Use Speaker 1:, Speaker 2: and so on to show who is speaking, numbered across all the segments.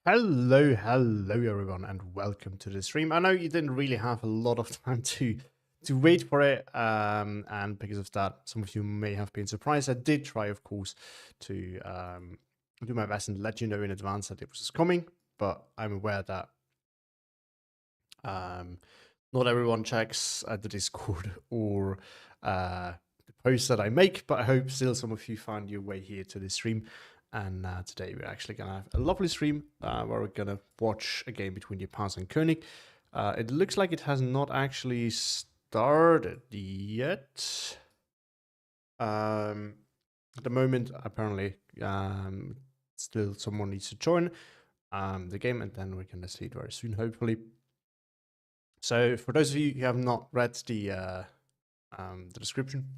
Speaker 1: Hello everyone, and welcome to the stream. I know you didn't really have a lot of time to wait for it, and because of that, some of you may have been surprised. I did try, of course, to do my best and let you know in advance that it was coming, but I'm aware that not everyone checks the Discord or the posts that I make, but I hope still some of you found your way here to the stream. And today we're actually going to have a lovely stream where we're going to watch a game between Jaapaasa and Koenig. It looks like it has not actually started yet. At the moment, apparently, still someone needs to join the game, and then we're going to see it very soon, hopefully. So for those of you who have not read the description,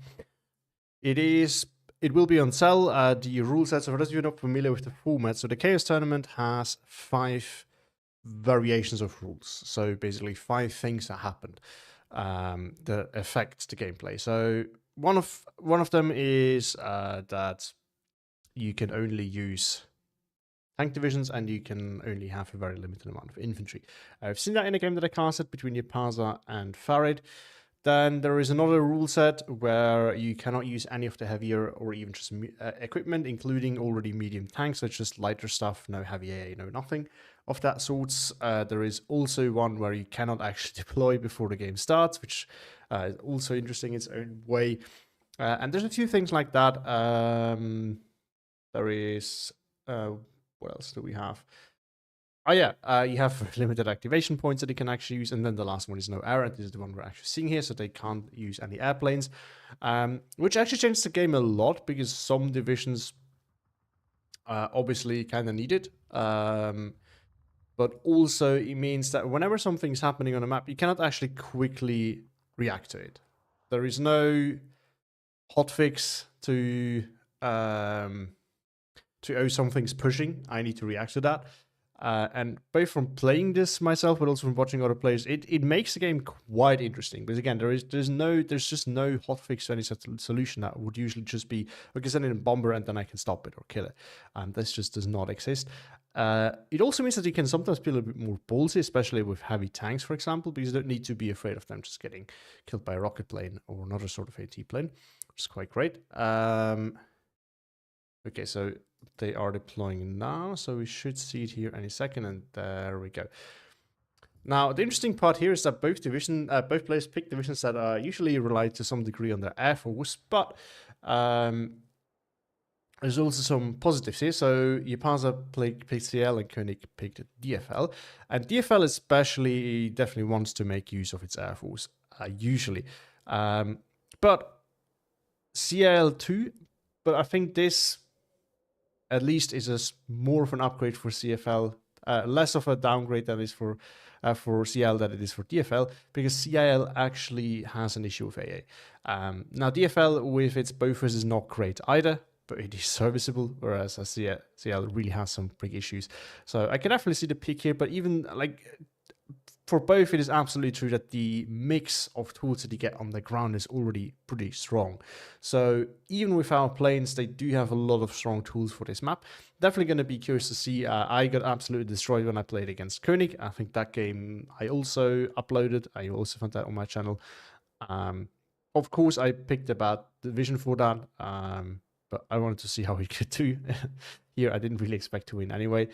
Speaker 1: it will be on Tsel. The rule set, so for those of you not familiar with the format, so the Chaos Tournament has 5 variations of rules. So basically 5 things that happened that affect the gameplay. So one of them is that you can only use tank divisions and you can only have a very limited amount of infantry. I've seen that in a game that I casted between Jaapaasa and Farid. Then there is another rule set where you cannot use any of the heavier or even just equipment, including already medium tanks, so it's just lighter stuff, no heavy AA, no nothing of that sorts. There is also one where you cannot actually deploy before the game starts, which is also interesting in its own way. And there's a few things like that. There is, what else do we have? Oh yeah, you have limited activation points that you can actually use, and then the last one is no air, and this is the one we're actually seeing here, so they can't use any airplanes, which actually changed the game a lot, because some divisions obviously kind of need it, but also it means that whenever something's happening on a map, you cannot actually quickly react to it. There is no hotfix to oh, something's pushing, I need to react to that. And both from playing this myself, but also from watching other players, it makes the game quite interesting. Because again, there's just no hotfix to any such solution that would usually just be, okay, send in a bomber and then I can stop it or kill it. This just does not exist. It also means that you can sometimes be a little bit more ballsy, especially with heavy tanks, for example, because you don't need to be afraid of them just getting killed by a rocket plane or another sort of AT plane, which is quite great. Okay, so they are deploying now, so we should see it here any second, and there we go. Now, the interesting part here is that both players pick divisions that are usually rely to some degree on their air force, but there's also some positives here. So Jaapaasa picked Tsel and Koenig picked DFL, and DFL especially definitely wants to make use of its air force, usually. But CL too, but I think this at least is more of an upgrade for CFL, less of a downgrade than it is for CL than it is for DFL, because CL actually has an issue with AA. Now DFL with its buffers is not great either, but it is serviceable, whereas CL really has some big issues. So I can definitely see the pick here, but even like for both, it is absolutely true that the mix of tools that you get on the ground is already pretty strong. So even with our planes, they do have a lot of strong tools for this map. Definitely going to be curious to see. I got absolutely destroyed when I played against Koenig. I think that game I also uploaded. I also found that on my channel. Of course, I picked a bad division for that, but I wanted to see how we could do. Here, I didn't really expect to win anyway.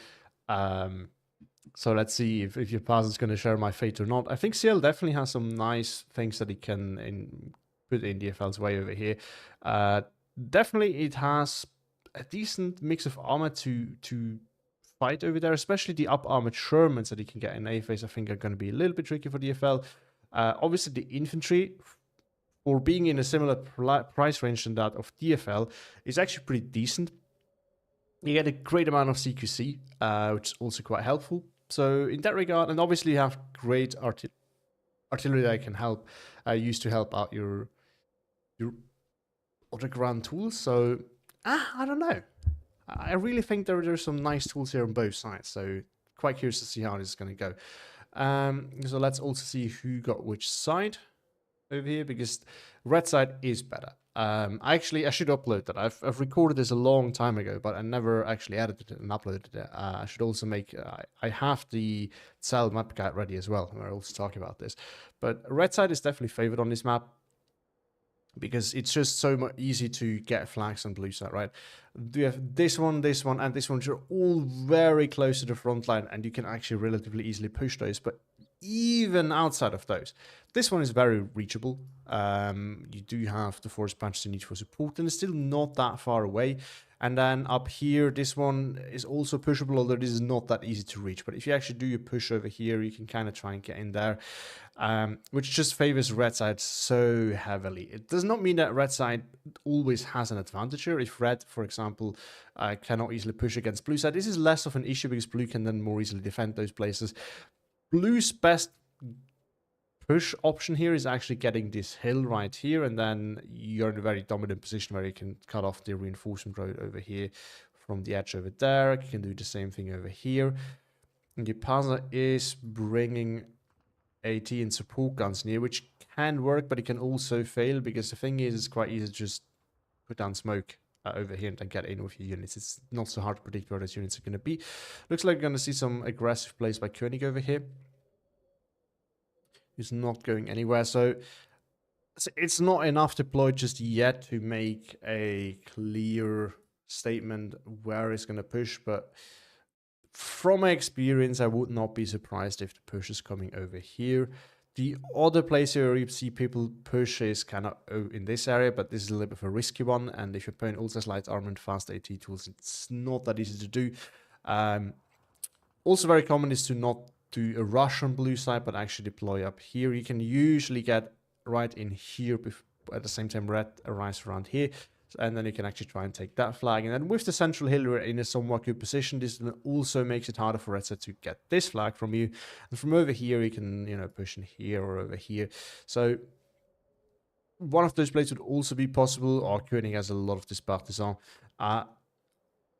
Speaker 1: So let's see if Jaapaasa is going to share my fate or not. I think CL definitely has some nice things that he can put in DFL's way over here. Definitely it has a decent mix of armor to fight over there, especially the up-armored Shermans that he can get in A-phase, I think are going to be a little bit tricky for DFL. Obviously the infantry, for being in a similar price range than that of DFL, is actually pretty decent. You get a great amount of CQC, which is also quite helpful. So in that regard, and obviously you have great artillery that can help use to help out your other ground tools. So I don't know. I really think there's some nice tools here on both sides. So quite curious to see how this is going to go. So let's also see who got which side over here, because red side is better. I should upload that. I've recorded this a long time ago, but I never actually edited it and uploaded it. I should also make. I have the Tsel map guide ready as well. We're also talking about this, but red side is definitely favored on this map because it's just so much easy to get flags on blue side, right? You have this one, and this one, which are all very close to the front line, and you can actually relatively easily push those. But even outside of those, this one is very reachable. You do have the force punch you need for support, and it's still not that far away. And then up here, this one is also pushable, although this is not that easy to reach. But if you actually do your push over here, you can kind of try and get in there, which just favors red side so heavily. It does not mean that red side always has an advantage here. If red, for example, cannot easily push against blue side, this is less of an issue because blue can then more easily defend those places. Blue's best push option here is actually getting this hill right here, and then you're in a very dominant position where you can cut off the reinforcement road over here from the edge over there. You can do the same thing over here. And Jaapaasa is bringing AT and support guns near, which can work, but it can also fail because the thing is, it's quite easy to just put down smoke over here and then get in with your units. It's not so hard to predict where those units are going to be. Looks like we're going to see some aggressive plays by Koenig over here. He's not going anywhere, so it's not enough deployed just yet to make a clear statement where it's going to push, but from my experience, I would not be surprised if the push is coming over here. The other place where you see people push is kind of in this area, but this is a little bit of a risky one, and if your opponent also has light armor and fast AT tools, it's not that easy to do. Also very common is to not do a rush on blue side, but actually deploy up here. You can usually get right in here at the same time red arrives around here, and then you can actually try and take that flag. And then with the central hill, we're in a somewhat good position. This also makes it harder for red side to get this flag from you. And from over here, you can, you know, push in here or over here. So one of those plays would also be possible, or Koenig has a lot of this partisan.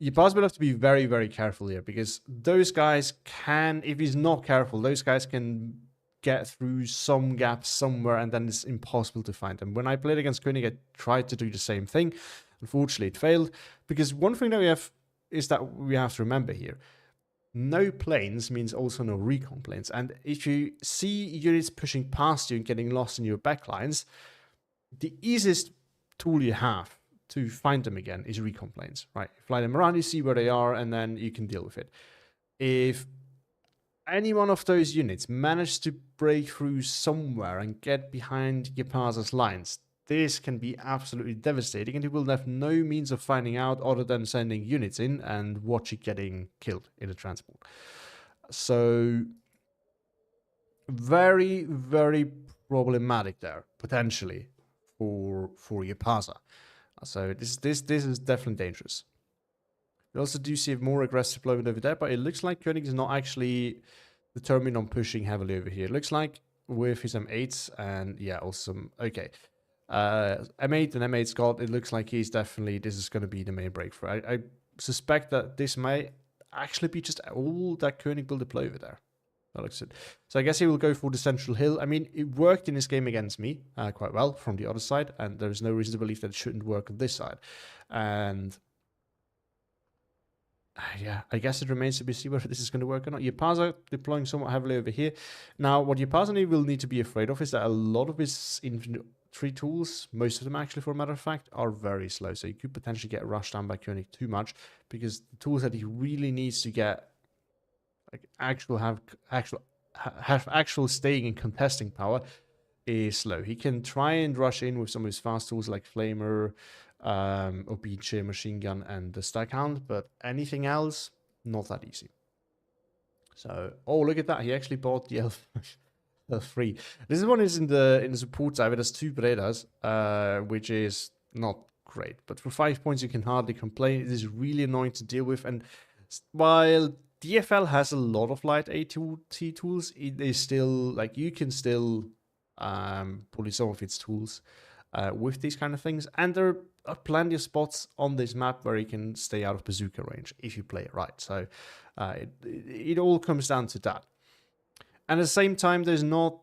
Speaker 1: Jaapaasa will have to be very, very careful here, because those guys can, if he's not careful, those guys can get through some gaps somewhere, and then it's impossible to find them. When I played against Koenig, I tried to do the same thing. Unfortunately, it failed, because one thing that we have is that we have to remember here. No planes means also no recon planes, and if you see units pushing past you and getting lost in your backlines, the easiest tool you have to find them again is recon planes, right? Fly them around, you see where they are, and then you can deal with it. If any one of those units manage to break through somewhere and get behind Jaapaasa's lines, this can be absolutely devastating, and you will have no means of finding out other than sending units in and watch it getting killed in a transport. So very, very problematic there, potentially, for Jaapaasa. So this is definitely dangerous. We also do see more aggressive deployment over there, but it looks like Koenig is not actually determined on pushing heavily over here. It looks like with his M8s and yeah, also okay. M8 and M8 Scott, it looks like this is going to be the main breakthrough. I suspect that this may actually be just all that Koenig will deploy over there. That looks it. So I guess he will go for the central hill. I mean, it worked in this game against me quite well from the other side, and there's no reason to believe that it shouldn't work on this side. And yeah, I guess it remains to be seen whether this is going to work or not. Jaapaasa deploying somewhat heavily over here. Now, what Jaapaasa will need to be afraid of is that a lot of his infantry tools, most of them actually, for a matter of fact, are very slow. So you could potentially get rushed down by Koenig too much, because the tools that he really needs to get like have actual staying and contesting power is slow. He can try and rush in with some of his fast tools like Flamer, Obiche, Machine Gun, and the Staghound, but anything else, not that easy. So, oh, look at that. He actually bought the L3. This one is in the support side. It has 2 Bredas, which is not great. But for 5 points, you can hardly complain. It is really annoying to deal with. And while DFL has a lot of light AT tools, it is still, like, you can still pull some of its tools with these kind of things. And there are plenty of spots on this map where you can stay out of bazooka range if you play it right. So it all comes down to that. And at the same time, there's not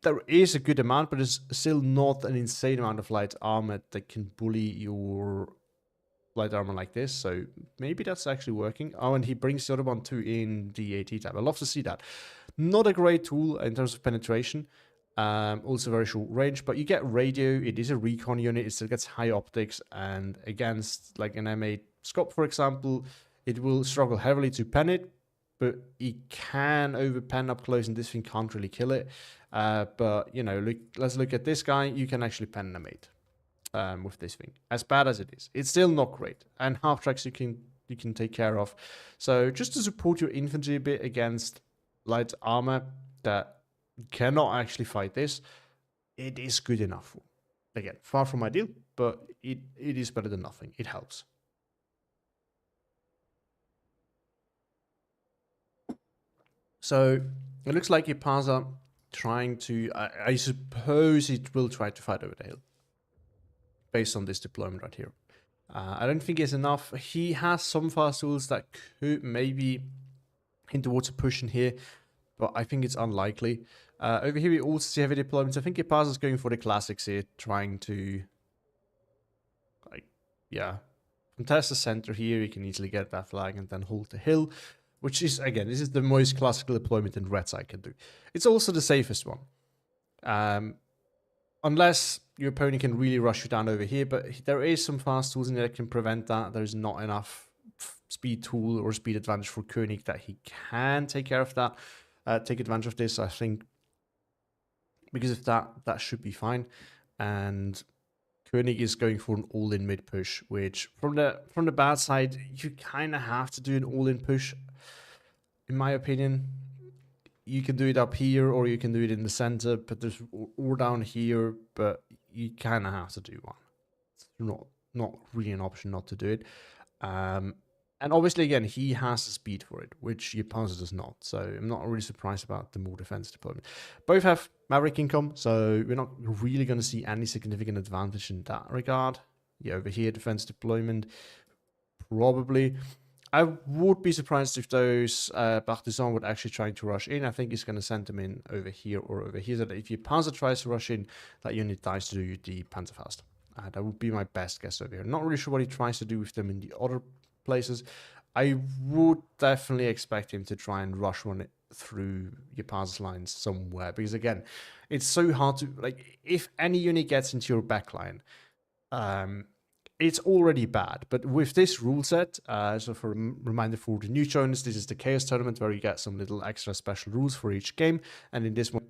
Speaker 1: there is a good amount, but it's still not an insane amount of light armor that can bully your light armor like this. So maybe that's actually working. Oh, and he brings the other one too in the AT tab. I love to see that. Not a great tool in terms of penetration. Also very short range, but you get radio. It is a recon unit. It still gets high optics, and against like an M8 scope, for example, it will struggle heavily to pen it, but it can overpen up close, and this thing can't really kill it. But you know, let's look at this guy. You can actually pen an M8 with this thing. As bad as it is, it's still not great. And half tracks you can take care of. So just to support your infantry a bit against light armor that cannot actually fight this, it is good enough. Again, far from ideal, but it is better than nothing. It helps. So it looks like Jaapaasa trying to, I suppose it will try to fight over the hill based on this deployment right here. I don't think it's enough. He has some fast tools that could maybe hint towards a push in here, but I think it's unlikely. Over here we also see heavy deployments. I think Jaapaasa is going for the classics here, trying to, like, yeah, contest the center here. You can easily get that flag and then hold the hill, which is, again, this is the most classical deployment in red side can do. It's also the safest one. Unless your opponent can really rush you down over here, but there is some fast tools in there that can prevent that. There's not enough speed tool or speed advantage for Koenig that he can take care of that, take advantage of this. I think because of that, that should be fine. And Koenig is going for an all-in mid push, which from the bad side, you kind of have to do an all-in push, in my opinion. You can do it up here, or you can do it in the center, but there's or down here, but you kind of have to do one. It's not really an option not to do it. And obviously, again, he has the speed for it, which Jaapaasa does not. So I'm not really surprised about the more defense deployment. Both have Maverick income, so we're not really going to see any significant advantage in that regard. Yeah, over here, defense deployment, probably. I would be surprised if those Partisans would actually try to rush in. I think he's going to send them in over here or over here, so that if Jaapaasa tries to rush in, that unit dies to do the Panzerfaust. That would be my best guess over here. Not really sure what he tries to do with them in the other places. I would definitely expect him to try and rush one through Jaapaasa's lines somewhere, because again, it's so hard to, like, if any unit gets into your backline, it's already bad. But with this rule set, so for a reminder for the new joiners, this is the Chaos Tournament where you get some little extra special rules for each game, and in this one,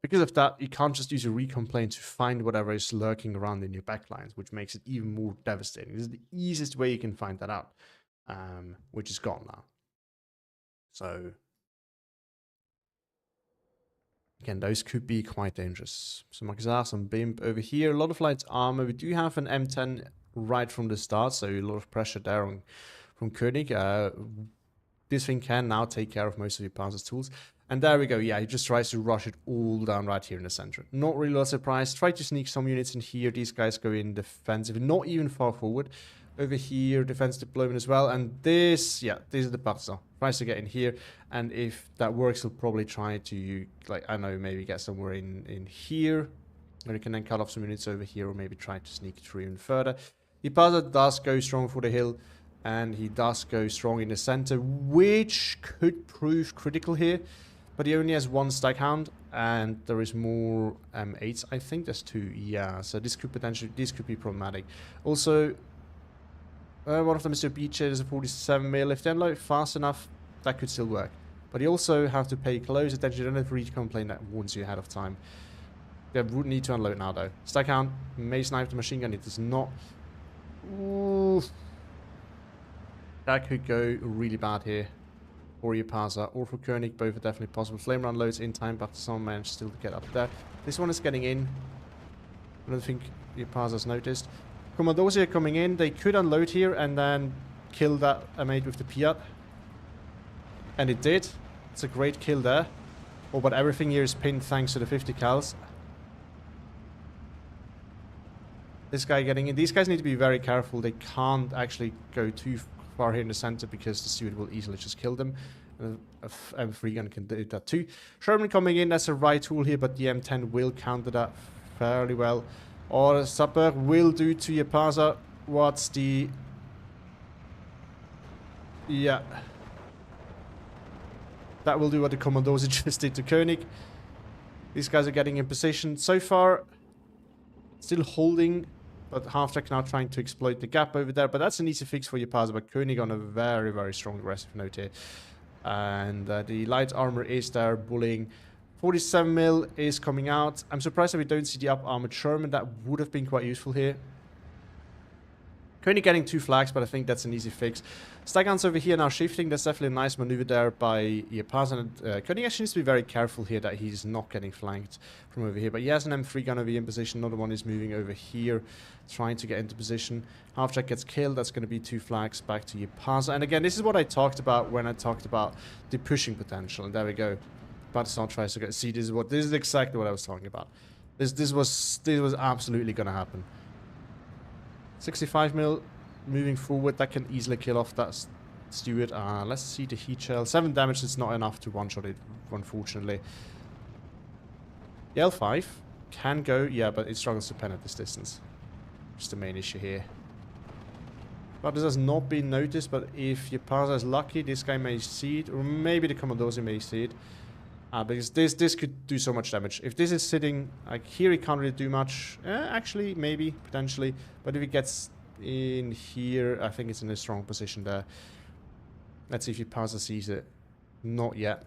Speaker 1: because of that, you can't just use a recon plane to find whatever is lurking around in your backlines, which makes it even more devastating. This is the easiest way you can find that out, which is gone now. So, again, those could be quite dangerous. Some Maxar, some Bimp over here. A lot of light armor. We do have an M10 right from the start, so a lot of pressure there from Koenig. This thing can now take care of most of Jaapaasa's tools. And there we go. Yeah, he just tries to rush it all down right here in the center. Not really a surprise. Try to sneak some units in here. These guys go in defensive, not even far forward. Over here, defense deployment as well. And this, yeah, this is the Partisan. Tries to get in here. And if that works, he'll probably try to, like, I don't know, maybe get somewhere in here. Or you can then cut off some units over here, or maybe try to sneak through even further. Jaapaasa does go strong for the hill. And he does go strong in the center, which could prove critical here. But he only has one Staghound, and there is more M8s. I think there's two. Yeah, so this could be problematic. Also, one of them is a beach. There's a 47 mil. If they unload fast enough, that could still work. But you also have to pay close attention. You don't have to read complaint that warns you ahead of time. They would need to unload now, though. Staghound may snipe the machine gun. It does not. Ooh. That could go really bad here. Or Jaapaasa, or for Koenig, both are definitely possible. Flame run loads in time, but someone managed still to get up there. This one is getting in. I don't think Jaapaasa's noticed. Commandos are coming in. They could unload here and then kill that M8 with the Piat. And it did. It's a great kill there. Oh, but everything here is pinned thanks to the 50 cals. This guy getting in. These guys need to be very careful. They can't actually go too far here in the center because the Steward will easily just kill them. M3 gun can do that too. Sherman coming in as a right tool here, but the M10 will counter that fairly well. Or Sapper will do to Jaapaasa. What's the... Yeah. That will do what the Commandos just did to Koenig. These guys are getting in position. So far, still holding, but Half-Track now trying to exploit the gap over there. But that's an easy fix for Jaapaasa, but Koenig on a very, very strong aggressive note here. And the light armor is there, bullying. 47 mil is coming out. I'm surprised that we don't see the up-armored Sherman. That would have been quite useful here. Koenig getting 2 flags, but I think that's an easy fix. Stagguns over here now shifting. That's definitely a nice maneuver there by Jaapaasa. And Koenig actually needs to be very careful here that he's not getting flanked from over here. But he has an M3 gun over here in position. Another one is moving over here, trying to get into position. Half-Track gets killed. That's going to be 2 flags back to Jaapaasa. And again, this is what I talked about when I talked about the pushing potential. And there we go. Partisan tries to get... See, this is exactly what I was talking about. This was absolutely going to happen. 65 mil moving forward. That can easily kill off that Steward. Let's see the heat shell. 7 damage is not enough to one-shot it, unfortunately. The L5 can go, yeah, but it struggles to pen at this distance. Just the main issue here. But this has not been noticed, but if Jaapaasa is lucky, this guy may see it, or maybe the Commandos may see it. Because this could do so much damage. If this is sitting, like here, he can't really do much. Actually, maybe, potentially. But if he gets in here, I think it's in a strong position there. Let's see if Jaapaasa sees it. Not yet.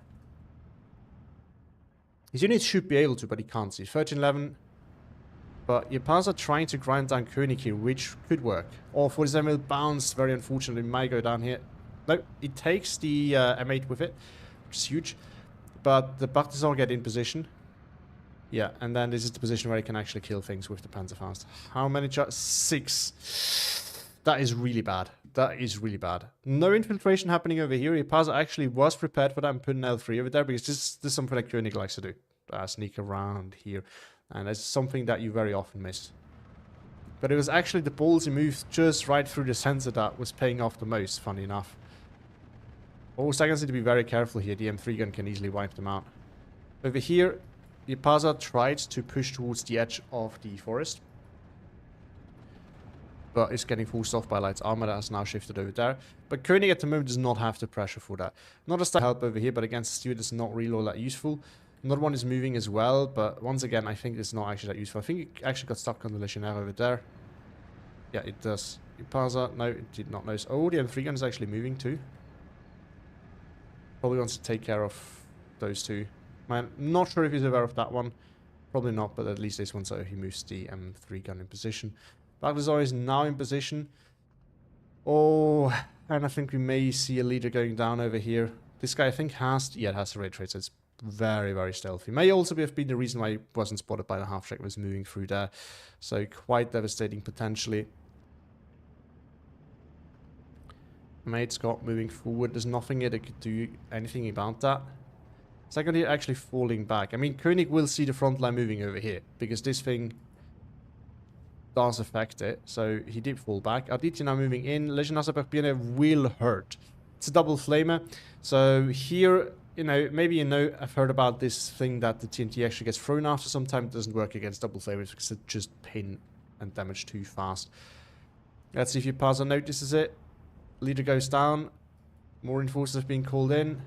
Speaker 1: His units should be able to, but he can't see. 13-11. But Jaapaasa trying to grind down Koenig here, which could work. Or 47 mil bounce, very unfortunately, might go down here. No, it takes the M8 with it, which is huge. But the Partisan get in position. Yeah, and then this is the position where he can actually kill things with the Panzerfaust. How many shots? 6. That is really bad. That is really bad. No infiltration happening over here. Jaapaasa actually was prepared for that and put an L3 over there because this is something that Koenig likes to do. Sneak around here. And it's something that you very often miss. But it was actually the ballsy move just right through the sensor that was paying off the most, funny enough. Oh, Stagguns need to be very careful here. The M3 gun can easily wipe them out. Over here, Jaapaasa tried to push towards the edge of the forest. But it's getting forced off by light armor that has now shifted over there. But Koenig at the moment does not have the pressure for that. Not a stack help over here, but against the Steward it's not really all that useful. Another one is moving as well, but once again, I think it's not actually that useful. I think it actually got stuck on the Legionnaire over there. Yeah, it does. Jaapaasa, no, it did not notice. Oh, the M3 gun is actually moving too. Probably wants to take care of those two. Man, not sure if he's aware of that one. Probably not, but at least this one, so he moves the M3 gun in position. Balthazar is now in position. Oh, and I think we may see a leader going down over here. This guy, I think, has... Yeah, it has the ray trade, so it's very, very stealthy. May also have been the reason why he wasn't spotted by the half-track was moving through there. So quite devastating, potentially. Mate Scott moving forward. There's nothing here that could do anything about that. Second here actually falling back. I mean, Koenig will see the front line moving over here because this thing does affect it. So he did fall back. Aditya now moving in. Legionnaire Perpienne will hurt. It's a double flamer. So here, you know, maybe you know, I've heard about this thing that the TNT actually gets thrown after. Sometimes it doesn't work against double flamers because it just pin and damage too fast. Let's see if Jaapaasa notices it. Leader goes down. More reinforcements have been called in.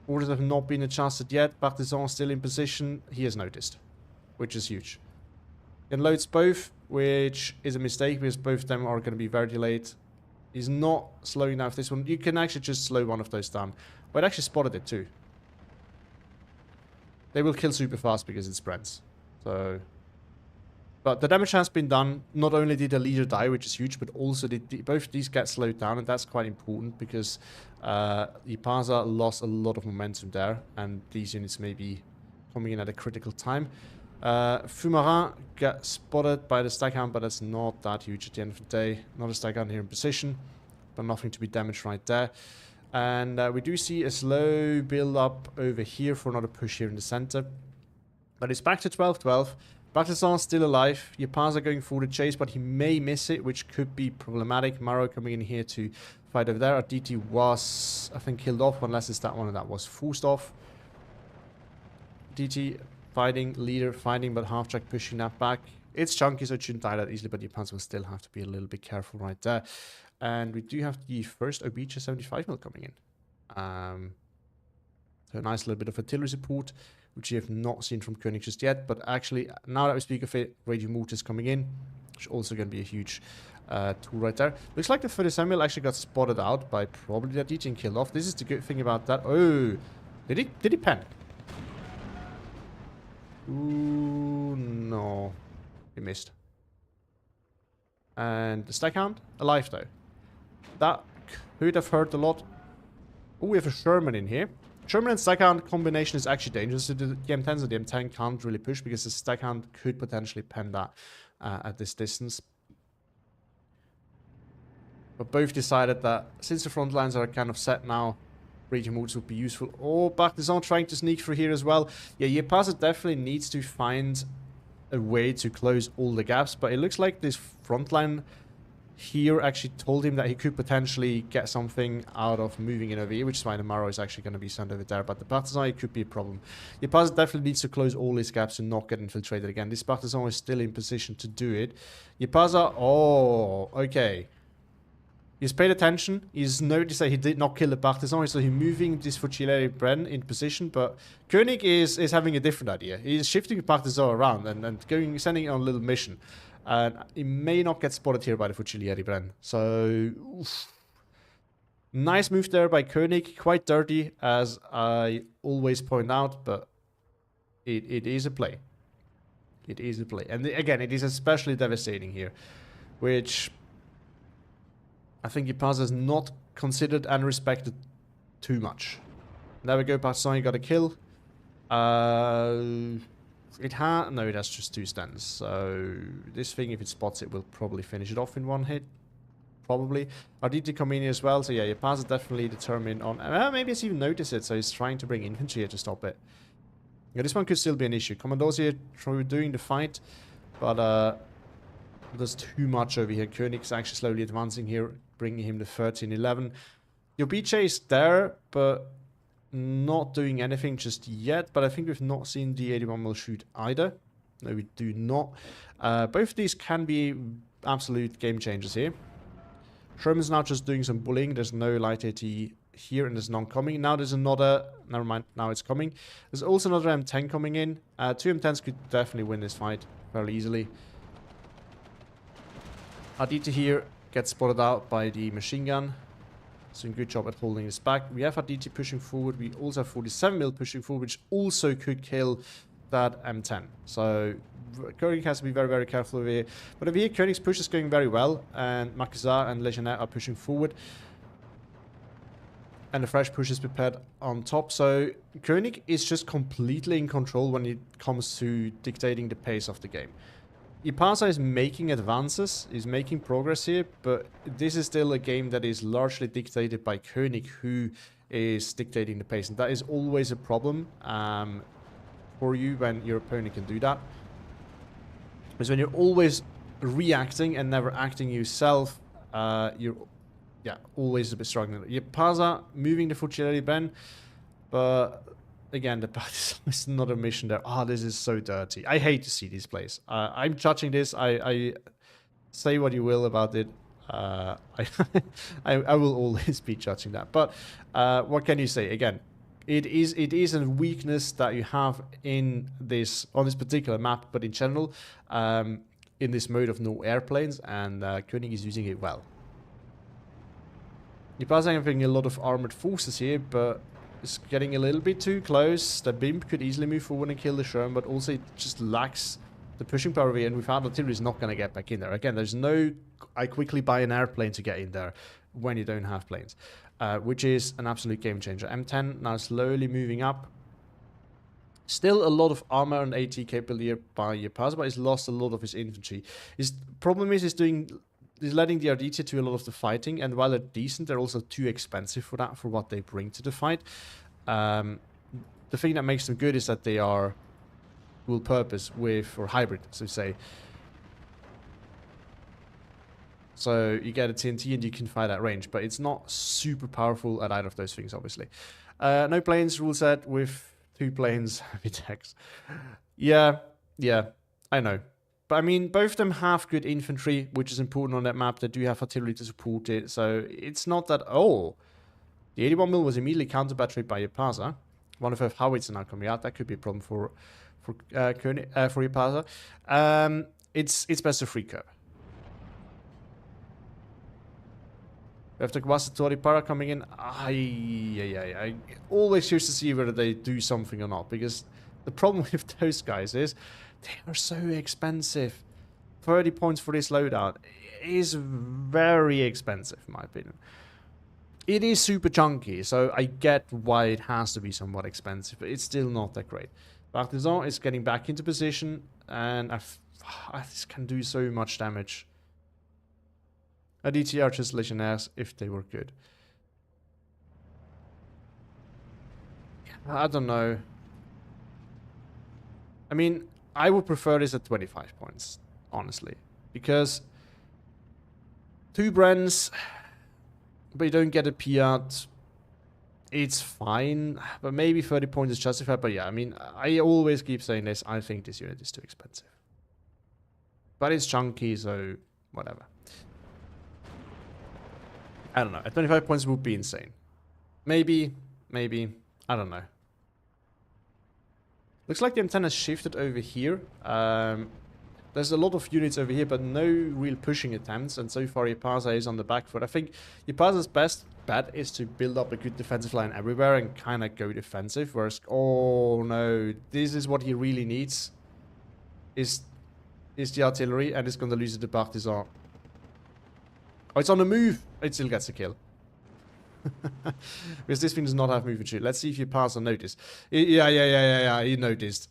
Speaker 1: Orders have not been adjusted yet. Partisan still in position. He has noticed, which is huge. Unloads both, which is a mistake because both of them are going to be very delayed. He's not slowing down for this one. You can actually just slow one of those down. But it actually spotted it too. They will kill super fast because it's Brents. So... But the damage has been done. Not only did the leader die, which is huge, but also did both these get slowed down, and that's quite important because Jaapaasa lost a lot of momentum there, and these units may be coming in at a critical time. Fumarin got spotted by the Staghound, but that's not that huge at the end of the day. Another Staghound here in position, but nothing to be damaged right there. And we do see a slow build up over here for another push here in the center. But it's back to 12-12. Bartizan still alive. Jaapaasa going for the chase, but he may miss it, which could be problematic. Maro coming in here to fight over there. Aditi was, I think, killed off, unless it's that one that was forced off. Aditi fighting, leader fighting, but half-track pushing that back. It's chunky, so it shouldn't die that easily, but Jaapaasa will still have to be a little bit careful right there. And we do have the first Obicha 75mm coming in. So a nice little bit of artillery support, which you have not seen from Koenig just yet. But actually, now that we speak of it, radio mortars coming in, which is also going to be a huge tool right there. Looks like the 37mm actually got spotted out by probably that DJ and killed off. This is the good thing about that. Oh, did he panic? Ooh, no. He missed. And the Staghound, alive though. That could have hurt a lot. Oh, we have a Sherman in here. Sherman and Staghound combination is actually dangerous. So the M10s and the M10 can't really push because the Staghound could potentially pen that at this distance. But both decided that since the front lines are kind of set now, region moves would be useful. Oh, Bartizan trying to sneak through here as well. Yeah, Jaapaasa definitely needs to find a way to close all the gaps, but it looks like this front line here actually told him that he could potentially get something out of moving in over here, which is why the Maro is actually going to be sent over there. But the Bartizan, it could be a problem. Jaapaasa definitely needs to close all his gaps and not get infiltrated again. This Bartizan is still in position to do it. Jaapaasa, oh, okay. He's paid attention. He's noticed that he did not kill the Bartizan, so he's moving this Fucilieri Bren in position. But Koenig is having a different idea. He's shifting the Bartizan around and sending it on a little mission. And he may not get spotted here by the Fucilieri Bren. So, oof. Nice move there by Koenig. Quite dirty, as I always point out, but it is a play. It is a play. And again, it is especially devastating here, which I think Jaapaasa has not considered and respected too much. There we go, Bartizan got a kill. No, that's just 2 stands. So this thing, if it spots it, will probably finish it off in 1 hit. Probably. Arditi come in here as well, so yeah, Jaapaasa is definitely determined on... maybe he's even noticed it, so he's trying to bring infantry here to stop it. Yeah, this one could still be an issue. Commandos here doing the fight, but there's too much over here. Koenig's actually slowly advancing here, bringing him to 13-11. Jobice is there, but not doing anything just yet. But I think we've not seen the 81mm shoot either. No, we do not. Both of these can be absolute game changers here. Sherman's now just doing some bullying. There's no light AT here, and there's none coming. Now there's another... Never mind, now it's coming. There's also another M10 coming in. 2 M10s could definitely win this fight fairly easily. Aditi here gets spotted out by the machine gun. Doing a good job at holding this back. We have Aditi pushing forward. We also have 47mm pushing forward, which also could kill that M10. So Koenig has to be very, very careful over here. But over here, Koenig's push is going very well, and Makazar and Legionnaire are pushing forward. And the fresh push is prepared on top. So Koenig is just completely in control when it comes to dictating the pace of the game. Jaapaasa is making advances, is making progress here, but this is still a game that is largely dictated by Koenig, who is dictating the pace. And that is always a problem for you when your opponent can do that. Because when you're always reacting and never acting yourself, you're always a bit struggling. Jaapaasa moving the Fucilieri Ben, but again, the Bartizan is not a mission there. Ah, this is so dirty. I hate to see these plays. I'm judging this. I say what you will about it. I will always be judging that. But what can you say? Again, it is a weakness that you have in this on this particular map, but in general, in this mode of no airplanes, and Koenig is using it well. Jaapaasa having a lot of armored forces here, but it's getting a little bit too close. The BIMP could easily move forward and kill the Sherm, but also it just lacks the pushing power here, and without artillery is not going to get back in there. Again, there's no... I quickly buy an airplane to get in there when you don't have planes, which is an absolute game changer. M10 now slowly moving up. Still a lot of armor and AT capability here by Jaapaasa, but he's lost a lot of his infantry. His problem is he's letting the Arditi to a lot of the fighting, and while they're decent, they're also too expensive for that, for what they bring to the fight. The thing that makes them good is that they are dual purpose with, or hybrid, so to say. So you get a TNT and you can fire that range, but it's not super powerful at either of those things, obviously. No planes rule set with 2 planes, heavy tanks. Yeah, I know. But I mean, both of them have good infantry, which is important on that map. They do have artillery to support it, so it's not that... Oh, the 81mm was immediately counter-batteried by Jaapaasa. One of her howitzer now coming out. That could be a problem for Koenig, for Jaapaasa. It's best to free curve. We have the Guasatori Para coming in. I always choose to see whether they do something or not, because the problem with those guys is they are so expensive. 30 points for this loadout is very expensive, in my opinion. It is super chunky, so I get why it has to be somewhat expensive, but it's still not that great. Partisan is getting back into position, and this can do so much damage. ADT Archers Legionnaires, if they were good. I don't know. I mean, I would prefer this at 25 points, honestly. Because 2 Brens, but you don't get a Piat, it's fine. But maybe 30 points is justified. But yeah, I mean, I always keep saying this. I think this unit is too expensive. But it's chunky, so whatever. I don't know. At 25 points would be insane. Maybe. I don't know. Looks like the M10 has shifted over here. There's a lot of units over here, but no real pushing attempts. And so far, Jaapaasa is on the back foot. I think Jaapaasa's best bet is to build up a good defensive line everywhere and kind of go defensive. Whereas, oh no, this is what he really needs. Is the artillery, and it's going to lose it to Partisan. Oh, it's on the move. It still gets a kill. Because this thing does not have move and shoot. Let's see if Jaapaasa noticed. Yeah, he noticed.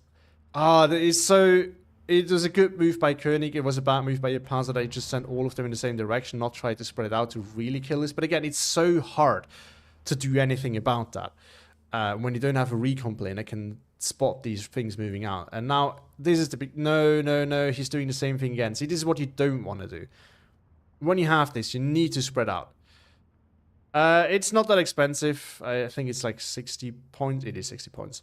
Speaker 1: That is so... It was a good move by Koenig. It was a bad move by Jaapaasa that he just sent all of them in the same direction, not try to spread it out to really kill this. But again, it's so hard to do anything about that. When you don't have a recon plane that can spot these things moving out. And now, this is the big... No, he's doing the same thing again. See, this is what you don't want to do. When you have this, you need to spread out. It's not that expensive. I think it's like 60 points. It is 60 points.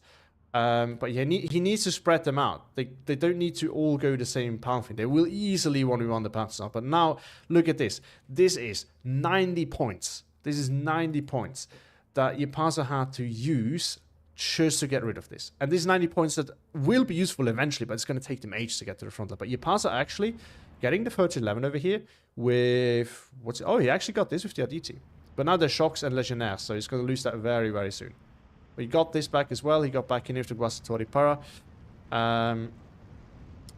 Speaker 1: But yeah, he needs to spread them out. They don't need to all go the same path. They will easily 1v1 the paths up. But now, look at this. This is 90 points. This is 90 points that Jaapaasa had to use just to get rid of this. And these 90 points that will be useful eventually, but it's going to take them ages to get to the front line. But Jaapaasa actually getting the 1311 over here with... Oh, he actually got this with the RDT. But now there's Shocks and Legionnaires, so he's going to lose that very, very soon. But he got this back as well. He got back in here to Guasatori Para.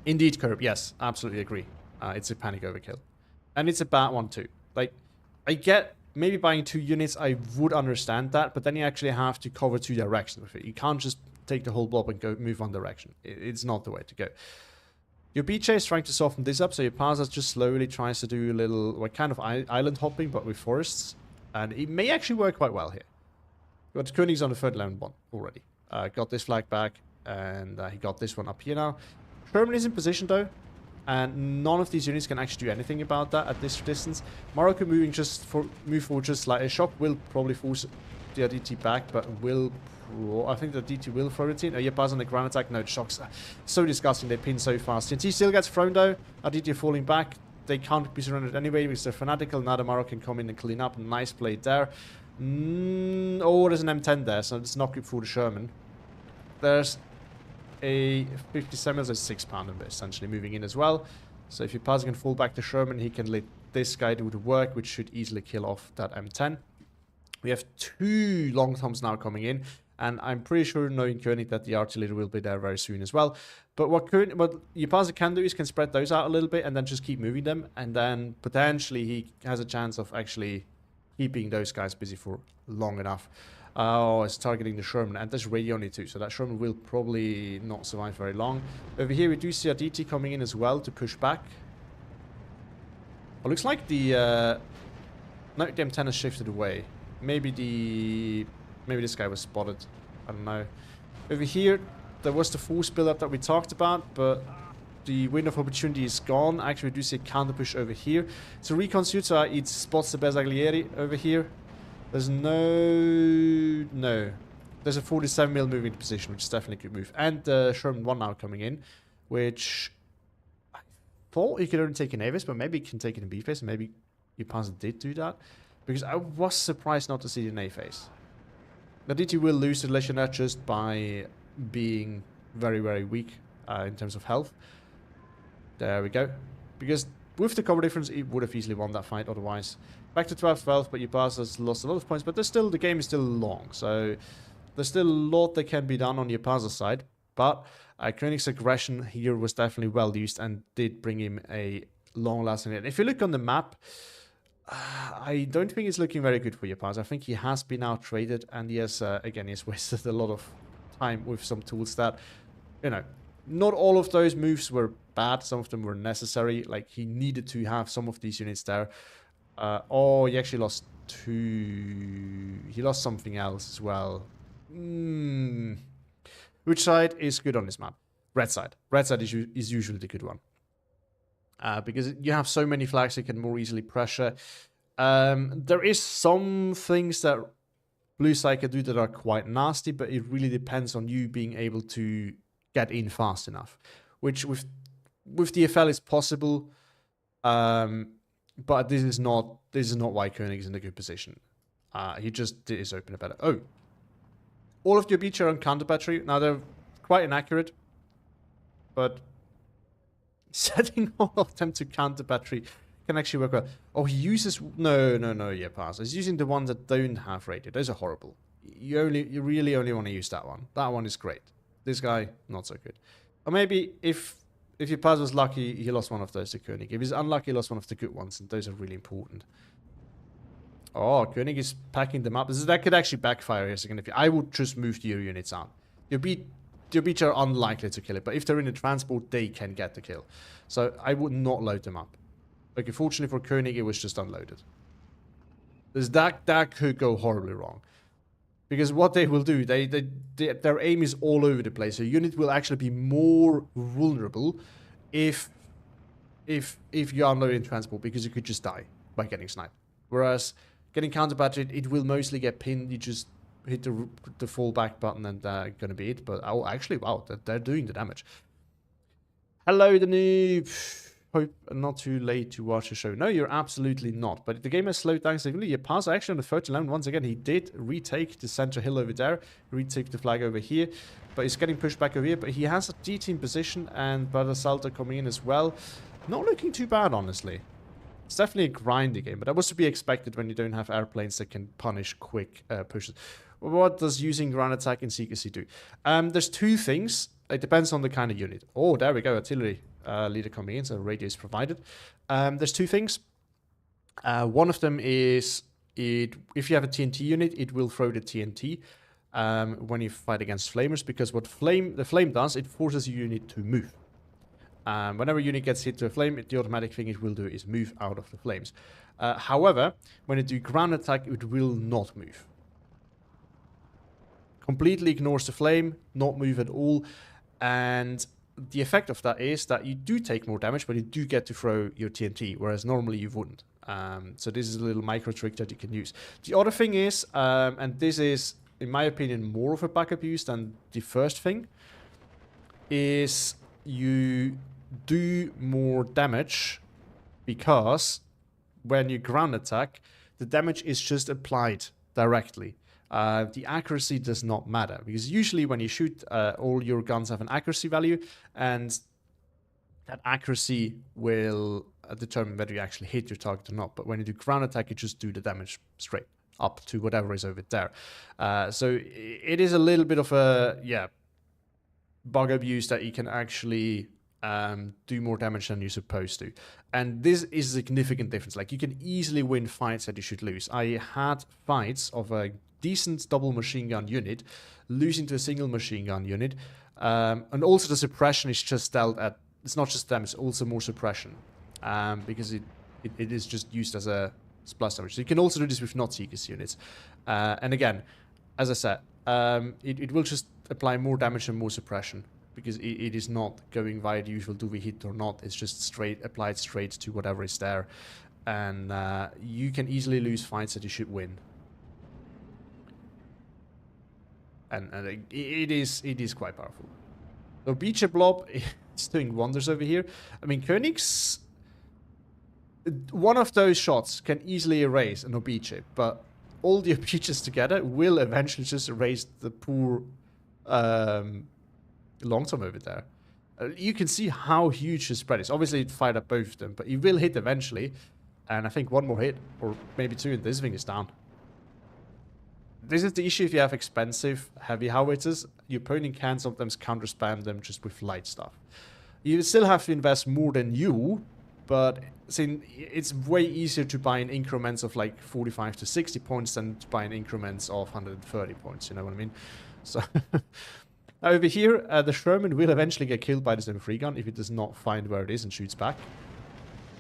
Speaker 1: Indeed, Curb. Yes, absolutely agree. It's a panic overkill. And it's a bad one too. Like, I get... Maybe buying 2 units, I would understand that, but then you actually have to cover 2 directions with it. You can't just take the whole blob and go move one direction. It's not the way to go. Your BJ is trying to soften this up, so your Jaapaasa just slowly tries to do a little, like, kind of island hopping, but with forests. And it may actually work quite well here. But Koenig's on the 3rd one already. Got this flag back, and he got this one up here now. Sherman is in position, though. And none of these units can actually do anything about that at this distance. Morocco move forward just slightly. A shock will probably force the DT back, but will... I think the DT will throw it in. Oh, Jaapaasa on the ground attack. No, shocks. So disgusting. They pin so fast. TNT still gets thrown, though. DT falling back. They can't be surrounded anyway because they're fanatical. Now the Morocco can come in and clean up. Nice play there. Oh, there's an M10 there, so it's not good for the Sherman. There's a 57, so 6 pounder essentially moving in as well. So if Jaapaasa can fall back to Sherman, he can let this guy do the work, which should easily kill off that M10. We have 2 long toms now coming in, and I'm pretty sure, knowing Koenig, that the artillery will be there very soon as well. But what Jaapaasa can do is can spread those out a little bit and then just keep moving them, and then potentially he has a chance of actually keeping those guys busy for long enough. Oh, it's targeting the Sherman, and there's radio on it too, so that Sherman will probably not survive very long. Over here we do see a DT coming in as well to push back. It looks like the no, the M10 has shifted away. Maybe this guy was spotted. I don't know. Over here, there was the force build-up that we talked about, but the window of opportunity is gone. Actually, we do see a counter push over here. So recon suitor, it spots the Bersaglieri over here. There's no. There's a 47mm moving into position, which is definitely a good move. And Sherman 1 now coming in, which I thought he could only take an Avis, but maybe he can take it in B phase, and maybe Jaapaasa did do that. Because I was surprised not to see it in A phase. Now DT will lose the Legionnaire just by being very, very weak in terms of health. There we go. Because with the cover difference, it would have easily won that fight otherwise. Back to 12-12, but Jaapaasa's lost a lot of points, but there's still, the game is still long, so there's still a lot that can be done on Jaapaasa's side. But Koenig's aggression here was definitely well used and did bring him a long-lasting hit. If you look on the map, I don't think it's looking very good for Jaapaasa. I think he has been out-traded, and he has, again, he's wasted a lot of time with some tools that, you know, not all of those moves were bad. Some of them were necessary. Like, he needed to have some of these units there. Oh, he actually lost 2. He lost something else as well. Which side is good on this map? Red side. Red side is usually the good one. Because you have so many flags you can more easily pressure. There is some things that blue side can do that are quite nasty, but it really depends on you being able to get in fast enough. Which with DFL is possible, but this is not why Koenig is in a good position. He just is open a better. Oh, all of your beats are on counter battery. Now they're quite inaccurate, but setting all of them to counter battery can actually work well. Oh, he uses no, Jaapaasa. He's using the ones that don't have radio. Those are horrible. You really only want to use that one. That one is great. This guy, not so good. Or maybe if Jaapaasa was lucky, he lost one of those to Koenig. If he's unlucky, he lost one of the good ones, and those are really important. Oh, Koenig is packing them up. That could actually backfire here significantly. I would just move your units out. Your beats are unlikely to kill it, but if they're in a transport, they can get the kill. So I would not load them up. Okay, fortunately for Koenig, it was just unloaded. That could go horribly wrong. Because what they will do, their aim is all over the place. So your unit will actually be more vulnerable if you are unloading transport, because you could just die by getting sniped. Whereas getting counter battered, it will mostly get pinned. You just hit the fallback button and gonna be it. But oh, actually, wow, they're doing the damage. Hello, the noob. Hope not too late to watch the show. No, you're absolutely not. But the game has slowed down significantly. Jaapaasa actually on the 13th round, once again, he did retake the center hill over there, retake the flag over here, but he's getting pushed back over here. But he has a DT in position, and Brother Salter coming in as well. Not looking too bad, honestly. It's definitely a grindy game, but that was to be expected when you don't have airplanes that can punish quick pushes. What does using ground attack in secrecy do? There's two things. It depends on the kind of unit. Oh, there we go. Artillery leader coming in, so radio is provided. There's two things. One of them is if you have a TNT unit, it will throw the TNT when you fight against flamers, because what the flame does, it forces your unit to move. Whenever a unit gets hit to a flame, the automatic thing it will do is move out of the flames. However, when you do ground attack, it will not move. Completely ignores the flame, not move at all, and the effect of that is that you do take more damage, but you do get to throw your TNT, whereas normally you wouldn't. So this is a little micro trick that you can use. The other thing is, and this is, in my opinion, more of a backup use than the first thing, is you do more damage because when you ground attack, the damage is just applied directly. The accuracy does not matter, because usually when you shoot, all your guns have an accuracy value, and that accuracy will determine whether you actually hit your target or not. But when you do ground attack, you just do the damage straight up to whatever is over there. So it is a little bit of a, bug abuse that you can actually do more damage than you're supposed to. And this is a significant difference. Like, you can easily win fights that you should lose. I had fights of a decent double machine gun unit losing to a single machine gun unit, and also the suppression is just dealt at, it's not just damage, it's also more suppression, because it is just used as a splash damage. So you can also do this with not Seekers units, and again, as I said, it will just apply more damage and more suppression. Because it is not going via the usual do we hit or not. It's just straight applied straight to whatever is there. And you can easily lose fights that you should win. And it is quite powerful. So Beecher Blob is doing wonders over here. I mean, Koenig's... One of those shots can easily erase an Obiche, but all the Obiches together will eventually just erase the poor long-term over there. You can see how huge his spread is. Obviously, it fired up both of them, but he will hit eventually. And I think one more hit, or maybe two, and this thing is down. This is the issue if you have expensive, heavy howitzers. Your opponent can sometimes counter-spam them just with light stuff. You still have to invest more than you, but it's way easier to buy in increments of like 45 to 60 points than to buy in increments of 130 points, you know what I mean? So, over here, the Sherman will eventually get killed by this M3 gun if it does not find where it is and shoots back.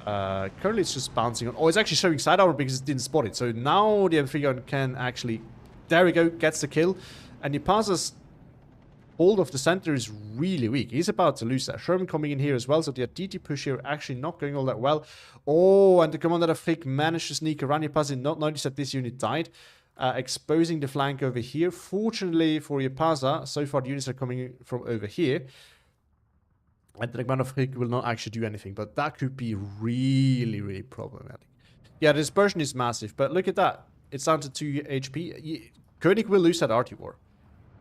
Speaker 1: Currently it's just bouncing on. Oh, it's actually showing side armor because it didn't spot it. So now the M3 gun can actually... There we go, gets the kill. And Jaapasa's hold of the center is really weak. He's about to lose that. Sherman coming in here as well. So the DT push here actually not going all that well. Oh, and the Commander of Frick managed to sneak around. Jaapaasa did not notice that this unit died. Exposing the flank over here. Fortunately for Jaapaasa, so far the units are coming from over here. And the Commander of Frick will not actually do anything. But that could be really, really problematic. Yeah, the dispersion is massive. But look at that. It's down to 2 HP. Koenig will lose that RT war.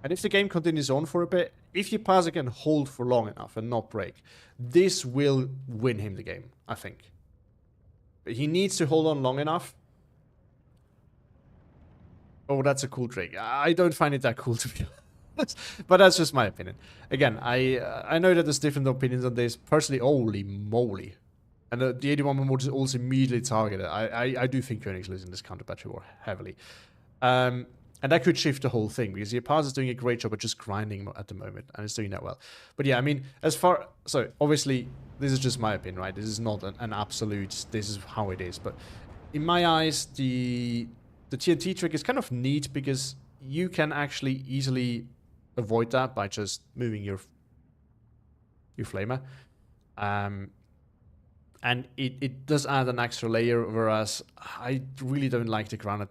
Speaker 1: And if the game continues on for a bit, if Jaapaasa can hold for long enough and not break, this will win him the game, I think. But he needs to hold on long enough. Oh, that's a cool trick. I don't find it that cool, to be honest. But that's just my opinion. Again, I know that there's different opinions on this. Personally, holy moly. And the 81 mode is also immediately targeted. I do think Koenig's losing this counter battery war heavily. And that could shift the whole thing, because Jaapaasa is doing a great job at just grinding at the moment, and it's doing that well. But yeah, I mean, so obviously, this is just my opinion, right? This is not an absolute, this is how it is. But in my eyes, the TNT trick is kind of neat, because you can actually easily avoid that by just moving your flamer. And it does add an extra layer, whereas I really don't like the ground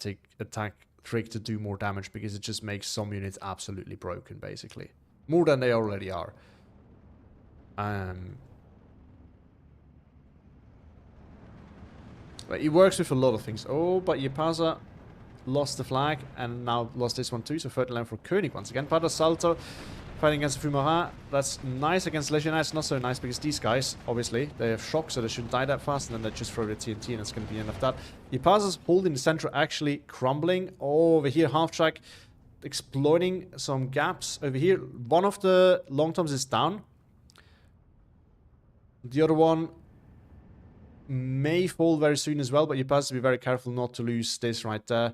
Speaker 1: attack trick to do more damage, because it just makes some units absolutely broken, basically. More than they already are. But it works with a lot of things. Oh, but Jaapaasa lost the flag, and now lost this one too, so third line for Koenig once again. Pater Salto fighting against Fumara. That's nice against Legionnaire. It's not so nice because these guys, obviously, they have shock, so they shouldn't die that fast, and then they just throw the TNT, and it's going to be the end of that. Jaapaasa's holding the center actually crumbling. Oh, over here, half track exploiting some gaps over here. One of the long toms is down. The other one may fall very soon as well, but Jaapaasa has to be very careful not to lose this right there.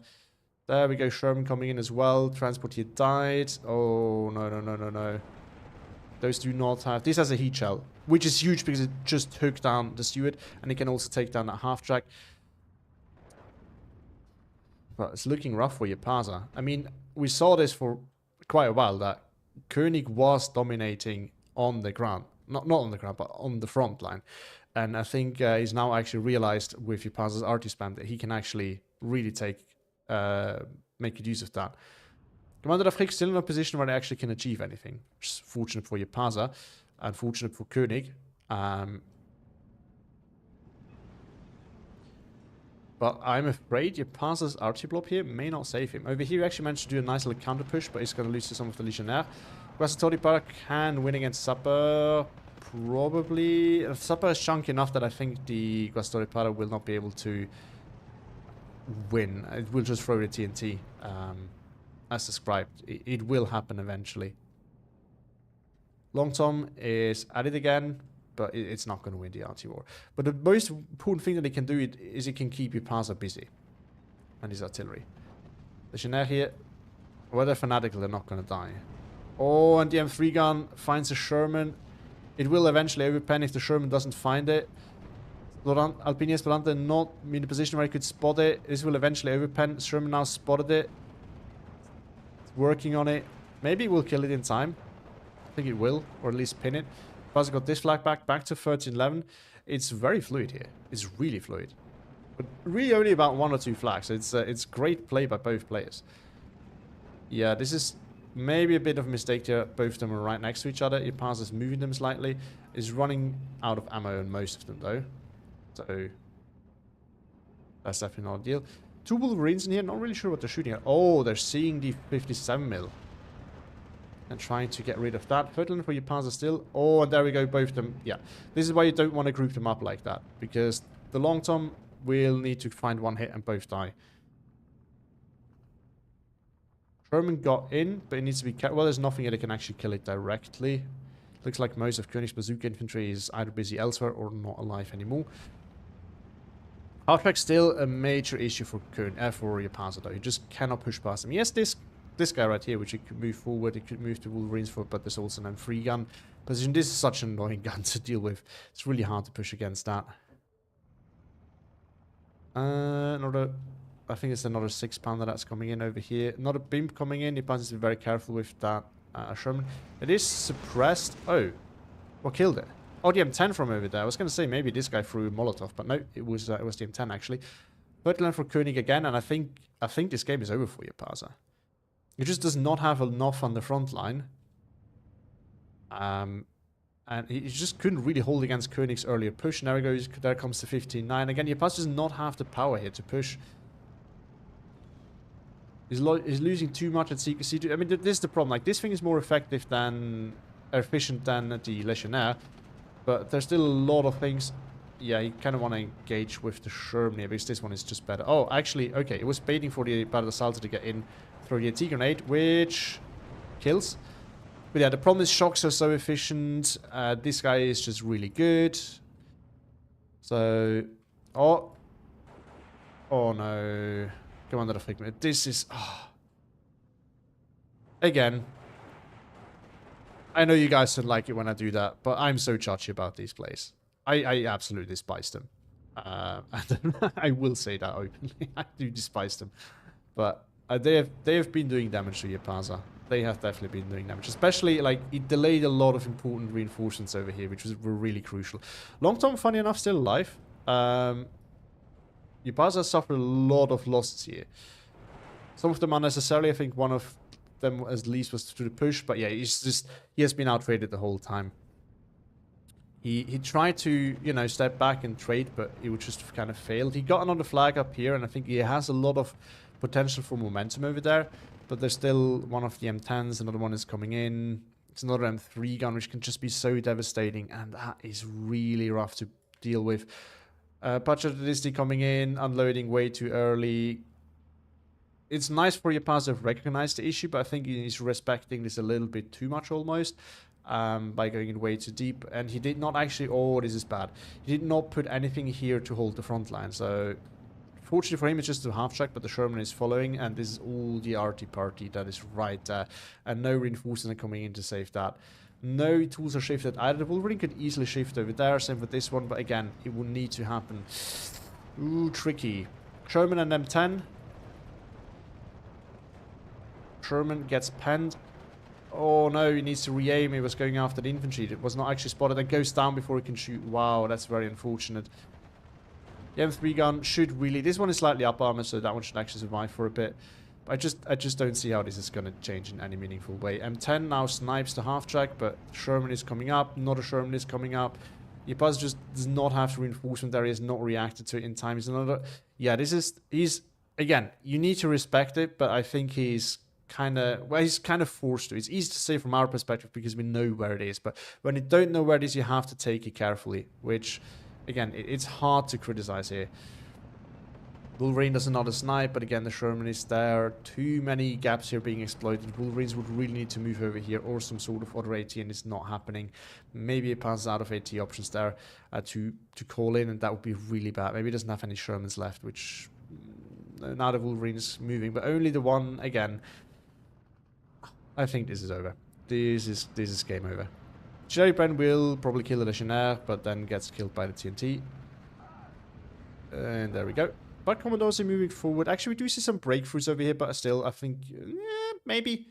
Speaker 1: There we go, Sherman coming in as well. Transport here died. Oh, no. Those do not have... This has a heat shell, which is huge because it just took down the steward, and it can also take down that half track. But it's looking rough for Jaapaasa. I mean, we saw this for quite a while, that Koenig was dominating on the ground. Not on the ground, but on the front line. And I think he's now actually realized with Jaapaasa's RT spam that he can actually really make good use of that. Commander of Frick still in a position where they actually can achieve anything, which is fortunate for Jaapaasa and fortunate for Koenig. But I'm afraid Jaapaasa's RT blob here may not save him. Over here, he actually managed to do a nice little counter push, but he's going to lose to some of the Legionnaire. Guasatori Park can win against Supper. Probably. Supper is chunky enough that I think the Guasatori Park will not be able to win. It will just throw the TNT. As described. It will happen eventually. Long Tom is at it again, but it's not going to win the RT war. But the most important thing that he can do is he can keep Jaapaasa busy. And his artillery. The Legionnaire here, whether they're fanatical, they're not going to die. Oh, and the M3 gun finds a Sherman. It will eventually overpen if the Sherman doesn't find it. Alpini Esperante not in a position where he could spot it. This will eventually overpen. Sherman now spotted it. It's working on it. Maybe we'll kill it in time. I think it will, or at least pin it. Plus, got this flag back to 13-11. It's very fluid here. It's really fluid. But really only about 1 or 2 flags. It's great play by both players. Yeah, this is maybe a bit of a mistake here. Both of them are right next to each other. Jaapaasa is moving them slightly. Is running out of ammo on most of them, though. So, that's definitely not ideal. 2 Wolverines in here. Not really sure what they're shooting at. Oh, they're seeing the 57mm. And trying to get rid of that. Fertland for Jaapaasa still. Oh, and there we go, both of them. Yeah, this is why you don't want to group them up like that. Because the long term will need to find 1 hit and both die. Sherman got in, but it needs to be careful. Well, there's nothing here that can actually kill it directly. Looks like most of Koenig's bazooka infantry is either busy elsewhere or not alive anymore. Halfback's still a major issue for Jaapaasa, though. You just cannot push past him. Yes, this guy right here, which he could move forward, he could move to Wolverines for, but there's also an M3 gun position. This is such an annoying gun to deal with. It's really hard to push against that. I think it's another 6-pounder that's coming in over here. Another beam coming in. He needs to be very careful with that Sherman. It is suppressed. Oh, what killed it? Oh, the M10 from over there. I was going to say maybe this guy threw Molotov, but no, it was the M10 actually. Third line for Koenig again, and I think this game is over for Jaapaasa. He just does not have enough on the front line. And he just couldn't really hold against Koenig's earlier push. And there he goes. There comes the 15-9. Again, Jaapaasa does not have the power here to push. He's losing too much at secrecy. I mean, this is the problem. Like, this thing is more effective than... efficient than the Legionnaire. But there's still a lot of things... Yeah, you kind of want to engage with the Sherman here, because this one is just better. Oh, actually, okay. It was baiting for the Battle Assault to get in. Throw the AT grenade, which kills. But yeah, the problem is shocks are so efficient. This guy is just really good. So, oh no, come on, that figment. This is again. I know you guys don't like it when I do that, but I'm so judgy about these plays. I absolutely despise them. And I will say that openly. I do despise them, but. They have been doing damage to Jaapaasa. They have definitely been doing damage. Especially, like, it delayed a lot of important reinforcements over here, which were really crucial. Long Tom, funny enough, still alive. Jaapaasa suffered a lot of losses here. Some of them unnecessarily. I think one of them, at least, was through the push. But yeah, he has been outtraded the whole time. He tried to, you know, step back and trade, but it would just kind of failed. He got another flag up here, and I think he has a lot of potential for momentum over there, but there's still one of the M10s, another one is coming in. It's another M3 gun, which can just be so devastating, and that is really rough to deal with. Patriotistic coming in, unloading way too early. It's nice for Jaapaasa to recognize the issue, but I think he's respecting this a little bit too much almost. By going in way too deep, and he did not actually, oh, this is bad. He did not put anything here to hold the front line, so fortunately for him, it's just a half track, but the Sherman is following, and this is all the RT party that is right there. And no reinforcements are coming in to save that. No tools are shifted either. The Wolverine could easily shift over there, same with this one, but again, it will need to happen. Ooh, tricky. Sherman and M10. Sherman gets penned. Oh no, he needs to re-aim. He was going after the infantry. It was not actually spotted. It goes down before he can shoot. Wow, that's very unfortunate. The M3 gun should really... This one is slightly up armor, so that one should actually survive for a bit. But I just don't see how this is going to change in any meaningful way. M10 now snipes the half-track, but Sherman is coming up. Another Sherman is coming up. Jaapaasa just does not have the reinforcement there. He has not reacted to it in time. He's another... Yeah, this is... He's... Again, you need to respect it, but I think he's kind of... Well, he's kind of forced to. It's easy to say from our perspective because we know where it is. But when you don't know where it is, you have to take it carefully, which... Again, it's hard to criticize here. Wolverine does another snipe, but again, the Sherman is there. Too many gaps here being exploited. Wolverines would really need to move over here or some sort of other AT, and it's not happening. Maybe it passes out of AT options there to call in, and that would be really bad. Maybe it doesn't have any Shermans left, which... Now the Wolverine is moving, but only the one, again. I think this is over. This is game over. Jerry Brand will probably kill the Legionnaire, but then gets killed by the TNT. And there we go. But Commodores are moving forward. Actually, we do see some breakthroughs over here, but still, I think... maybe.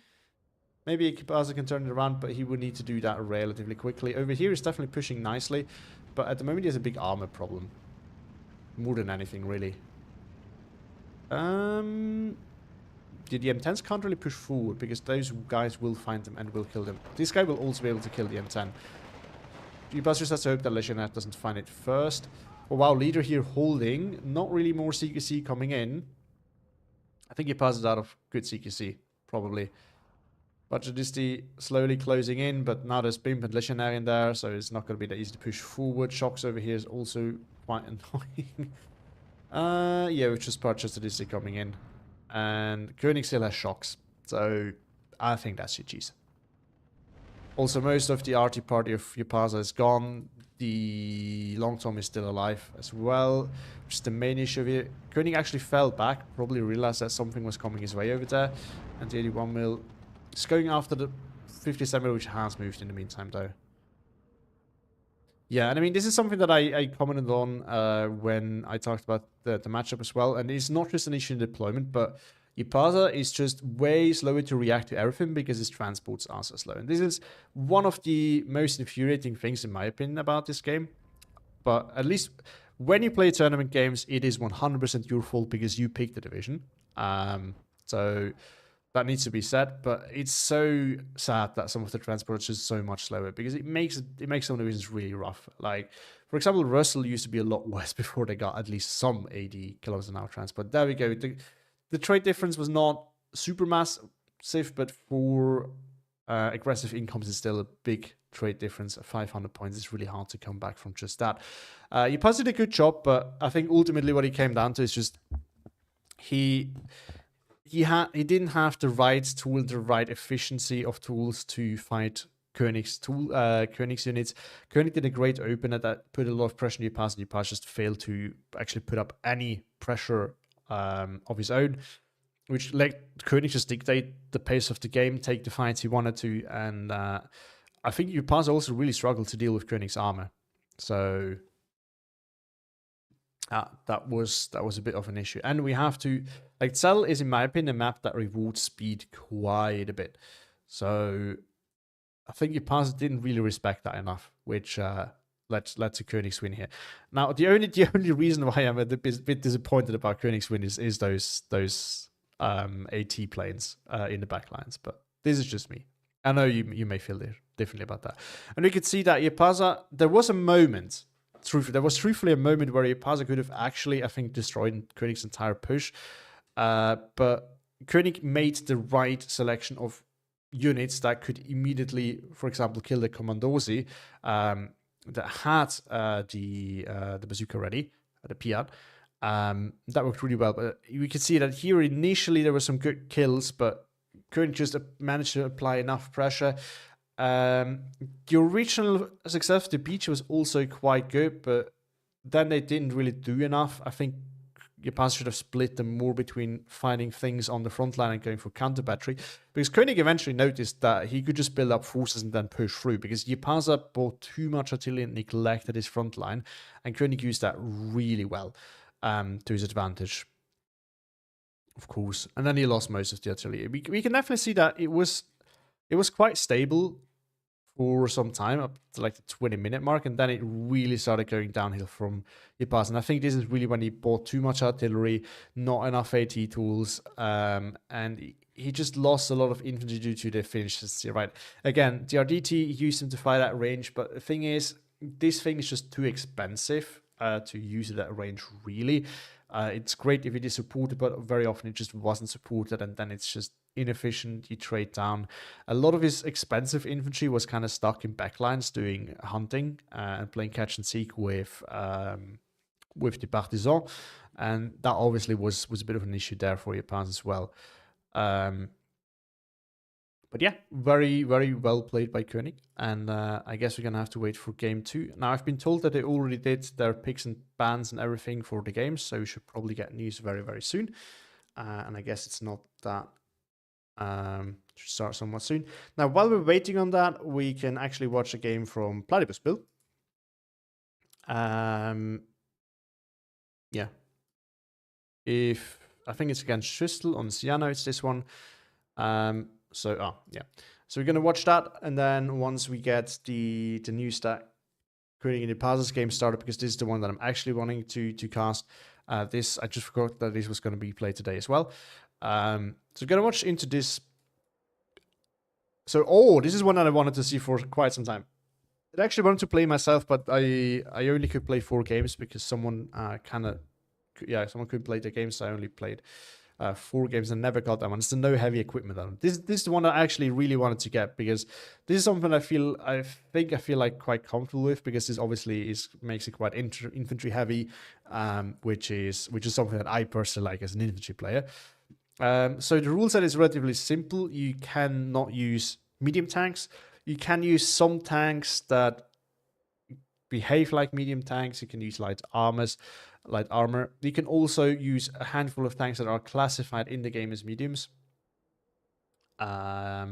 Speaker 1: Maybe Jaapaasa can turn it around, but he would need to do that relatively quickly. Over here, he's definitely pushing nicely, but at the moment, he has a big armor problem. More than anything, really. The M10s can't really push forward because those guys will find them and will kill them. This guy will also be able to kill the M10. Jaapaasa just has to hope that Legionnaire doesn't find it first. Oh, wow, leader here holding. Not really more CQC coming in. I think Jaapaasa is out of good CQC, probably. Budgetisti slowly closing in, but now there's Bimp and Legionnaire in there, so it's not going to be that easy to push forward. Shocks over here is also quite annoying. Yeah, we've just Budgetisti coming in. And Koenig still has Shocks, so I think that's GG's. Also, most of the RT party of Jaapaasa is gone. The Long Tom is still alive as well, which is the main issue here. Koenig actually fell back, probably realized that something was coming his way over there, and the 81 mil is going after the 57 mil, which has moved in the meantime, though. Yeah, and I mean, this is something that I commented on when I talked about the matchup as well, and it's not just an issue in deployment, but Jaapaasa is just way slower to react to everything because his transports are so slow. And this is one of the most infuriating things, in my opinion, about this game. But at least when you play tournament games, it is 100% your fault because you picked the division. So that needs to be said, but it's so sad that some of the transports are just so much slower because it makes some of the divisions really rough. Like, for example, Russell used to be a lot worse before they got at least some 80 kilometers an hour transport. There we go. The trade difference was not super massive, but for aggressive incomes, it's still a big trade difference. 500 points is really hard to come back from just that. Jaapaasa did a good job, but I think ultimately what he came down to is just he didn't have the right tool, the right efficiency of tools to fight Koenig's units. Koenig did a great opener that put a lot of pressure on Jaapaasa. Jaapaasa just failed to actually put up any pressure of his own, which let Koenig just dictate the pace of the game, take the fights he wanted to, and I think Jaapaasa also really struggled to deal with Koenig's armor. So that was a bit of an issue. And we have to, like, Tsel is, in my opinion, a map that rewards speed quite a bit. So I think Jaapaasa didn't really respect that enough, which led to Koenig's win here. Now, the only reason why I'm a bit disappointed about Koenig's win is those AT planes in the backlines, but this is just me. I know you may feel differently about that. And we could see that Jaapaasa, there was a moment, there was truthfully a moment where Jaapaasa could have actually, I think, destroyed Koenig's entire push, but Koenig made the right selection of units that could immediately, for example, kill the Commandosi that had the bazooka ready, the Piat. That worked really well, but we could see that here initially there were some good kills, but Koenig just managed to apply enough pressure. The original success of the beach was also quite good, but then they didn't really do enough. I think Jaapaasa should have split them more between finding things on the front line and going for counter battery, because Koenig eventually noticed that he could just build up forces and then push through, because Jaapaasa bought too much artillery and neglected his front line, and Koenig used that really well to his advantage, of course. And then he lost most of the artillery. We can definitely see that it was quite stable for some time, up to like the 20-minute mark, and then it really started going downhill from Jaapaasa. And I think this is really when he bought too much artillery, not enough AT tools, and he just lost a lot of infantry due to the finishes. Right, again, the RDT used him to fight at range, but the thing is, this thing is just too expensive to use it at range, really. It's great if it is supported, but very often it just wasn't supported, and then it's just inefficient. You trade down. A lot of his expensive infantry was kind of stuck in backlines doing hunting and playing catch and seek with the partisans, and that obviously was a bit of an issue there for Jaapaasa as well. But yeah, very, very well played by Koenig, and I guess we're gonna have to wait for game 2. Now, I've been told that they already did their picks and bans and everything for the games, so we should probably get news very, very soon. And I guess it's not that should start somewhat soon. Now, while we're waiting on that, we can actually watch a game from Platypus Bill. Yeah. If I think it's against Schüssel on Siano, it's this one. So, yeah. So we're going to watch that, and then once we get the new stat creating a Jaapaasa game started, because this is the one that I'm actually wanting to cast. This, I just forgot that this was going to be played today as well. So we're going to watch into this. So, this is one that I wanted to see for quite some time. I actually wanted to play myself, but I only could play 4 games because someone someone could play the games. So I only played 4 games and never got that one. It's the no heavy equipment on. This is the one I actually really wanted to get, because this is something I feel like quite comfortable with, because this obviously makes it quite infantry heavy, which is something that I personally like as an infantry player. So the rule set is relatively simple. You cannot use medium tanks. You can use some tanks that behave like medium tanks. You can use light armor. You can also use a handful of tanks that are classified in the game as mediums. But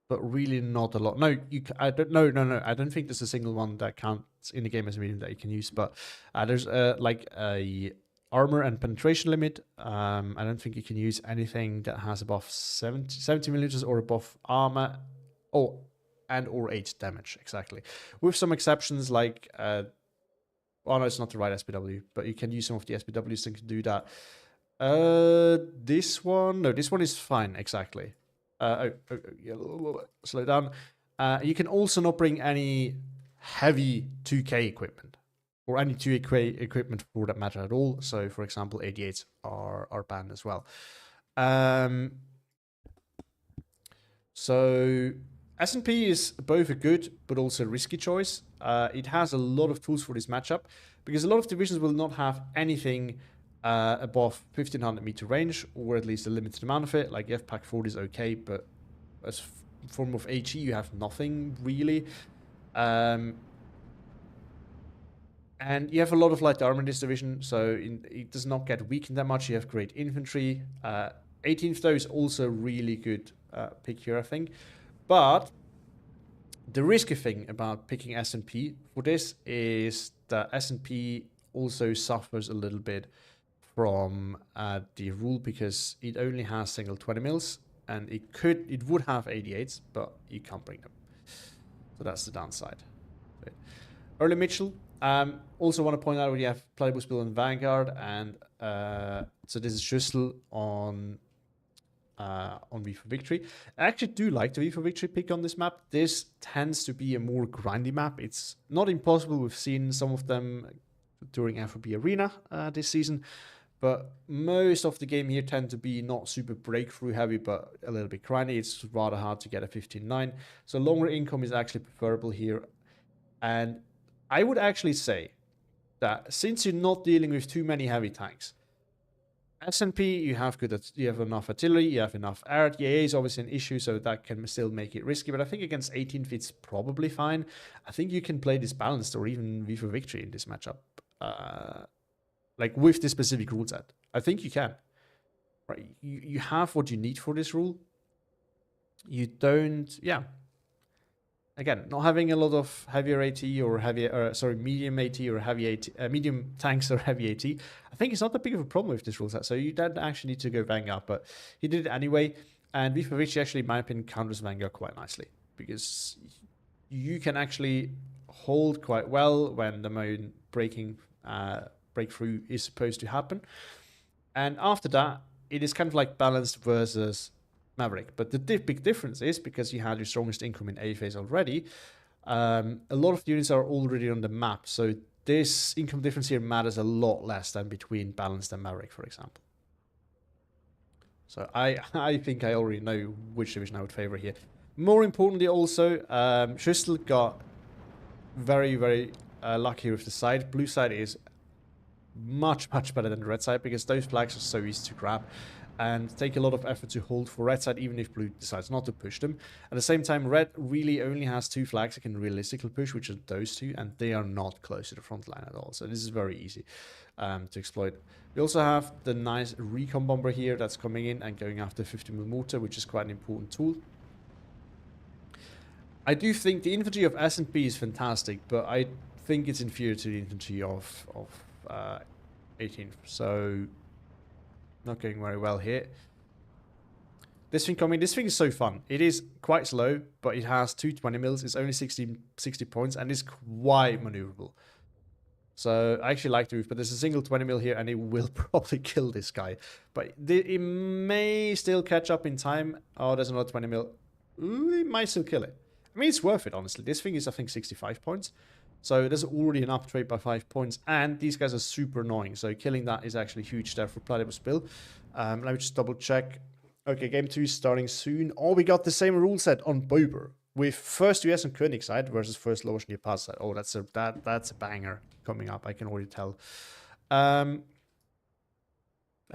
Speaker 1: really not a lot. No, I don't think there's a single one that counts in the game as a medium that you can use. But there's like a armor and penetration limit. I don't think you can use anything that has above 70 millimeters or above armor. Or 8 damage, exactly. With some exceptions like, no, it's not the right SPW, but you can use some of the SPWs to do that. This one is fine, exactly. Slow down. You can also not bring any heavy 2K equipment, or any 2K equipment for that matter at all. So, for example, 88s are banned as well. So S&P is both a good but also a risky choice. It has a lot of tools for this matchup, because a lot of divisions will not have anything above 1500 meter range, or at least a limited amount of it. Like FPAC 40 is okay, but as form of HE you have nothing really. And you have a lot of light armor in this division, so it does not get weakened that much. You have great infantry. 18th though is also really good pick here, I think. But the risky thing about picking S&P for this is that S&P also suffers a little bit from the rule, because it only has single 20 mils, and it would have 88s, but you can't bring them. So that's the downside. Early Mitchell. Also want to point out we have playable spill on Vanguard, and so this is Schüssel on V for Victory. I actually do like the V for Victory pick on this map. This tends to be a more grindy map. It's not impossible. We've seen some of them during FOB Arena this season, but most of the game here tend to be not super breakthrough heavy, but a little bit grindy. It's rather hard to get a 15-9. So longer income is actually preferable here. And I would actually say that since you're not dealing with too many heavy tanks, S&P, you have enough artillery, you have enough air. The AA is obviously an issue, so that can still make it risky, but I think against 18th it's probably fine. I think you can play this balanced or even V for Victory in this matchup, like with this specific rule set. I think you can. Right? You have what you need for this rule. You don't, Again, not having a lot of heavier AT or medium AT or heavy AT, medium tanks or heavy AT, I think it's not that big of a problem with this rule set. So you don't actually need to go Vanguard, but he did it anyway. And V for Victory actually, in my opinion, counters Vanguard quite nicely, because you can actually hold quite well when the main breakthrough is supposed to happen. And after that, it is kind of like balanced versus Maverick. But the big difference is, because you had your strongest income in A phase already, a lot of the units are already on the map. So this income difference here matters a lot less than between Balanced and Maverick, for example. So I think I already know which division I would favor here. More importantly also, Schüssel got very, very lucky with the side. Blue side is much better than the red side, because those flags are so easy to grab and take a lot of effort to hold for red side, even if blue decides not to push them. At the same time, red really only has 2 flags it can realistically push, which are those 2, and they are not close to the front line at all. So this is very easy to exploit. We also have the nice recon bomber here that's coming in and going after 50mm mortar, which is quite an important tool. I do think the infantry of S&P is fantastic, but I think it's inferior to the infantry of 18th. So not going very well here. This thing coming, this thing is so fun. It is quite slow, but it has 220 mils. It's only 60 points, and it's quite maneuverable. So I actually like the move, but there's a single 20 mil here, and it will probably kill this guy. But it may still catch up in time. Oh, there's another 20 mil. Ooh, it might still kill it. I mean, it's worth it, honestly. This thing is, I think, 65 points. So there's already an uptrade by 5 points, and these guys are super annoying. So killing that is actually huge there for Platypus Bill. Let me just double check. Okay, game 2 is starting soon. Oh, we got the same rule set on Bober with first US and Koenig side versus first Lower Jaapaasa side. Oh, that's a banger coming up. I can already tell. And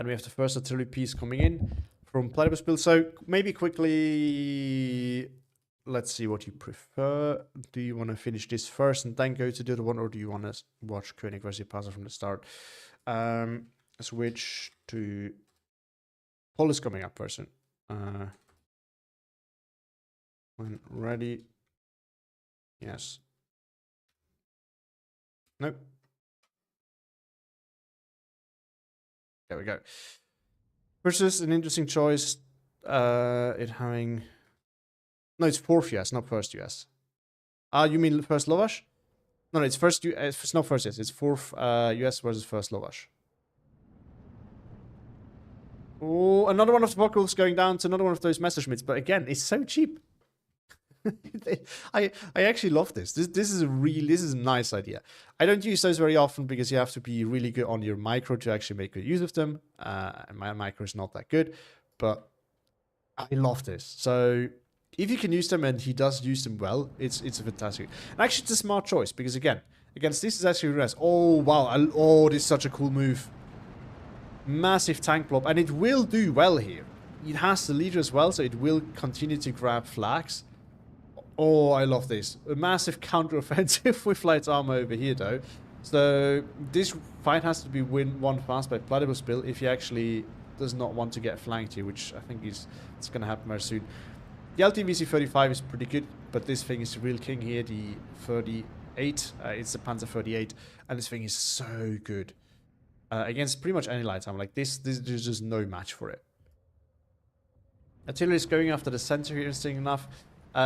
Speaker 1: we have the first artillery piece coming in from Platypus Bill. So maybe quickly, let's see what you prefer. Do you want to finish this first and then go to the other one, or do you want to watch Koenig versus Jaapaasa from the start? Switch to Paul is coming up person. When ready. Yes. Nope. There we go. Versus an interesting choice. It having... No, it's fourth US, not first US. You mean first Lovash? No, it's first US. It's not first US. It's fourth US versus first Lovash. Oh, another one of the buckles going down to another one of those Messerschmitts. But again, it's so cheap. I actually love this. This is a nice idea. I don't use those very often because you have to be really good on your micro to actually make good use of them. And my micro is not that good, but I love this. So if you can use them, and he does use them well, it's fantastic. And actually, it's a smart choice because again, against this is actually really nice. Oh wow! Oh, this is such a cool move. Massive tank blob, and it will do well here. It has the leader as well, so it will continue to grab flags. Oh, I love this. A massive counter-offensive with light armor over here, though. So this fight has to be won fast by Platypus Bill if he actually does not want to get flanked here, which I think it's going to happen very soon. The LTVC 35 is pretty good, but this thing is the real king here, the 38. It's the Panzer 38, and this thing is so good. Against pretty much any light armor. Like this, there's just no match for it. Artillery is going after the center here, interesting enough.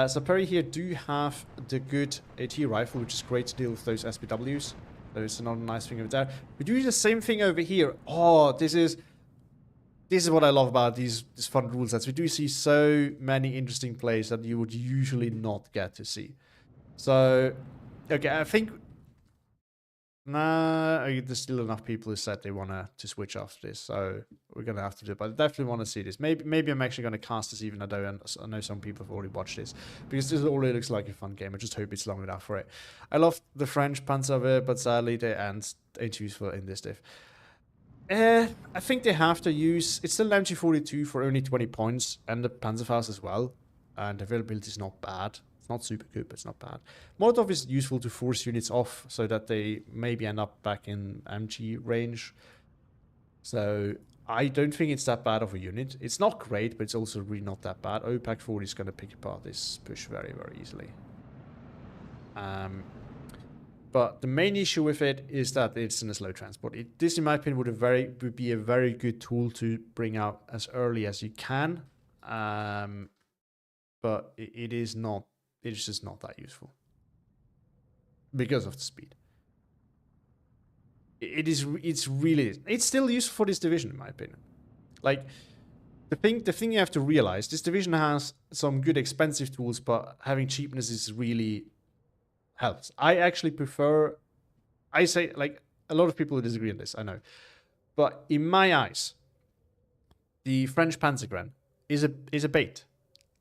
Speaker 1: So Perry here do have the good AT rifle, which is great to deal with those SPWs. So it's another nice thing over there. We do the same thing over here. Oh, this is what I love about these fun rule sets. We do see so many interesting plays that you would usually not get to see. So, okay, I think... Nah, there's still enough people who said they want to switch off this, so we're going to have to do it. But I definitely want to see this. Maybe I'm actually going to cast this even though I know some people have already watched this, because this already looks like a fun game. I just hope it's long enough for it. I love the French Panzer, but sadly they ain't useful in this diff. I think they have to use... It's still an MG42 for only 20 points, and the Panzerfaust as well. And the availability is not bad. It's not super good, but it's not bad. Molotov is useful to force units off so that they maybe end up back in MG range. So I don't think it's that bad of a unit. It's not great, but it's also really not that bad. OPAC 40 is going to pick apart this push very, very easily. But the main issue with it is that it's in a slow transport. This, in my opinion, would be a very good tool to bring out as early as you can. But it is not. It's just not that useful because of the speed. It's still useful for this division, in my opinion. Like the thing you have to realize, this division has some good expensive tools, but having cheapness is really helps. I actually prefer. I say, like, a lot of people will disagree on this, I know, but in my eyes, the French Panzergren is a bait.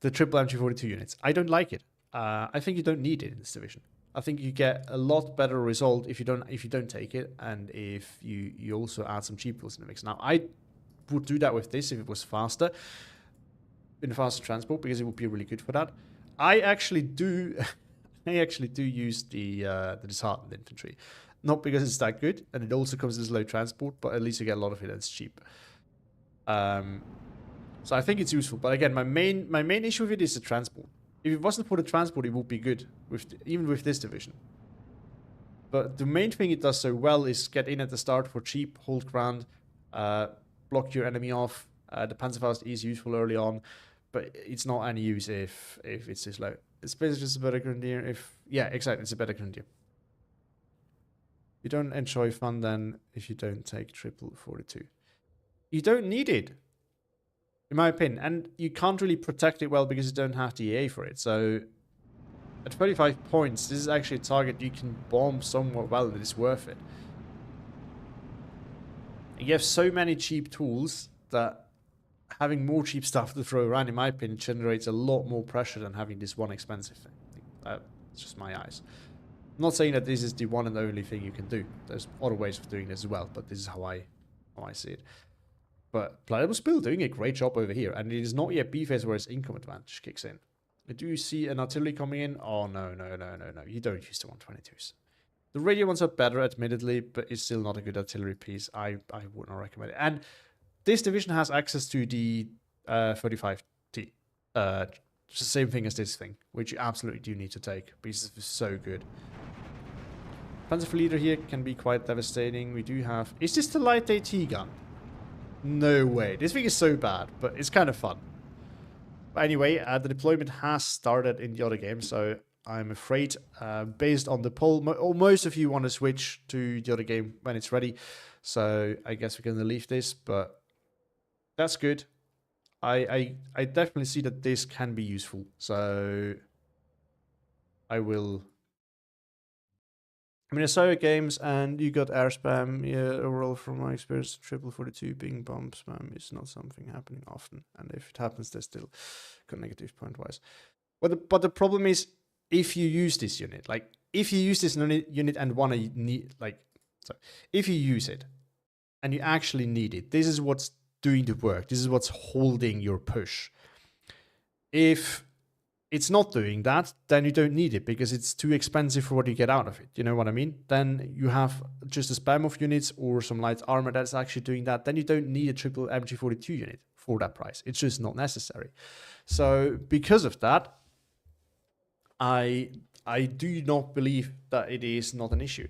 Speaker 1: The triple MG42 units. I don't like it. I think you don't need it in this division. I think you get a lot better result if you don't take it, and if you also add some cheap tools in the mix. Now, I would do that with this if it was faster, in faster transport, because it would be really good for that. I actually do use the disheartened infantry, not because it's that good, and it also comes as low transport, but at least you get a lot of it and it's cheap. So I think it's useful, but again, my main issue with it is the transport. If it wasn't for the transport, it would be good, even with this division. But the main thing it does so well is get in at the start for cheap, hold ground, block your enemy off. The Panzerfaust is useful early on, but it's not any use if it's this low. It's basically just a better grenadier. Yeah, exactly, it's a better grenadier. You don't enjoy fun then if you don't take triple 42. You don't need it, in my opinion, and you can't really protect it well because you don't have the EA for it. So at 35 points, this is actually a target you can bomb somewhat well that is worth it. You have so many cheap tools that having more cheap stuff to throw around, in my opinion, generates a lot more pressure than having this one expensive thing. It's just my eyes. I'm not saying that this is the one and only thing you can do. There's other ways of doing this as well, but this is how I see it. But Playable Spill doing a great job over here, and it is not yet B-phase where its income advantage kicks in. Do you see an artillery coming in? Oh, no. You don't use the 122s. The radio ones are better, admittedly, but it's still not a good artillery piece. I would not recommend it. And this division has access to the 35T. It's the same thing as this thing, which you absolutely do need to take, because it's so good. Panzer leader here can be quite devastating. We do have... Is this the light AT gun? No way. This thing is so bad, but it's kind of fun. But anyway, the deployment has started in the other game, so I'm afraid, based on the poll, most of you want to switch to the other game when it's ready. So I guess we're going to leave this, but that's good. I definitely see that this can be useful. So I will... I mean, I saw your games and you got air spam. Yeah, overall, from my experience, triple 42 being bomb spam is not something happening often. And if it happens, they're still got negative point-wise. But the problem is, if you use this unit, like, if you use this unit and want to need, like, so if you use it and you actually need it, this is what's doing the work. This is what's holding your push. If it's not doing that, then you don't need it because it's too expensive for what you get out of it. You know what I mean? Then you have just a spam of units or some light armor that's actually doing that. Then you don't need a triple MG42 unit for that price. It's just not necessary. So because of that, I do not believe that it is not an issue.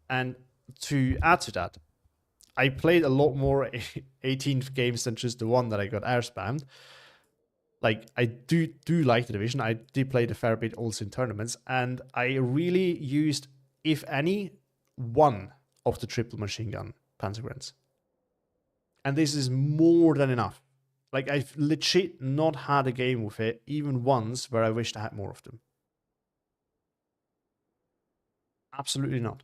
Speaker 1: And to add to that, I played a lot more 18th games than just the one that I got air spammed. Like, I do like the division. I did play a fair bit also in tournaments, and I really used, if any, one of the triple machine gun Panzergrens. And this is more than enough. Like, I've legit not had a game with it, even once, where I wished I had more of them. Absolutely not.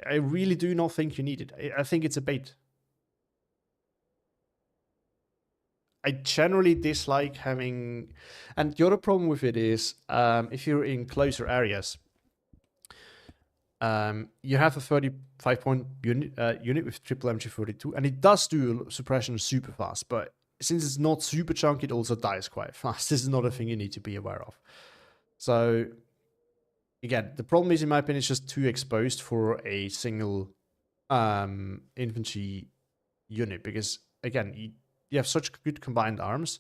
Speaker 1: I really do not think you need it. I think it's a bait. I generally dislike having... And the other problem with it is, if you're in closer areas, you have a 35-point unit with triple MG42, and it does do suppression super fast, but since it's not super chunky, it also dies quite fast. This is not a thing you need to be aware of. So, again, the problem is, in my opinion, it's just too exposed for a single infantry unit, because, again, you have such good combined arms,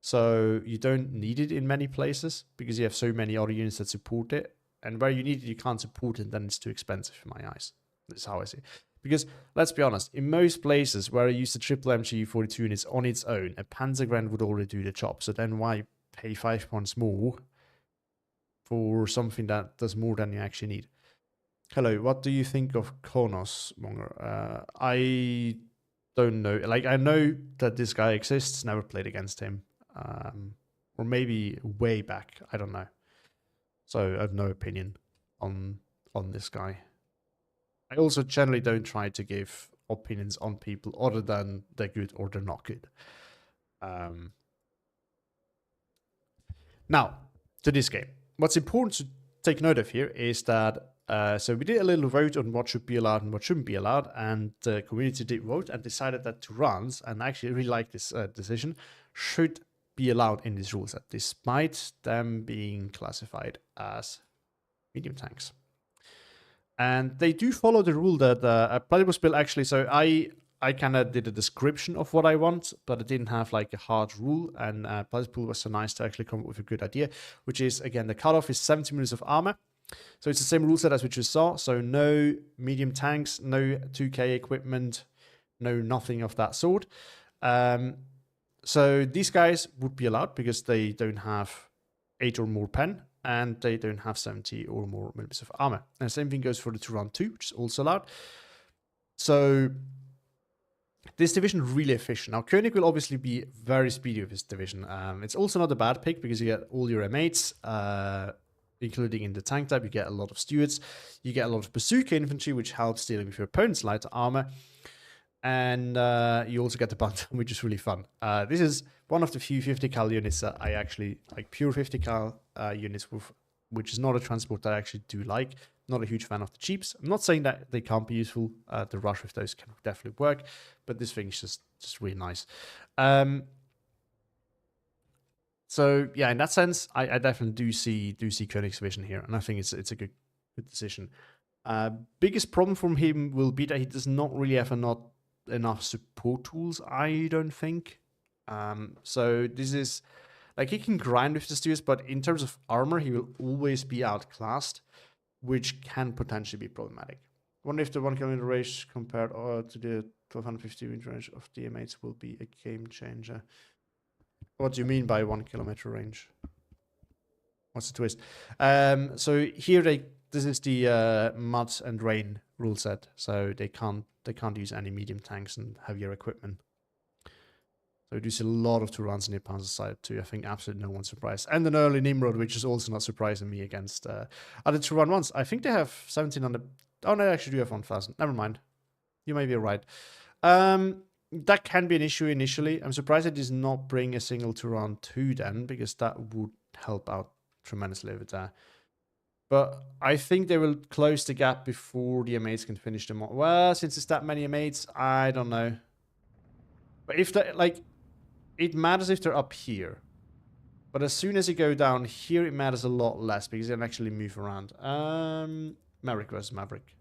Speaker 1: so you don't need it in many places because you have so many other units that support it. And where you need it, you can't support it, then it's too expensive in my eyes. That's how I see it. Because, let's be honest, in most places where I use the triple MG42 units on its own, a Panzergren would already do the job. So then why pay 5 points more for something that does more than you actually need? Hello, what do you think of Konos, Monger? I don't know. Like, I know that this guy exists, never played against him. Or maybe way back, I don't know. So I have no opinion on this guy. I also generally don't try to give opinions on people other than they're good or they're not good. Now, to this game. What's important to take note of here is that so we did a little vote on what should be allowed and what shouldn't be allowed, and the community did vote and decided that Turans, and I actually really like this decision, should be allowed in this rule set, despite them being classified as medium tanks. And they do follow the rule that Playable Spill actually, so I kind of did a description of what I want, but I didn't have like a hard rule, and Playable Spill was so nice to actually come up with a good idea, which is, again, the cutoff is 70 minutes of armor. So it's the same rule set as we just saw. So no medium tanks, no 2K equipment, no nothing of that sort. So these guys would be allowed because they don't have 8 or more pen, and they don't have 70 or more millimeters of armor. And the same thing goes for the Turan 2, which is also allowed. So this division really efficient. Now Koenig will obviously be very speedy with this division. It's also not a bad pick because you get all your M8s, including in the tank type. You get a lot of stewards. You get a lot of bazooka infantry, which helps dealing with your opponent's lighter armor. And you also get the bundle, which is really fun. This is one of the few 50 cal units that I actually like, pure 50 cal units, which is not a transport that I actually do like. Not a huge fan of the cheaps. I'm not saying that they can't be useful. The rush with those can definitely work, but this thing is just really nice. So yeah, in that sense, I definitely do see Koenig's vision here, and I think it's a good decision. Biggest problem from him will be that he does not really have enough support tools, I don't think. So this is like, he can grind with the steers, but in terms of armor, he will always be outclassed, which can potentially be problematic. I wonder if the 1 kilometer range compared to the 1250 range of the M8s will be a game changer. What do you mean by 1 kilometer range? What's the twist? So here this is the mud and rain rule set, so they can't use any medium tanks and heavier equipment. So we do see a lot of Turans in the Panzer side too. I think absolutely no one's surprised. And an early Nimrod, which is also not surprising me against other Turan ones. I think they have 1700. Oh no, they actually do have 1000. Never mind. You may be right. That can be an issue initially. I'm surprised it does not bring a single Turan 2 then, because that would help out tremendously over there. But I think they will close the gap before the M8s can finish them off. Well, since it's that many M8s, I don't know. But if they, like, it matters if they're up here. But as soon as you go down here, it matters a lot less because you can actually move around. Maverick versus Maverick.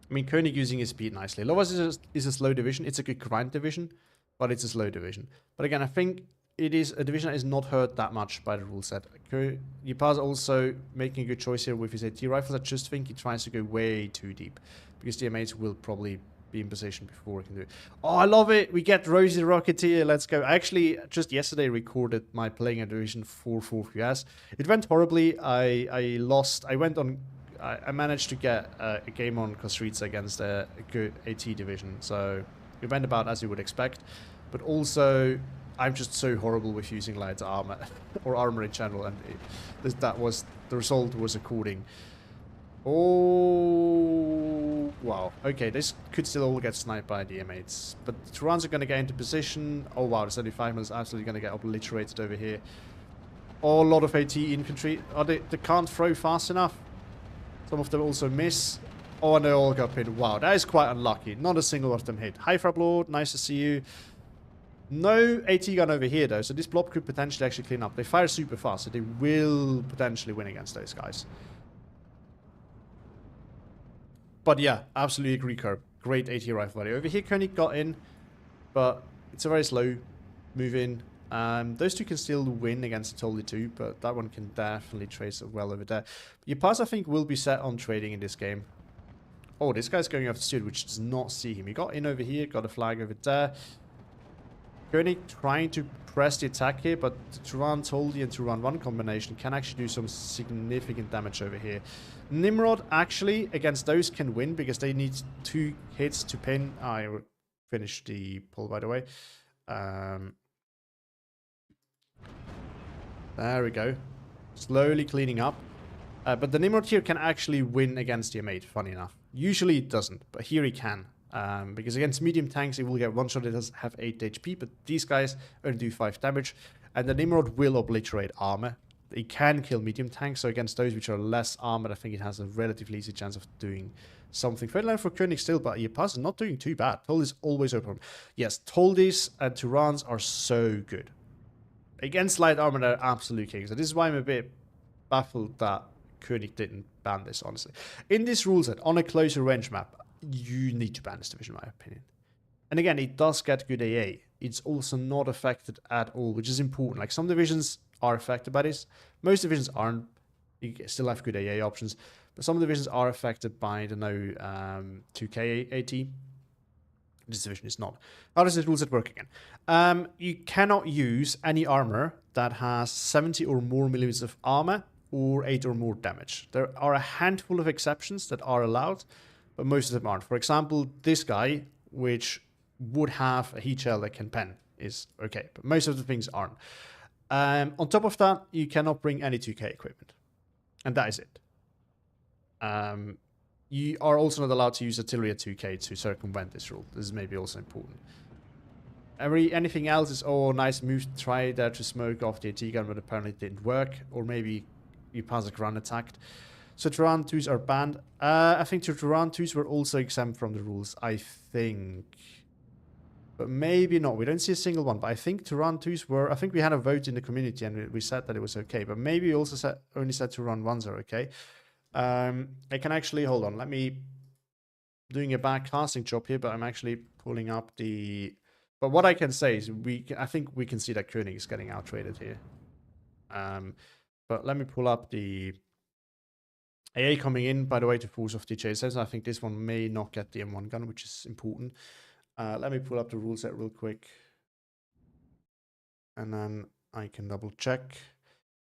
Speaker 1: I mean, Koenig using his speed nicely. Lovas is a slow division. It's a good grind division, but it's a slow division. But again, I think it is a division that is not hurt that much by the rule set. Jaapaasa also making a good choice here with his AT rifles. I just think he tries to go way too deep because the M8s will probably be in position before he can do it. Oh, I love it. We get Rosie the Rocketeer. Let's go. I actually just yesterday recorded my playing a Division 4 4US. It went horribly. I lost. I managed to get a game on Kostritsa against a good AT division. So it went about as you would expect. But also, I'm just so horrible with using light armor or armor in general. And the result was according. Oh, wow. Okay, this could still all get sniped by the M8s. But the Turans are going to get into position. Oh, wow, the 75 mm is absolutely going to get obliterated over here. Oh, a lot of AT infantry. Oh, they can't throw fast enough. Some of them also miss. Oh, and they all got hit. Wow, that is quite unlucky. Not a single of them hit. Hi, Frablord. Nice to see you. No AT gun over here, though. So this blob could potentially actually clean up. They fire super fast, so they will potentially win against those guys. But yeah, absolutely agree, Curb. Great AT rifle value. Over here, Koenig got in, but it's a very slow move in. Those two can still win against the Tolly 2, but that one can definitely trace it well over there. Jaapaasa, I think, will be set on trading in this game. Oh, this guy's going after Stuart, which does not see him. He got in over here, got a flag over there. Koenig trying to press the attack here, but the Turan Tolly and Turan 1 combination can actually do some significant damage over here. Nimrod actually against those can win because they need 2 hits to pin. I finished the pull, by the way. There we go. Slowly cleaning up. But the Nimrod here can actually win against the M8, funny enough. Usually it doesn't, but here he can. Because against medium tanks, he will get one shot. It does have 8 HP, but these guys only do 5 damage. And the Nimrod will obliterate armor. He can kill medium tanks, so against those which are less armored, I think it has a relatively easy chance of doing something. Fair line for Koenig still, but Jaapaasa is not doing too bad. Told is always open. Yes, Toldis and Turans are so good. Against light armor, they're absolute kings. So this is why I'm a bit baffled that Koenig didn't ban this, honestly. In this rule set, on a closer range map, you need to ban this division, in my opinion. And again, it does get good AA. It's also not affected at all, which is important. Like, some divisions are affected by this. Most divisions aren't. You still have good AA options. But some divisions are affected by the no 2K AT. This division is not. How does this rule set work again? You cannot use any armor that has 70 or more millimeters of armor or 8 or more damage. There are a handful of exceptions that are allowed, but most of them aren't. For example, this guy, which would have a heat shell that can pen, is okay, but most of the things aren't. On top of that, you cannot bring any 2K equipment, and that is it. You are also not allowed to use artillery at 2K to circumvent this rule. This is maybe also important. Anything else is, oh, nice move, try there to smoke off the AT gun, but apparently it didn't work. Or maybe you pass a ground attacked. So Turan 2s are banned. I think Turan 2s were also exempt from the rules, I think. But maybe not. We don't see a single one. But I think Turan 2s were... I think we had a vote in the community and we said that it was okay. But maybe we also only said Turan 1s are okay. I can actually... Hold on. Let me... Doing a back casting job here, but I'm actually pulling up the... But what I can say is I think we can see that Koenig is getting outtraded here. But let me pull up the... AA coming in, by the way, to force off the JSS. I think this one may not get the M1 gun, which is important. Let me pull up the rule set real quick. And then I can double check.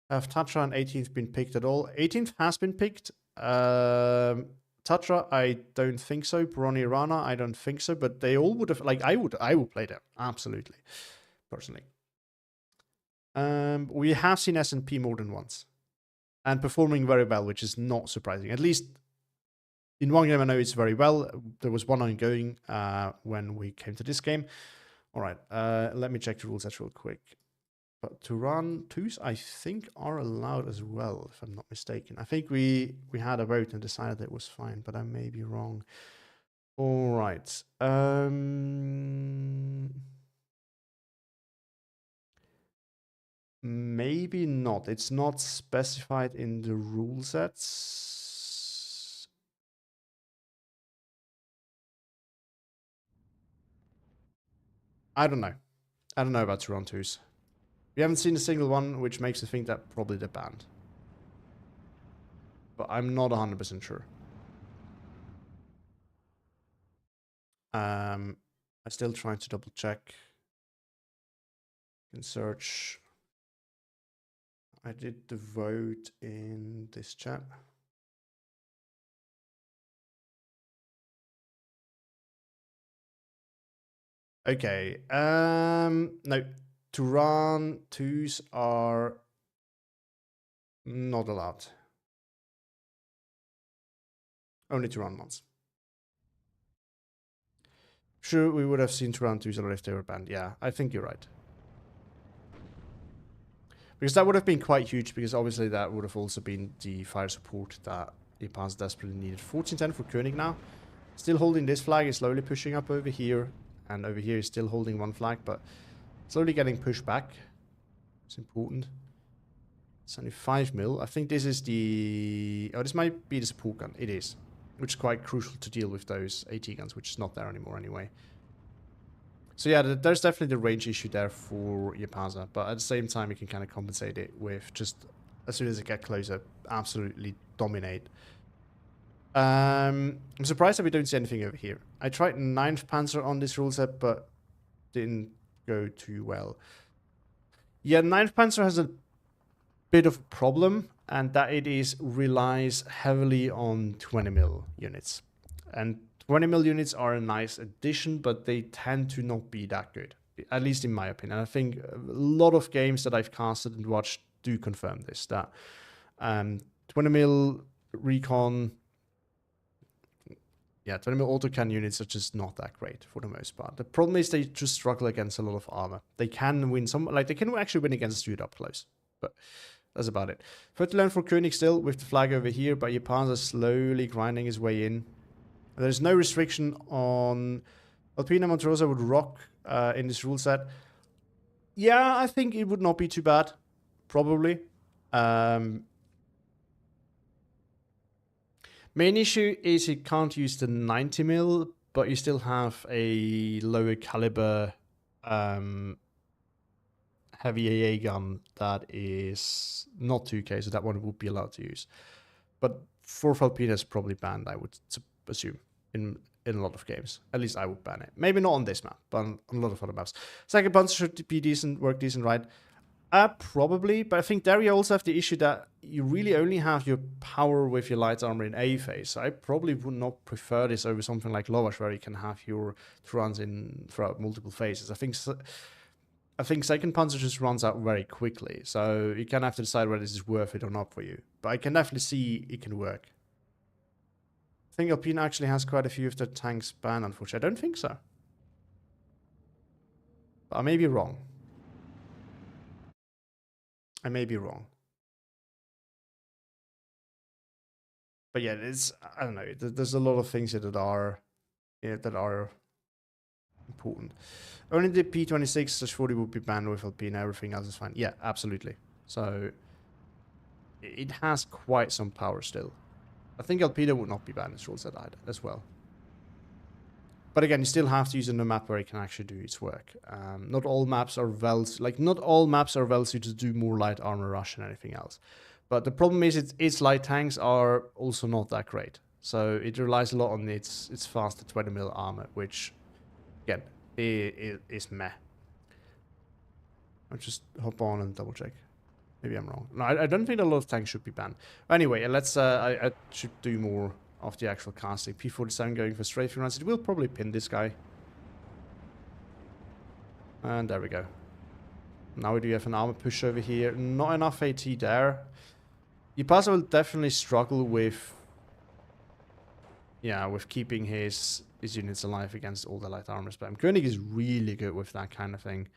Speaker 1: Have Tatra and 18th been picked at all? 18th has been picked. Tatra, I don't think so. Brony Rana, I don't think so. But they all would have, like, I would play them. Absolutely. Personally. We have seen S&P more than once. And performing very well, which is not surprising. At least in one game I know it's very well. There was one ongoing when we came to this game. All right, let me check the rules real quick. But Turan 2s, I think, are allowed as well, if I'm not mistaken. I think we had a vote and decided that it was fine, but I may be wrong. All right. Maybe not. It's not specified in the rule sets. I don't know. I don't know about Turan 2s. We haven't seen a single one, which makes me think that probably they're banned. But I'm not 100% sure. I'm still trying to double check. You can search. I did the vote in this chat. Okay. No. Turan 2s are not allowed. Only Turan 1s. Sure, we would have seen Turan 2s already if they were banned. Yeah, I think you're right. Because that would have been quite huge, because obviously that would have also been the fire support that Jaapaasa desperately needed. 1410 for Koenig now. Still holding this flag, is slowly pushing up over here. And over here is still holding one flag, but slowly getting pushed back. It's important. It's only 5 mil. I think this is the... Oh, this might be the support gun. It is. Which is quite crucial to deal with those AT guns, which is not there anymore anyway. So yeah, there's definitely the range issue there for Jaapaasa, but at the same time you can kind of compensate it with just, as soon as it gets closer, absolutely dominate. I'm surprised that we don't see anything over here. I tried 9th Panzer on this rule set, but didn't go too well. Yeah, 9th Panzer has a bit of a problem, and that it relies heavily on 20 mil units. And 20 mil units are a nice addition, but they tend to not be that good, at least in my opinion. I think a lot of games that I've casted and watched do confirm this, that 20 mil recon, yeah, 20 mil autocan units are just not that great for the most part. The problem is they just struggle against a lot of armor. They can win some, like they can actually win against Stuart up close, but that's about it. 30 learn for Koenig still with the flag over here, but Jaapaasa slowly grinding his way in. There's no restriction on Alpina Montrosa would rock in this rule set. Yeah, I think it would not be too bad. Probably. Main issue is you can't use the 90 mil, but you still have a lower caliber heavy AA gun that is not 2K, so that one would be allowed to use. But 4th Alpina is probably banned, I would assume, in in a lot of games. At least I would ban it. Maybe not on this map, but on a lot of other maps. Second Panzer should be decent, work decent, right? Probably, but I think there you also have the issue that you really only have your power with your light armor in A phase. So I probably would not prefer this over something like Lovash, where you can have your runs in throughout multiple phases. I think Second Panzer just runs out very quickly, so you kind of have to decide whether this is worth it or not for you. But I can definitely see it can work. I think Alpina actually has quite a few of the tanks banned, unfortunately. I don't think so. But I may be wrong. I may be wrong. But yeah, it's, I don't know, there's a lot of things here that are important. Only the P26/40 would be banned with Alpina, everything else is fine. Yeah, absolutely. So it has quite some power still. I think Alpina would not be banned as rules that either as well. But again, you still have to use it on a map where it can actually do its work. Not all maps are well suited to do more light armor rush than anything else. But the problem is its light tanks are also not that great. So it relies a lot on its faster 20mm armor, which again is meh. I'll just hop on and double check. Maybe I'm wrong. No, I don't think a lot of tanks should be banned. Anyway, let's I should do more of the actual casting. P47 going for strafing runs. It will probably pin this guy. And there we go. Now we do have an armor push over here. Not enough AT there. Jaapaasa will definitely struggle with, yeah, with keeping his units alive against all the light armor spam. Koenig is really good with that kind of thing.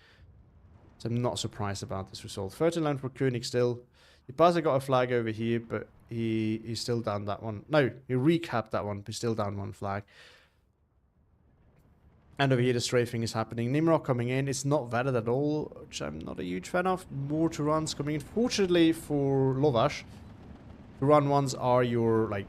Speaker 1: So I'm not surprised about this result. 13 land for Koenig still. Jaapaasa got a flag over here, but he's still down that one. No, he recapped that one, but he's still down one flag. And over here the strafing is happening. Nimrod coming in. It's not vetted at all, which I'm not a huge fan of. More Turans coming in. Fortunately for Lovash, Turan 1s are your, like,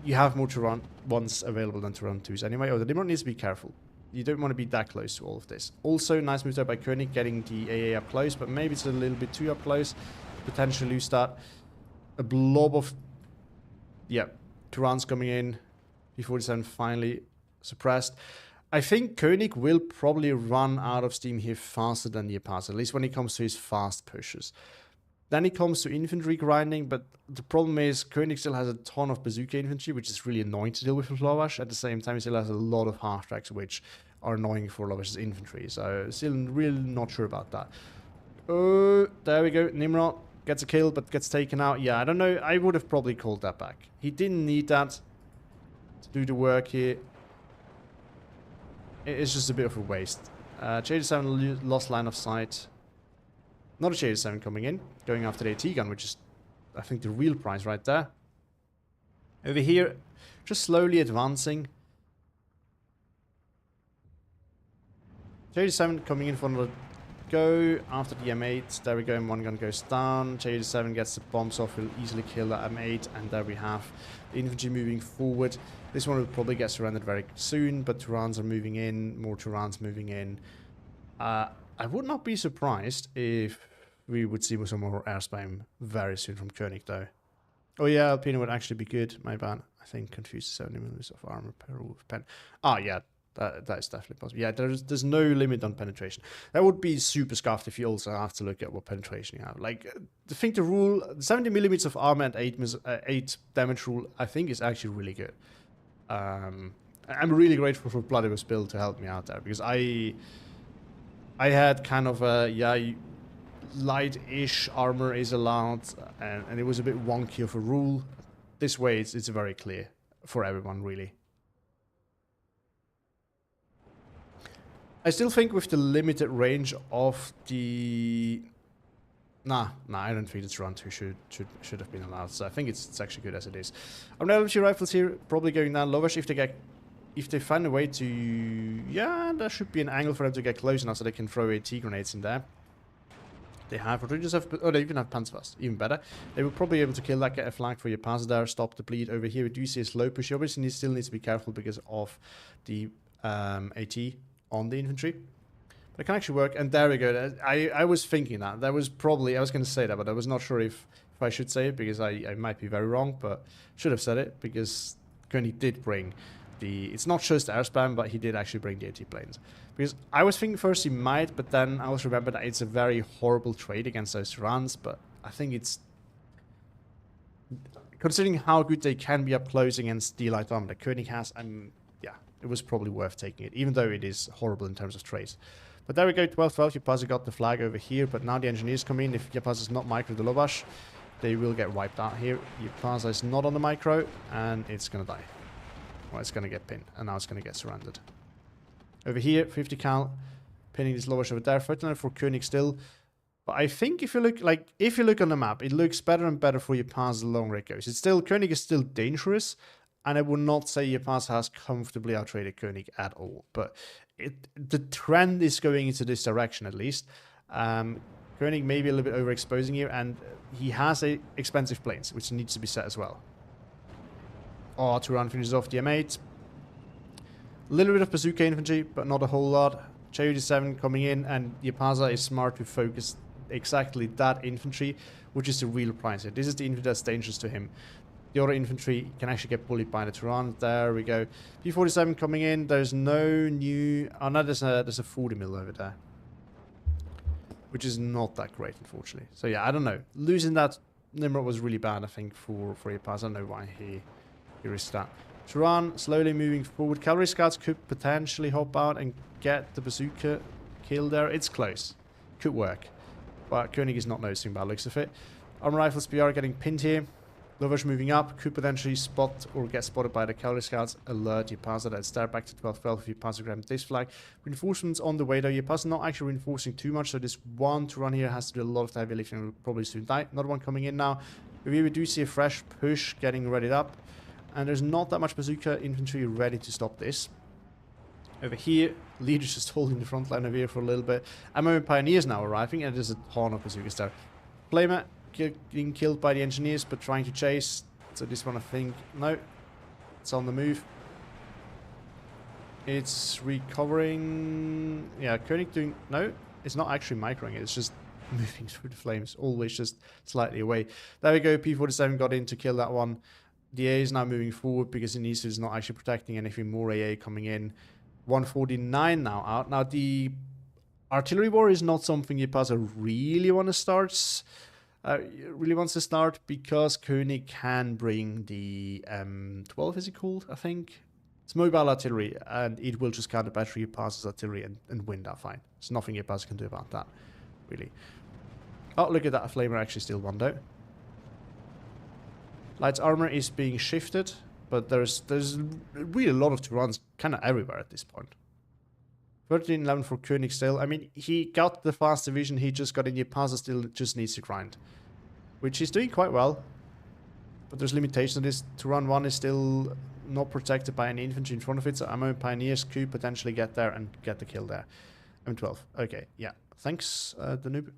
Speaker 1: you have more Turan 1s available than Turan 2s anyway. Oh, the Nimrod needs to be careful. You don't want to be that close to all of this. Also, nice move there by Koenig, getting the AA up close, but maybe it's a little bit too up close. Potentially lose that. A blob of, yeah, Turans coming in. P47 finally suppressed. I think Koenig will probably run out of steam here faster than Jaapaasa, at least when it comes to his fast pushes. Then it comes to infantry grinding, but the problem is Koenig still has a ton of bazooka infantry, which is really annoying to deal with Lovash. At the same time, he still has a lot of half-tracks, which are annoying for Lovash's infantry. So still really not sure about that. Oh, there we go. Nimrod gets a kill, but gets taken out. Yeah, I don't know. I would have probably called that back. He didn't need that to do the work here. It's just a bit of a waste. J7 lost line of sight. Not a J7 coming in. Going after the AT gun, which is, I think, the real prize right there. Over here, just slowly advancing. J7 coming in for another go after the M8. There we go, and one gun goes down. J7 gets the bombs off, will easily kill that M8, and there we have the infantry moving forward. This one will probably get surrendered very soon, but Turans are moving in, more Turans moving in. I would not be surprised if we would see some more air spam very soon from Koenig, though. Oh yeah, Alpina would actually be good, my bad. I think confused 70mm of armor per with pen. Ah, yeah. That is definitely possible. Yeah, there's no limit on penetration. That would be super scuffed if you also have to look at what penetration you have. Like, I think the rule, 70mm of armor and 8 damage rule, I think is actually really good. I'm really grateful for Bloody Was Built to help me out there, because I had kind of a, yeah, light-ish armor is allowed, and it was a bit wonky of a rule. This way, it's very clear for everyone, really. I still think with the limited range of the... Nah, I don't think it's round 2 should have been allowed. So I think it's actually good as it is. LMG rifles here probably going down. Lovash, if they find a way to... Yeah, there should be an angle for them to get close enough so they can throw AT grenades in there. They have... They just have... Oh, they even have Panzerfaust. Even better. They will probably be able to kill that, get a flag for Jaapaasa there, stop the bleed. Over here we do see a slow push. You obviously still needs to be careful because of the AT on the infantry. But it can actually work, and there we go. I was thinking that was probably, I was going to say that, but I was not sure if I should say it, because I might be very wrong, but should have said it, because Koenig did bring It's not just air spam, but he did actually bring the AT planes. Because I was thinking first he might, but then I also remembered that it's a very horrible trade against those runs. But I think it's, considering how good they can be up close against the light armor that Koenig has, yeah, it was probably worth taking it, even though it is horrible in terms of trades. But there we go, 12-12. Jaapaasa got the flag over here, but now the engineers come in. If Jaapaasa is not micro the Lovash, they will get wiped out here. Jaapaasa is not on the micro, and it's going to die. Well, it's going to get pinned, and now it's going to get surrounded. Over here, 50 cal, pinning this Lovash over there. 39 for Koenig still. But I think if you look on the map, it looks better and better for Jaapaasa the long range goes. It's still, Koenig is still dangerous, and I would not say Jaapaasa has comfortably outtraded Koenig at all. But the trend is going into this direction at least. Koenig may be a little bit overexposing here, and he has expensive planes, which needs to be set as well. Oh, Turan finishes off the M8. A little bit of bazooka infantry, but not a whole lot. J87 coming in, and Jaapaasa is smart to focus exactly that infantry, which is the real prize here. This is the infantry that's dangerous to him. The other infantry can actually get bullied by the Turan. There we go. P47 coming in. There's no new... Oh, no, there's a 40 mil over there, which is not that great, unfortunately. So, yeah, I don't know. Losing that Nimrod was really bad, I think, for Jaapaasa. I don't know why he risked that. Turan slowly moving forward. Cavalry scouts could potentially hop out and get the bazooka kill there. It's close. Could work. But Koenig is not noticing by the looks of it. Armor rifles PR getting pinned here. Lovash moving up. Could potentially spot or get spotted by the cavalry scouts. Alert Jaapaasa. That's there back to 12-12 if Jaapaasa grab this flag. Reinforcements on the way though. Jaapaasa not actually reinforcing too much. So this one Turan here has to do a lot of heavy lifting and will probably soon die. Another one coming in now. We do see a fresh push getting readied up. And there's not that much bazooka infantry ready to stop this. Over here, leaders just holding the front line over here for a little bit. Ammo Pioneers now arriving, and there's a ton of bazookas there. Flamer getting killed by the engineers, but trying to chase. So this one, I think, no, it's on the move. It's recovering. Yeah, Koenig doing, no, it's not actually microing it, it's just moving through the flames, always just slightly away. There we go, P47 got in to kill that one. The A is now moving forward because it needs to, is not actually protecting anything. More AA coming in. 149 now out. Now the artillery war is not something Jaapaasa really wants to start because Koenig can bring the M12, is it called? I think it's mobile artillery, and it will just counter battery Jaapaasa's artillery and win that fight. There's nothing Jaapaasa can do about that, really. Oh, look at that! Flamer actually still won though. Light's armor is being shifted, but there's really a lot of Turans kind of everywhere at this point. 13-11 for Koenig still. I mean, he got the fast division, he just got in. Jaapaasa still just needs to grind, which he's doing quite well. But there's limitations on this. Turan 1 is still not protected by any infantry in front of it, so Ammo Pioneers could potentially get there and get the kill there. M12. Okay, yeah. Thanks, the noob.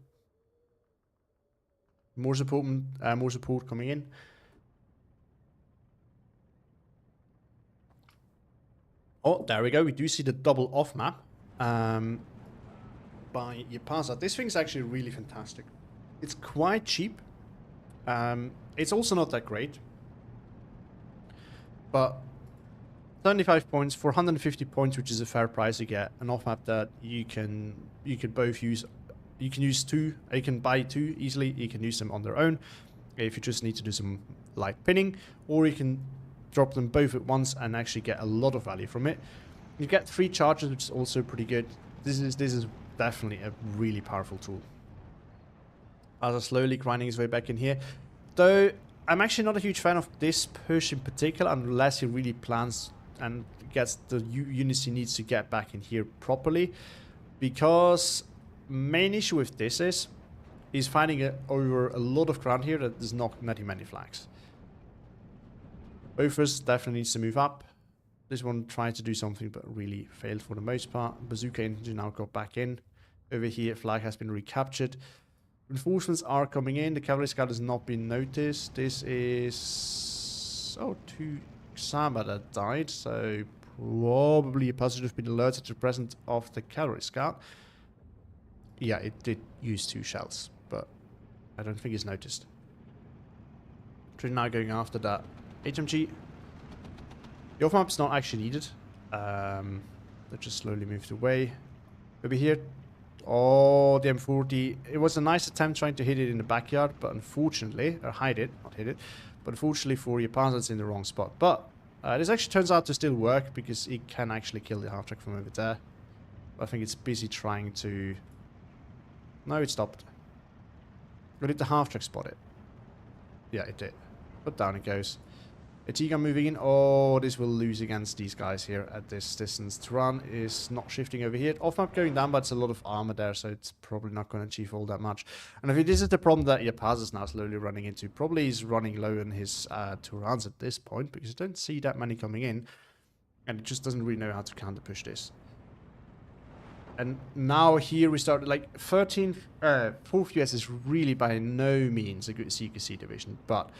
Speaker 1: More support coming in. Oh, there we go. We do see the double off map by Jaapaasa. This thing's actually really fantastic. It's quite cheap. It's also not that great. But 75 points for 150 points, which is a fair price to get an off map that you could both use. You can use two. You can buy two easily. You can use them on their own if you just need to do some light pinning, or you can drop them both at once and actually get a lot of value from it. You get 3 charges, which is also pretty good. This is definitely a really powerful tool. As slowly grinding his way back in here. Though I'm actually not a huge fan of this push in particular, unless he really plans and gets the units he needs to get back in here properly. Because main issue with this is he's fighting over a lot of ground here that does not many flags. Bofors definitely needs to move up. This one tried to do something but really failed for the most part. Bazooka infantry now got back in. Over here, flag has been recaptured. Reinforcements are coming in. The cavalry scout has not been noticed. This is... oh, 2 Xaba that died. So probably a positive have been alerted to the presence of the cavalry scout. Yeah, it did use 2 shells, but I don't think it's noticed. Now going after that HMG. The off map's not actually needed. They just slowly moved away. Over here. Oh, the M40. It was a nice attempt trying to hit it in the backyard, but unfortunately, or hide it, not hit it, but unfortunately for Jaapaasa, it's in the wrong spot. But this actually turns out to still work because it can actually kill the half-track from over there. I think it's busy trying to... No, it stopped. Or did the half-track spot it? Yeah, it did. But down it goes. A T-gun moving in. Oh, this will lose against these guys here at this distance. Turan is not shifting over here. Off-map going down, but it's a lot of armor there, so it's probably not going to achieve all that much. And I think this is the problem that Jaapaasa is now slowly running into. Probably he's running low on his Turans at this point, because I don't see that many coming in. And it just doesn't really know how to counter-push this. And now here we start, like, 4th US is really by no means a good CQC division, but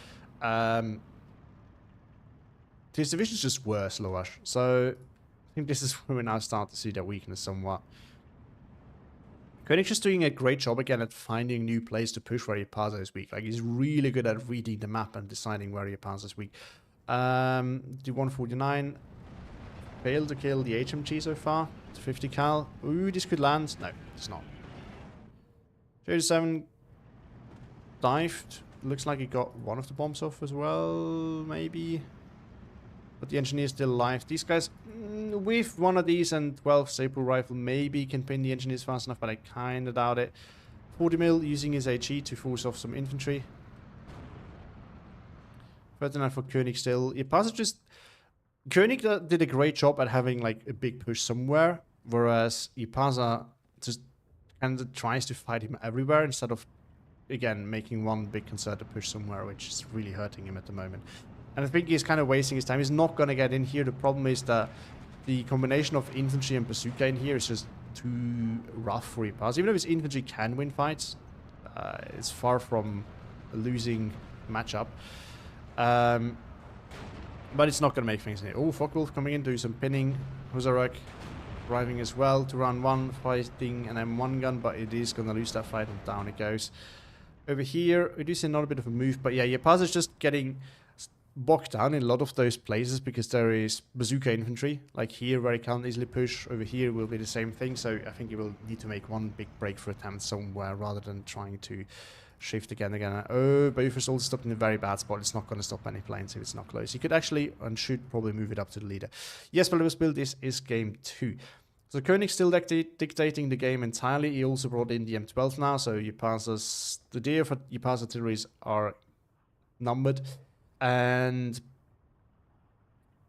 Speaker 1: this division is just worse, Lovash. So I think this is where we now start to see their weakness somewhat. Koenig just doing a great job again at finding new plays to push where Jaapaasa is weak. Like, he's really good at reading the map and deciding where Jaapaasa is weak. The 149 failed to kill the HMG so far. It's 50 cal. Ooh, this could land. No, it's not. 37 dived. Looks like he got one of the bombs off as well, maybe. But the engineer is still alive. These guys, with one of these and 12 Sabre rifle, maybe can pin the engineers fast enough, but I kind of doubt it. 40 mil using his HE to force off some infantry. 39 for Koenig still. Jaapaasa just... Koenig did a great job at having like a big push somewhere, whereas Jaapaasa just kind of tries to fight him everywhere instead of, again, making one big concerted push somewhere, which is really hurting him at the moment. And I think he's kind of wasting his time. He's not going to get in here. The problem is that the combination of infantry and bazooka in here is just too rough for Jaapaasa. Even though his infantry can win fights, it's far from a losing matchup. But it's not going to make things here. Oh, Focke-Wulf coming in, do some pinning. Huzarek arriving as well to round 1, fighting an M1 gun, but it is going to lose that fight, and down it goes. Over here, we do see another bit of a move, but yeah, Jaapaasa is just getting bogged down in a lot of those places because there is bazooka infantry. Like here, where he can't easily push. Over here will be the same thing, so I think he will need to make one big breakthrough attempt somewhere rather than trying to shift again. Oh, both are all stopped in a very bad spot. It's not going to stop any planes if it's not close. He could actually and should probably move it up to the leader. Yes, but let's build this is game 2. So Koenig still dictating the game entirely. He also brought in the M12 now, so Jaapaasa's the deer for Jaapaasa artilleries are numbered. And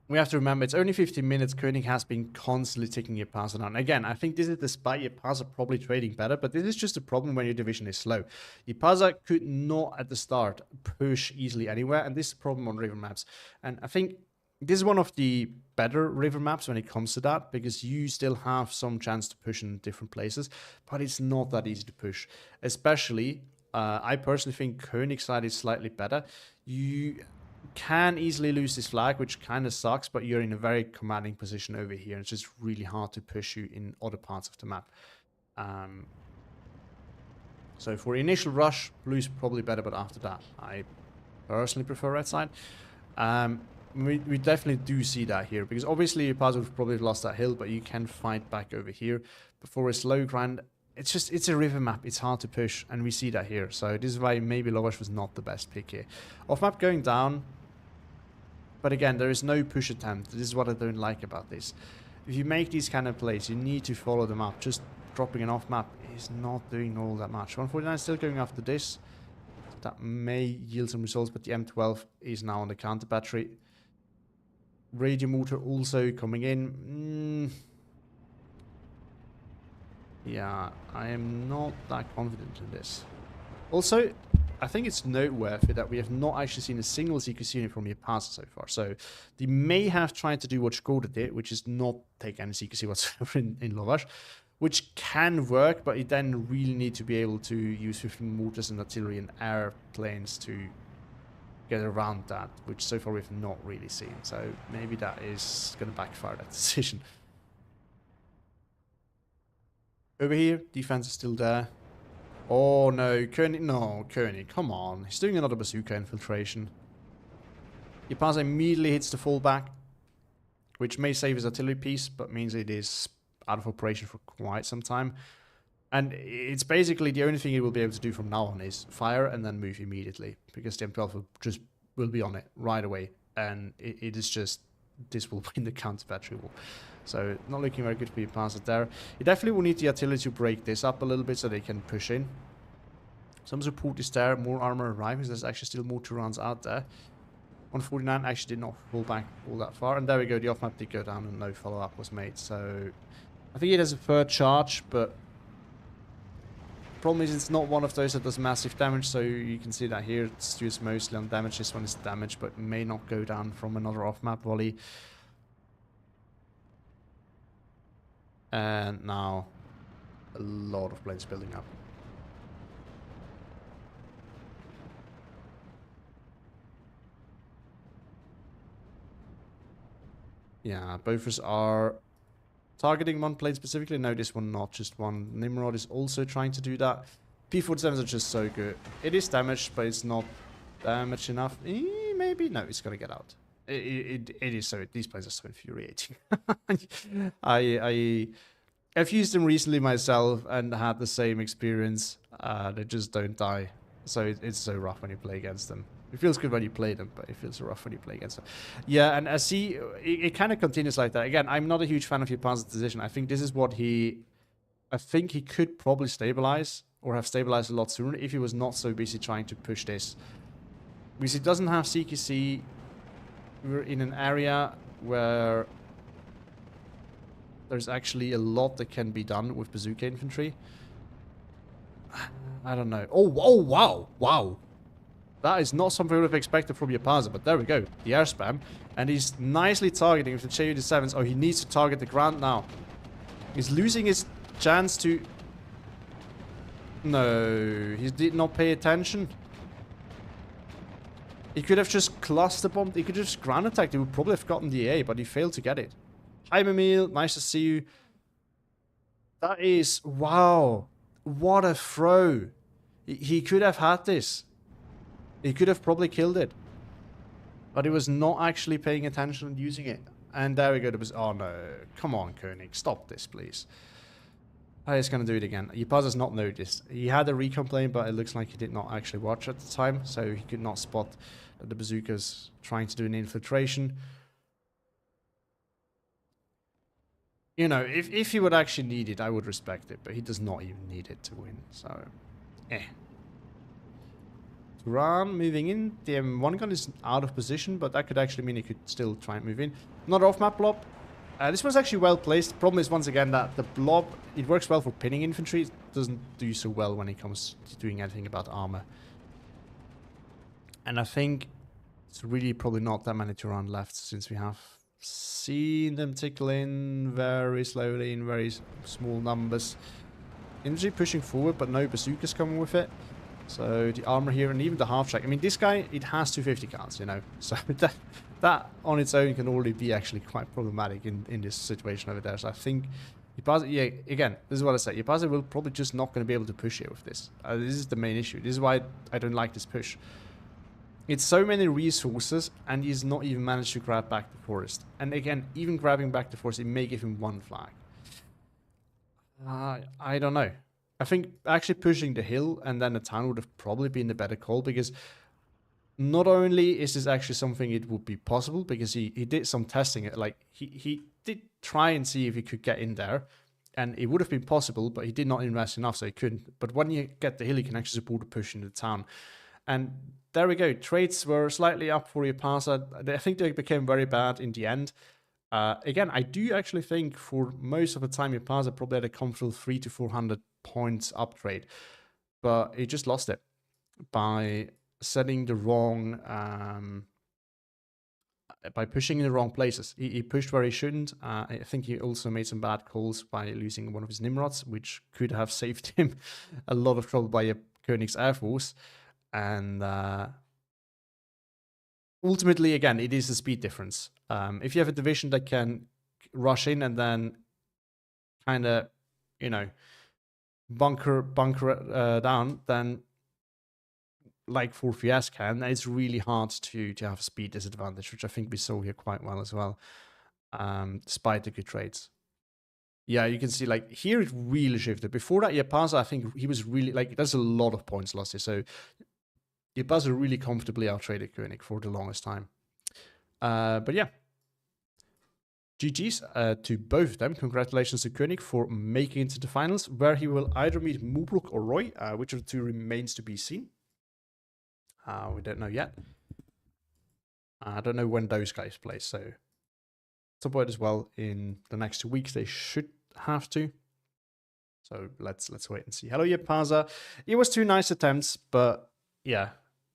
Speaker 1: we have to remember, it's only 15 minutes. Koenig has been constantly taking Jaapaasa down. Again, I think this is despite Jaapaasa probably trading better, but this is just a problem when your division is slow. Jaapaasa could not, at the start, push easily anywhere, and this is a problem on river maps. And I think this is one of the better river maps when it comes to that, because you still have some chance to push in different places, but it's not that easy to push. Especially, I personally think Koenig's side is slightly better. You can easily lose this flag, which kind of sucks, but you're in a very commanding position over here. It's just really hard to push you in other parts of the map. So for initial rush, blue's probably better, but after that, I personally prefer red side. We definitely do see that here, because obviously Jaapaasa would probably have lost that hill, but you can fight back over here. But for a slow grind, it's a river map. It's hard to push, and we see that here. So this is why maybe Lovash was not the best pick here. Off map going down, but again, there is no push attempt. This is what I don't like about this. If you make these kind of plays, you need to follow them up. Just dropping an off map is not doing all that much. 149 still going after this. That may yield some results, but the M12 is now on the counter battery. Radio motor also coming in. Yeah, I am not that confident in this. Also, I think it's noteworthy that we have not actually seen a single CQC unit from Jaapaasa so far. So they may have tried to do what Skoda did, which is not take any CQC whatsoever in Lovash, which can work, but you then really need to be able to use 15 mortars and artillery and airplanes to get around that, which so far we've not really seen. So maybe that is going to backfire, that decision. Over here, defense is still there. Oh no, Koenig, come on. He's doing another bazooka infiltration. Jaapaasa immediately hits the fallback. which may save his artillery piece, but means it is out of operation for quite some time. And it's basically the only thing it will be able to do from now on is fire and then move immediately, because the M12 will be on it right away. And it is just, this will win the counter battery war. So not looking very good for Jaapaasa there. You definitely will need the artillery to break this up a little bit so they can push in. Some support is there, more armor arriving. There's actually still more Turans out there. 149 actually did not pull back all that far. And there we go, the off-map did go down and no follow-up was made. So I think it has a third charge, but problem is it's not one of those that does massive damage. So you can see that here it's used mostly on damage. This one is damaged, but may not go down from another off-map volley. And now a lot of planes building up. Yeah, both are targeting one plane specifically. No, this one not, just one. Nimrod is also trying to do that. P-47s are just so good. It is damaged, but it's not damaged enough. Maybe? No, it's gonna get out. It is so... These planes are so infuriating. I've used them recently myself and had the same experience. They just don't die. So it's so rough when you play against them. It feels good when you play them, but it feels rough when you play against them. Yeah, and I see it kind of continues like that. Again, I'm not a huge fan of Jaapaasa's decision. I think this is what I think he could probably stabilize or have stabilized a lot sooner if he was not so busy trying to push this. Because he doesn't have CQC. We're in an area where there's actually a lot that can be done with bazooka infantry. I don't know. Oh, wow. Wow. That is not something I would have expected from Jaapaasa, but there we go. The air spam. And he's nicely targeting with the Ju-7s. Oh, he needs to target the ground now. He's losing his chance to... No, he did not pay attention. He could have just cluster bombed. He could have just ground attacked. He would probably have gotten the A, but he failed to get it. Hi, Mamil. Nice to see you. That is... Wow. What a throw. He could have had this. He could have probably killed it. But he was not actually paying attention and using it. And there we go. Oh no. Come on, Koenig. Stop this, please. He's going to do it again. Jaapaasa's not noticed. He had a recon plane, but it looks like he did not actually watch at the time. So he could not spot that the bazooka's trying to do an infiltration. You know, if he would actually need it, I would respect it. But he does not even need it to win. So, Turan moving in. The M1 gun is out of position, but that could actually mean he could still try and move in. Another off-map blob. This one's actually well placed. The problem is, once again, that the blob, it works well for pinning infantry. It doesn't do so well when it comes to doing anything about armor. And I think it's really probably not that many Turan left, since we have seen them tickle in very slowly in very small numbers. Infantry pushing forward, but no bazookas coming with it. So the armor here and even the half track. I mean, this guy, it has 250 counts, you know. So that on its own can already be actually quite problematic in this situation over there. So I think Jaapaasa, yeah, again, this is what I said. Jaapaasa will probably just not going to be able to push here with this. This is the main issue. This is why I don't like this push. It's so many resources, and he's not even managed to grab back the forest. And again, even grabbing back the forest, it may give him one flag. I don't know. I think actually pushing the hill and then the town would have probably been the better call, because not only is this actually something it would be possible, because he did some testing. Like, he did try and see if he could get in there, and it would have been possible, but he did not invest enough, so he couldn't. But when you get the hill, you can actually support the push into the town. And there we go. Trades were slightly up for Jaapaasa. I think they became very bad in the end. Again, I do actually think for most of the time, Jaapaasa probably had a comfortable 300 to 400 points up trade, but he just lost it by setting the wrong, by pushing in the wrong places. He pushed where he shouldn't. I think he also made some bad calls by losing one of his Nimrods, which could have saved him a lot of trouble by Koenig's Air Force. And ultimately, again, it is a speed difference. If you have a division that can rush in and then kind of, you know, bunker down, then like 4VS can, it's really hard to have a speed disadvantage, which I think we saw here quite well as well. despite the good trades. Yeah, you can see like here it really shifted. Before that, Jaapaasa, I think he was really like there's a lot of points lost here. So Jaapaasa really comfortably outtraded Koenig for the longest time. But yeah, GG's to both of them. Congratulations to Koenig for making it to the finals, where he will either meet Mubruk or Roy, which of the two remains to be seen. We don't know yet. I don't know when those guys play, so some point as well in the next 2 weeks they should have to. So let's wait and see. Hello, Jaapaasa. It was 2 nice attempts, but yeah,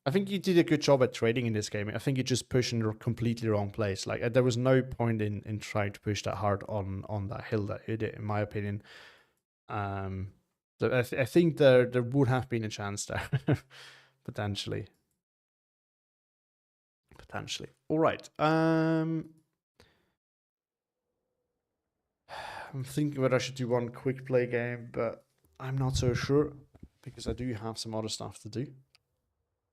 Speaker 1: I think you did a good job at trading in this game. I think you just pushed in the completely wrong place. Like there was no point in trying to push that hard on that hill that you did, in my opinion. So I think there would have been a chance there, potentially. All right. I'm thinking whether I should do one quick play game, but I'm not so sure because I do have some other stuff to do.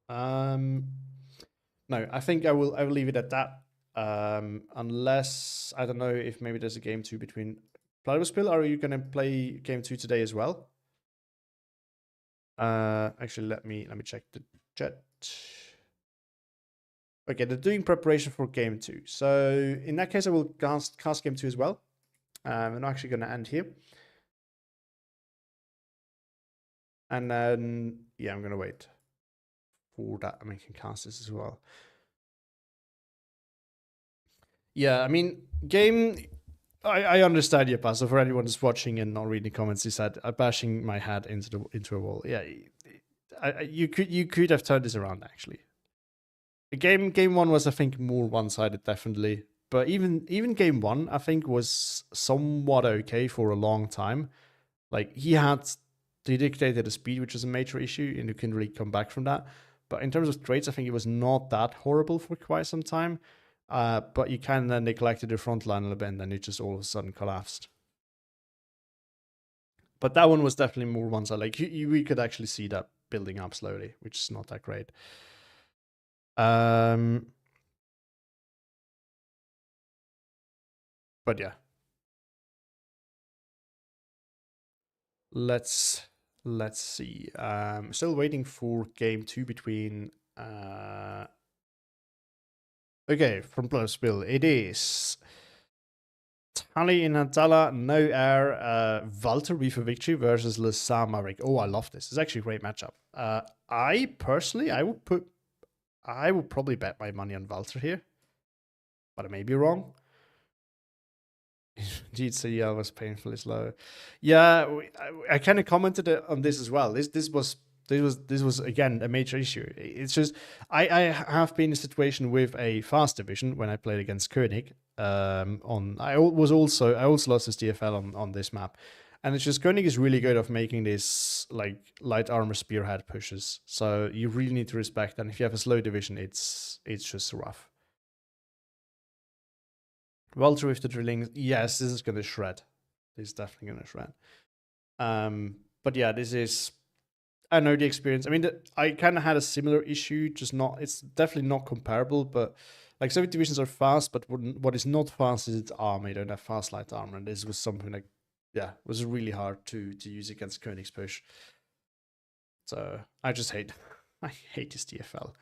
Speaker 1: No, I think I will leave it at that. Unless I don't know if maybe there's a game 2 between Spill. Are you gonna play game 2 today as well? Actually, let me check the chat. Okay, they're doing preparation for game 2. So in that case, I will cast game 2 as well. I'm actually gonna end here. And then, yeah, I'm gonna wait for that. I can cast this as well. Yeah, I mean, game. I understand you, Pastor. For anyone who's watching and not reading the comments, he said, "Bashing my head into a wall." Yeah, you could have turned this around actually. Game 1 was, I think, more one-sided, definitely. But even game 1, I think, was somewhat okay for a long time. Like he dictated the speed, which is a major issue, and you can really come back from that. But in terms of trades, I think it was not that horrible for quite some time. But you kind of neglected the front line a little bit, and then it just all of a sudden collapsed. But that one was definitely more one-sided. Like we could actually see that building up slowly, which is not that great. But yeah, let's see. Still waiting for game 2 between. Okay, from Plus Bill, it is Tali in Antala, no air, Walter V for victory versus Lissam Maverick. Oh, I love this. It's actually a great matchup. I personally, I would probably bet my money on Walter here, but I may be wrong. GCL was painfully slow. Yeah, I kind of commented on this as well. This was again a major issue. It's just I have been in a situation with a fast division when I played against Koenig. I also lost this DFL on this map, and it's just Koenig is really good of making this like light armor spearhead pushes. So you really need to respect. And if you have a slow division, it's just rough. Walter with the drilling, yes, this is going to shred. This is definitely going to shred. But yeah, this is, I know the experience. I mean, I kind of had a similar issue, just not, it's definitely not comparable, but like Soviet divisions are fast, but what is not fast is its armor. You don't have fast light armor, and this was something like, yeah, it was really hard to use against Koenig's push. So I just hate, I hate his DFL.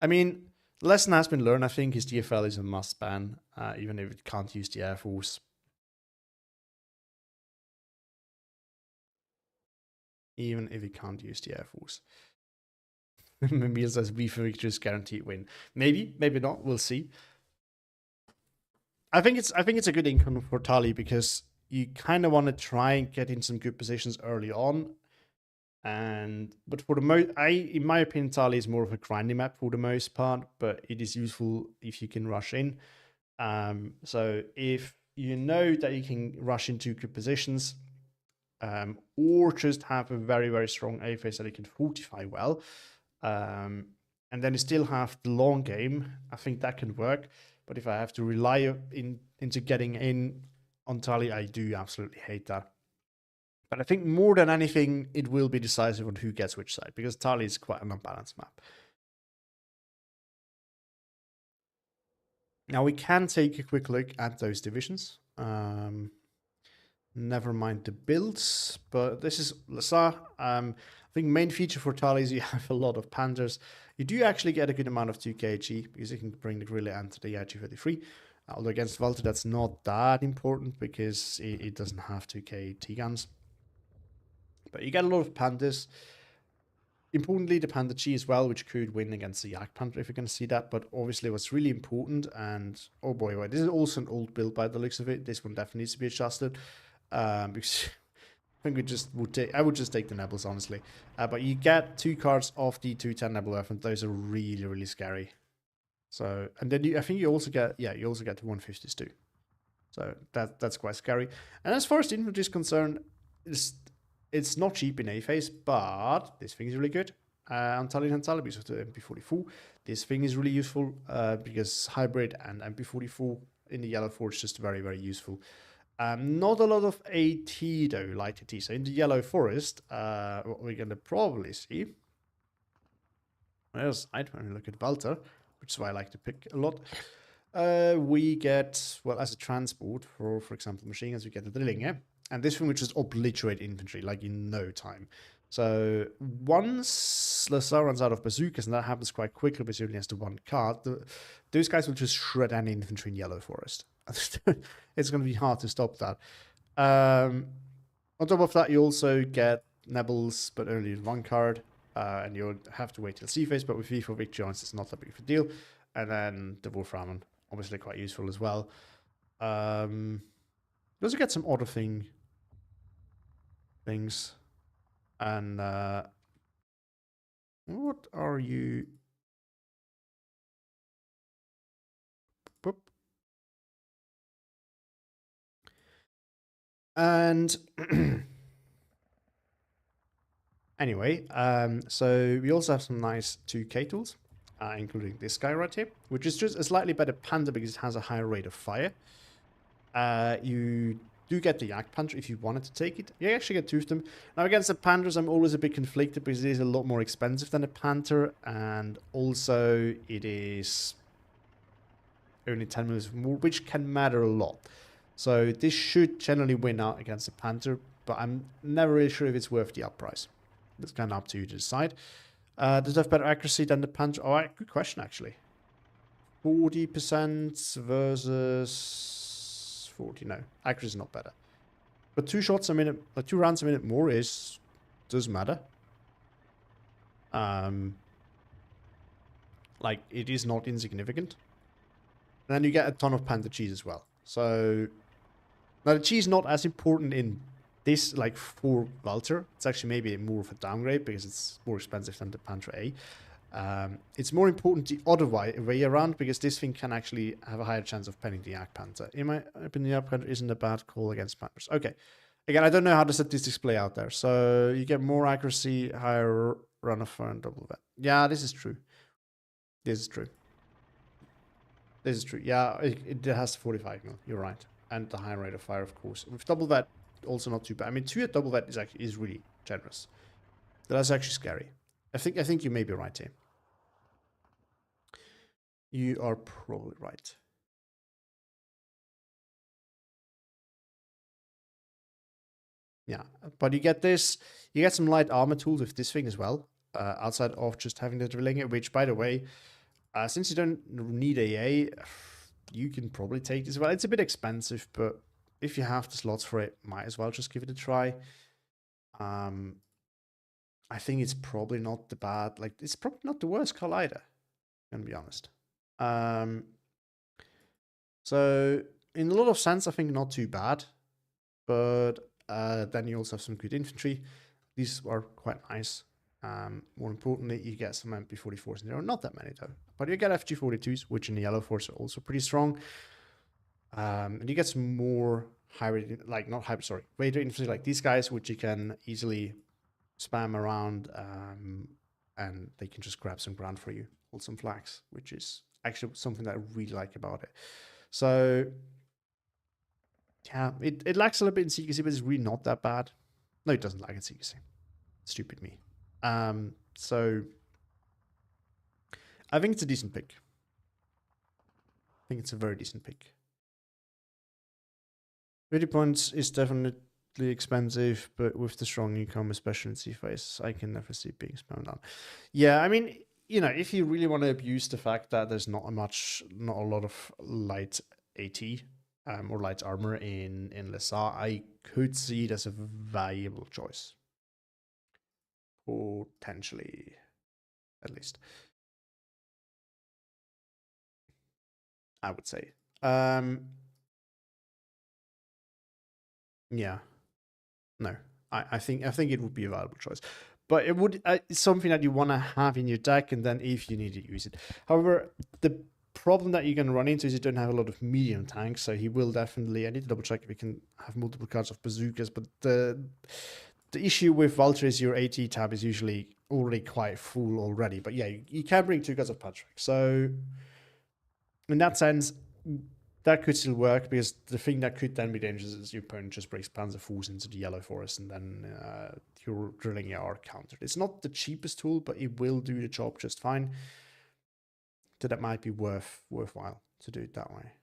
Speaker 1: I mean, the lesson has been learned. I think his DFL is a must ban, even if it can't use the Air Force. Even if it can't use the Air Force. Memil says V for victory is guaranteed win. Maybe, maybe not. We'll see. I think it's a good income for Tali because you kind of want to try and get in some good positions early on. But for the in my opinion, Tali is more of a grinding map for the most part, but it is useful if you can rush in. So if you know that you can rush into good positions, or just have a very, very strong A phase that you can fortify well, and then you still have the long game, I think that can work. But if I have to rely into getting in on Tali, I do absolutely hate that. But I think more than anything, it will be decisive on who gets which side, because Tali is quite an unbalanced map. Now we can take a quick look at those divisions. Never mind the builds, but this is Lassa. I think main feature for Tali is you have a lot of Panthers. You do actually get a good amount of 2kg because you can bring the Gorilla and the RG33. Although against Walter, that's not that important because it doesn't have 2k T-guns. But you get a lot of Panthers. Importantly, the Panther G as well, which could win against the Yak Panther if you're going to see that. But obviously, what's really important, and oh boy, wait, this is also an old build by the looks of it. This one definitely needs to be adjusted. Because I think I would just take the Nebels, honestly. But you get 2 cards of the 210 Nebel weapon. Those are really, really scary. So, and then I think you also get, you also get the 150s too. So that's quite scary. And as far as the infantry is concerned, it's not cheap in A phase, but this thing is really good. On Tallinn and Talabis with the MP44. This thing is really useful because hybrid and MP44 in the yellow forge is just very, very useful. Not a lot of AT though, light AT. So in the yellow forest, what we're gonna probably see. There's I'd want to look at Walter, which is why I like to pick a lot. We get, well, as a transport for example, machine guns, we get the Drillinge. And this thing would just obliterate infantry, like in no time. So once Lazar runs out of bazookas, and that happens quite quickly because he only has the 1 card, those guys will just shred any infantry in Yellow Forest. It's going to be hard to stop that. On top of that, you also get Nebels, but only in 1 card. And you'll have to wait till C phase, but with V for Victory, it's not that big of a deal. And then the Wolframen, obviously quite useful as well. You also get some other things. And what are you? Boop. And anyway, so we also have some nice 2K tools, including this guy right here, which is just a slightly better Panther because it has a higher rate of fire. You do get the Yak Panther if you wanted to take it. You actually get 2 of them. Now against the Panthers, I'm always a bit conflicted because it is a lot more expensive than a Panther, and also it is only 10 moves more, which can matter a lot. So this should generally win out against the Panther, but I'm never really sure if it's worth the up price. It's kind of up to you to decide. Does it have better accuracy than the Panther? Oh, good question, actually. 40% versus 40. No, accuracy is not better. But 2 shots a minute, 2 rounds a minute more does matter. Like, it is not insignificant. And then you get a ton of Panther cheese as well. So, now the cheese is not as important in this, like, for Walter. It's actually maybe more of a downgrade because it's more expensive than the Panther A. It's more important the other way around because this thing can actually have a higher chance of penning the Yak Panther. In my opinion, the Yak Panther isn't a bad call against Panthers. Okay. Again, I don't know how the statistics play out there. So you get more accuracy, higher run of fire, and double vet. Yeah, this is true. This is true. This is true. Yeah, it has 45 mil. You're right. And the high rate of fire, of course. With double vet, also not too bad. I mean, 2 at double vet is really generous. That's actually scary. I think you may be right here. You are probably right. Yeah, but you get some light armor tools with this thing as well, outside of just having the drilling, which, by the way, since you don't need AA, you can probably take this as well. It's a bit expensive, but if you have the slots for it, might as well just give it a try. I think it's probably not the bad, like, it's probably not the worst call either, I'm gonna be honest. So in a lot of sense, I think not too bad, but then you also have some good infantry. These are quite nice. More importantly, you get some MP44s, and there are not that many though. But you get FG42s, which in the yellow force are also pretty strong. And you get some more hybrid, like not hybrid, sorry, Raider infantry like these guys, which you can easily spam around, and they can just grab some ground for you, hold some flags, which is actually something that I really like about it. So yeah, it lacks a little bit in secrecy, but it's really not that bad. No, it doesn't lack in secrecy. Stupid me. So I think it's a decent pick. think it's a very decent pick. 30 points is definitely expensive, but with the strong income, especially in C phase, I can never see being spammed down. Yeah, I mean, you know, if you really want to abuse the fact that there's not a lot of light AT or light armor in Lesar, I could see it as a valuable choice. Potentially, at least. I would say. Yeah. No. I think it would be a valuable choice. But it would it's something that you want to have in your deck, and then if you need to use it. However, the problem that you're going to run into is you don't have a lot of medium tanks, so he will definitely. I need to double check if he can have multiple cards of bazookas, but the issue with Vulture is your AT tab is usually already quite full already. But yeah, you can bring 2 cards of Patrick. So in that sense, that could still work, because the thing that could then be dangerous is your opponent just breaks Panzer Fools into the yellow forest, and then your drilling are countered. It's not the cheapest tool, but it will do the job just fine. So that might be worthwhile to do it that way.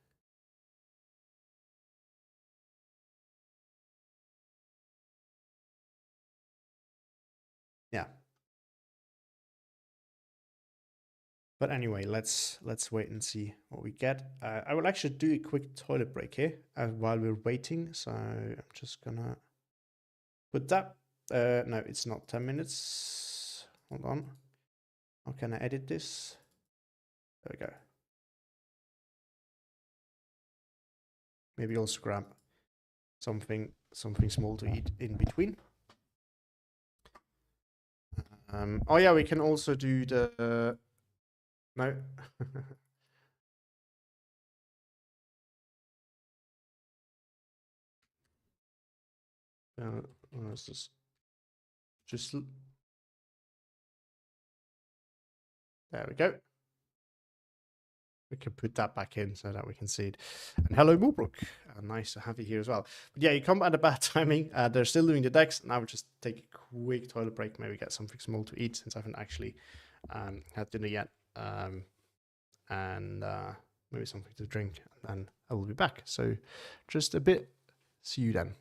Speaker 1: Yeah. But anyway, let's wait and see what we get. I will actually do a quick toilet break here while we're waiting. So I'm just gonna put that. No, it's not 10 minutes. Hold on. How can I edit this? There we go. Maybe also grab something small to eat in between. Oh yeah, we can also do the no. What's this? Just there we go. We can put that back in so that we can see it. And hello, Moobrook. Nice to have you here as well. But yeah, you come at a bad timing. They're still doing the decks. Now we'll just take a quick toilet break. Maybe get something small to eat, since I haven't actually had dinner yet. And maybe something to drink. And I will be back. So just a bit. See you then.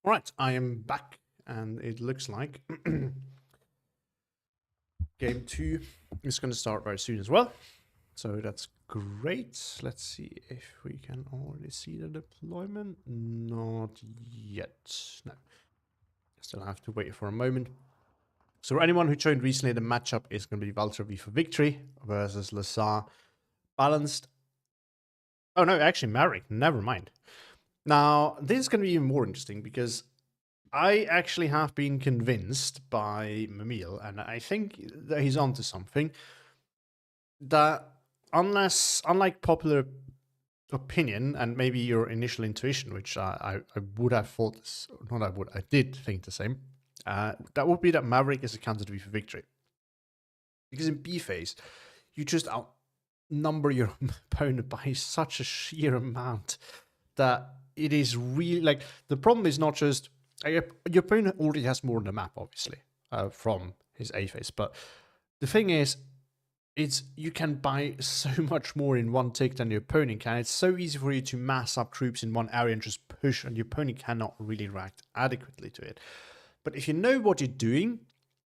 Speaker 1: All right, I am back, and it looks like game 2 is going to start very soon as well. So that's great. Let's see if we can already see the deployment. Not yet. No. Still have to wait for a moment. So for anyone who joined recently, the matchup is going to be Valtra V for Victory versus Lazar Balanced. Oh no, actually Marek. Never mind. Now, this is going to be even more interesting because I actually have been convinced by Mamil, and I think that he's onto something, that unlike popular opinion and maybe your initial intuition, which I would have thought, I did think the same, that would be that Maverick is a counter to be for Victory. Because in B phase, you just outnumber your opponent by such a sheer amount that it is really, like, the problem is not just, your opponent already has more on the map, obviously, from his A phase, but the thing is, you can buy so much more in one tick than your opponent can. It's so easy for you to mass up troops in one area and just push, and your opponent cannot really react adequately to it. But if you know what you're doing,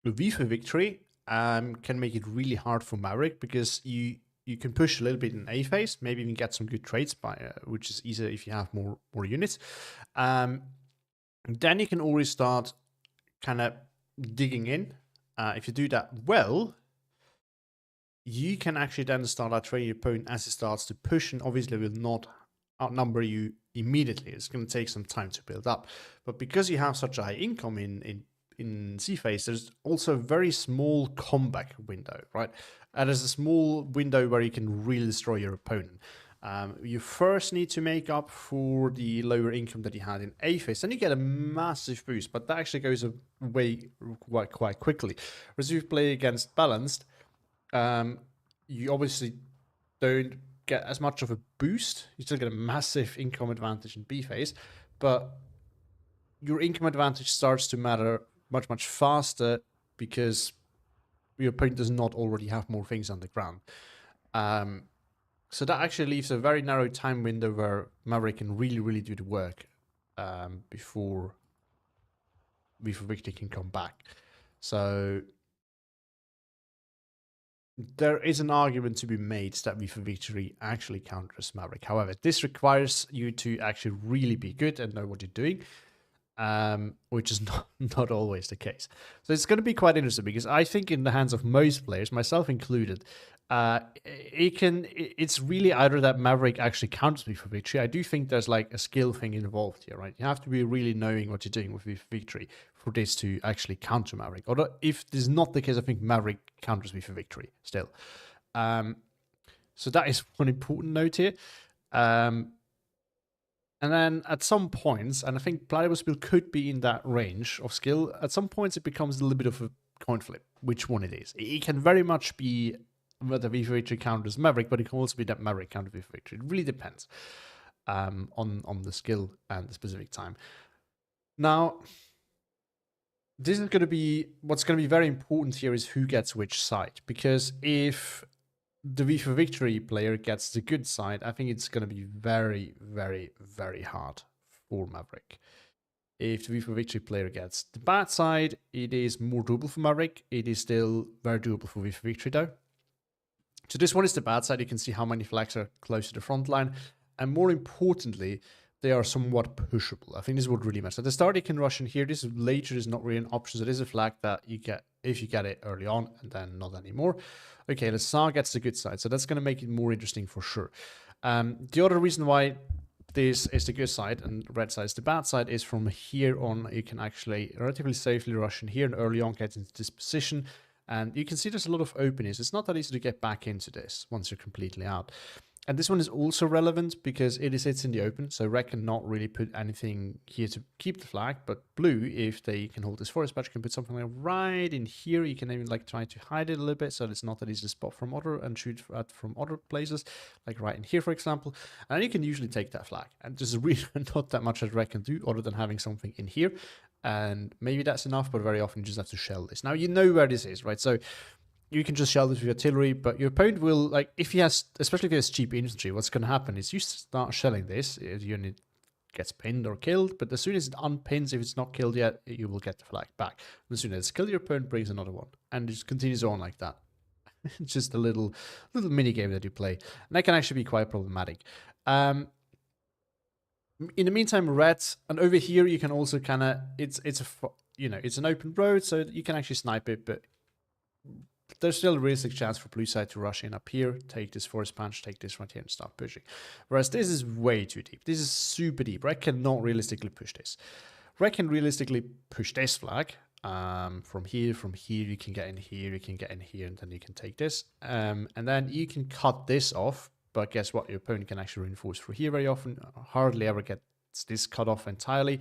Speaker 1: V for Victory can make it really hard for Maverick, because you can push a little bit in A phase, maybe even get some good trades, which is easier if you have more units. Then you can always start kind of digging in. If you do that well, you can actually then start outtraining your opponent as it starts to push, and obviously will not outnumber you immediately. It's going to take some time to build up. But because you have such a high income in C phase, there's also a very small comeback window, right? And there's a small window where you can really destroy your opponent. You first need to make up for the lower income that you had in A phase, then you get a massive boost, but that actually goes away quite quickly. Whereas if you play against Balanced, you obviously don't get as much of a boost. You still get a massive income advantage in B phase, but your income advantage starts to matter much faster because your opponent does not already have more things on the ground. So that actually leaves a very narrow time window where Maverick can really do the work before Victory can come back. So there is an argument to be made that V for Victory actually counters Maverick. However, this requires you to actually really be good and know what you're doing, which is not always the case. So it's going to be quite interesting, because I think in the hands of most players, myself included, it's really either that Maverick actually counters V for Victory. I do think there's like a skill thing involved here, right? You have to be really knowing what you're doing with V for Victory for this to actually counter Maverick. Or if this is not the case, I think Maverick counters V for Victory still. So that is one important note here. And then at some points, and I think Platypus Bill could be in that range of skill, at some points it becomes a little bit of a coin flip, which one it is. It can very much be whether V for Victory counters Maverick, but it can also be that Maverick counters V for Victory. It really depends on the skill and the specific time. Now, this is going to be, what's going to be very important here is who gets which side, because if the V for Victory player gets the good side, I think it's going to be very hard for Maverick. If the V for Victory player gets the bad side, it is more doable for Maverick. It is still very doable for V for Victory though. So this one is the bad side. You can see how many flags are close to the front line. And more importantly, they are somewhat pushable. I think this is what really matters. At the start, you can rush in here. This later is not really an option. So it is a flag that you get if you get it early on, and then not anymore. Okay, the Tsar gets the good side. So that's going to make it more interesting for sure. The other reason why this is the good side and red side is the bad side is from here on, you can actually relatively safely rush in here and early on get into this position. And you can see there's a lot of openings. It's not that easy to get back into this once you're completely out. And this one is also relevant because it sits in the open, so red cannot really put anything here to keep the flag, but blue, if they can hold this forest patch, can put something like right in here. You can even like try to hide it a little bit so it's not that easy to spot from other and shoot at from other places, like right in here, for example. And you can usually take that flag. And there's really not that much that red can do other than having something in here. And maybe that's enough, but very often you just have to shell this. Now you know where this is, right? So you can just shell this with artillery, but your opponent will, like, if he has, especially if he has cheap infantry, what's going to happen is you start shelling this unit gets pinned or killed, but as soon as it unpins, if it's not killed yet, you will get the flag back. And as soon as it's killed, your opponent brings another one, and it just continues on like that. It's just a little mini game that you play, and that can actually be quite problematic. In the meantime, reds, and over here you can also kind of it's an open road, so you can actually snipe it, but there's still a realistic chance for blue side to rush in up here, take this forest punch, take this right here, and start pushing. Whereas this is way too deep. This is super deep. Red cannot realistically push this. Red can realistically push this flag. From here, you can get in here, you can get in here, and then you can take this. And then you can cut this off, but guess what? Your opponent can actually reinforce through here very often. Hardly ever gets this cut off entirely.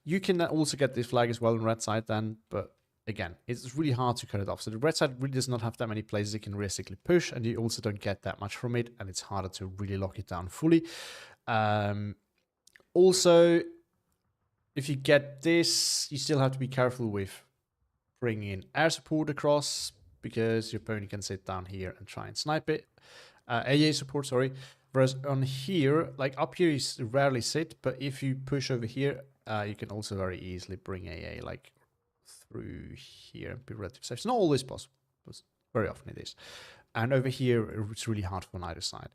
Speaker 1: You can also get this flag as well on red side then, but again, it's really hard to cut it off. So the red side really does not have that many places it can realistically push, and you also don't get that much from it, and it's harder to really lock it down fully. Also, if you get this, you still have to be careful with bringing in air support across, because your opponent can sit down here and try and snipe it. AA support, sorry. Whereas on here, like up here, you rarely sit, but if you push over here, you can also very easily bring AA like through here and be relatively safe. It's not always possible, but very often it is. And over here, it's really hard on either side.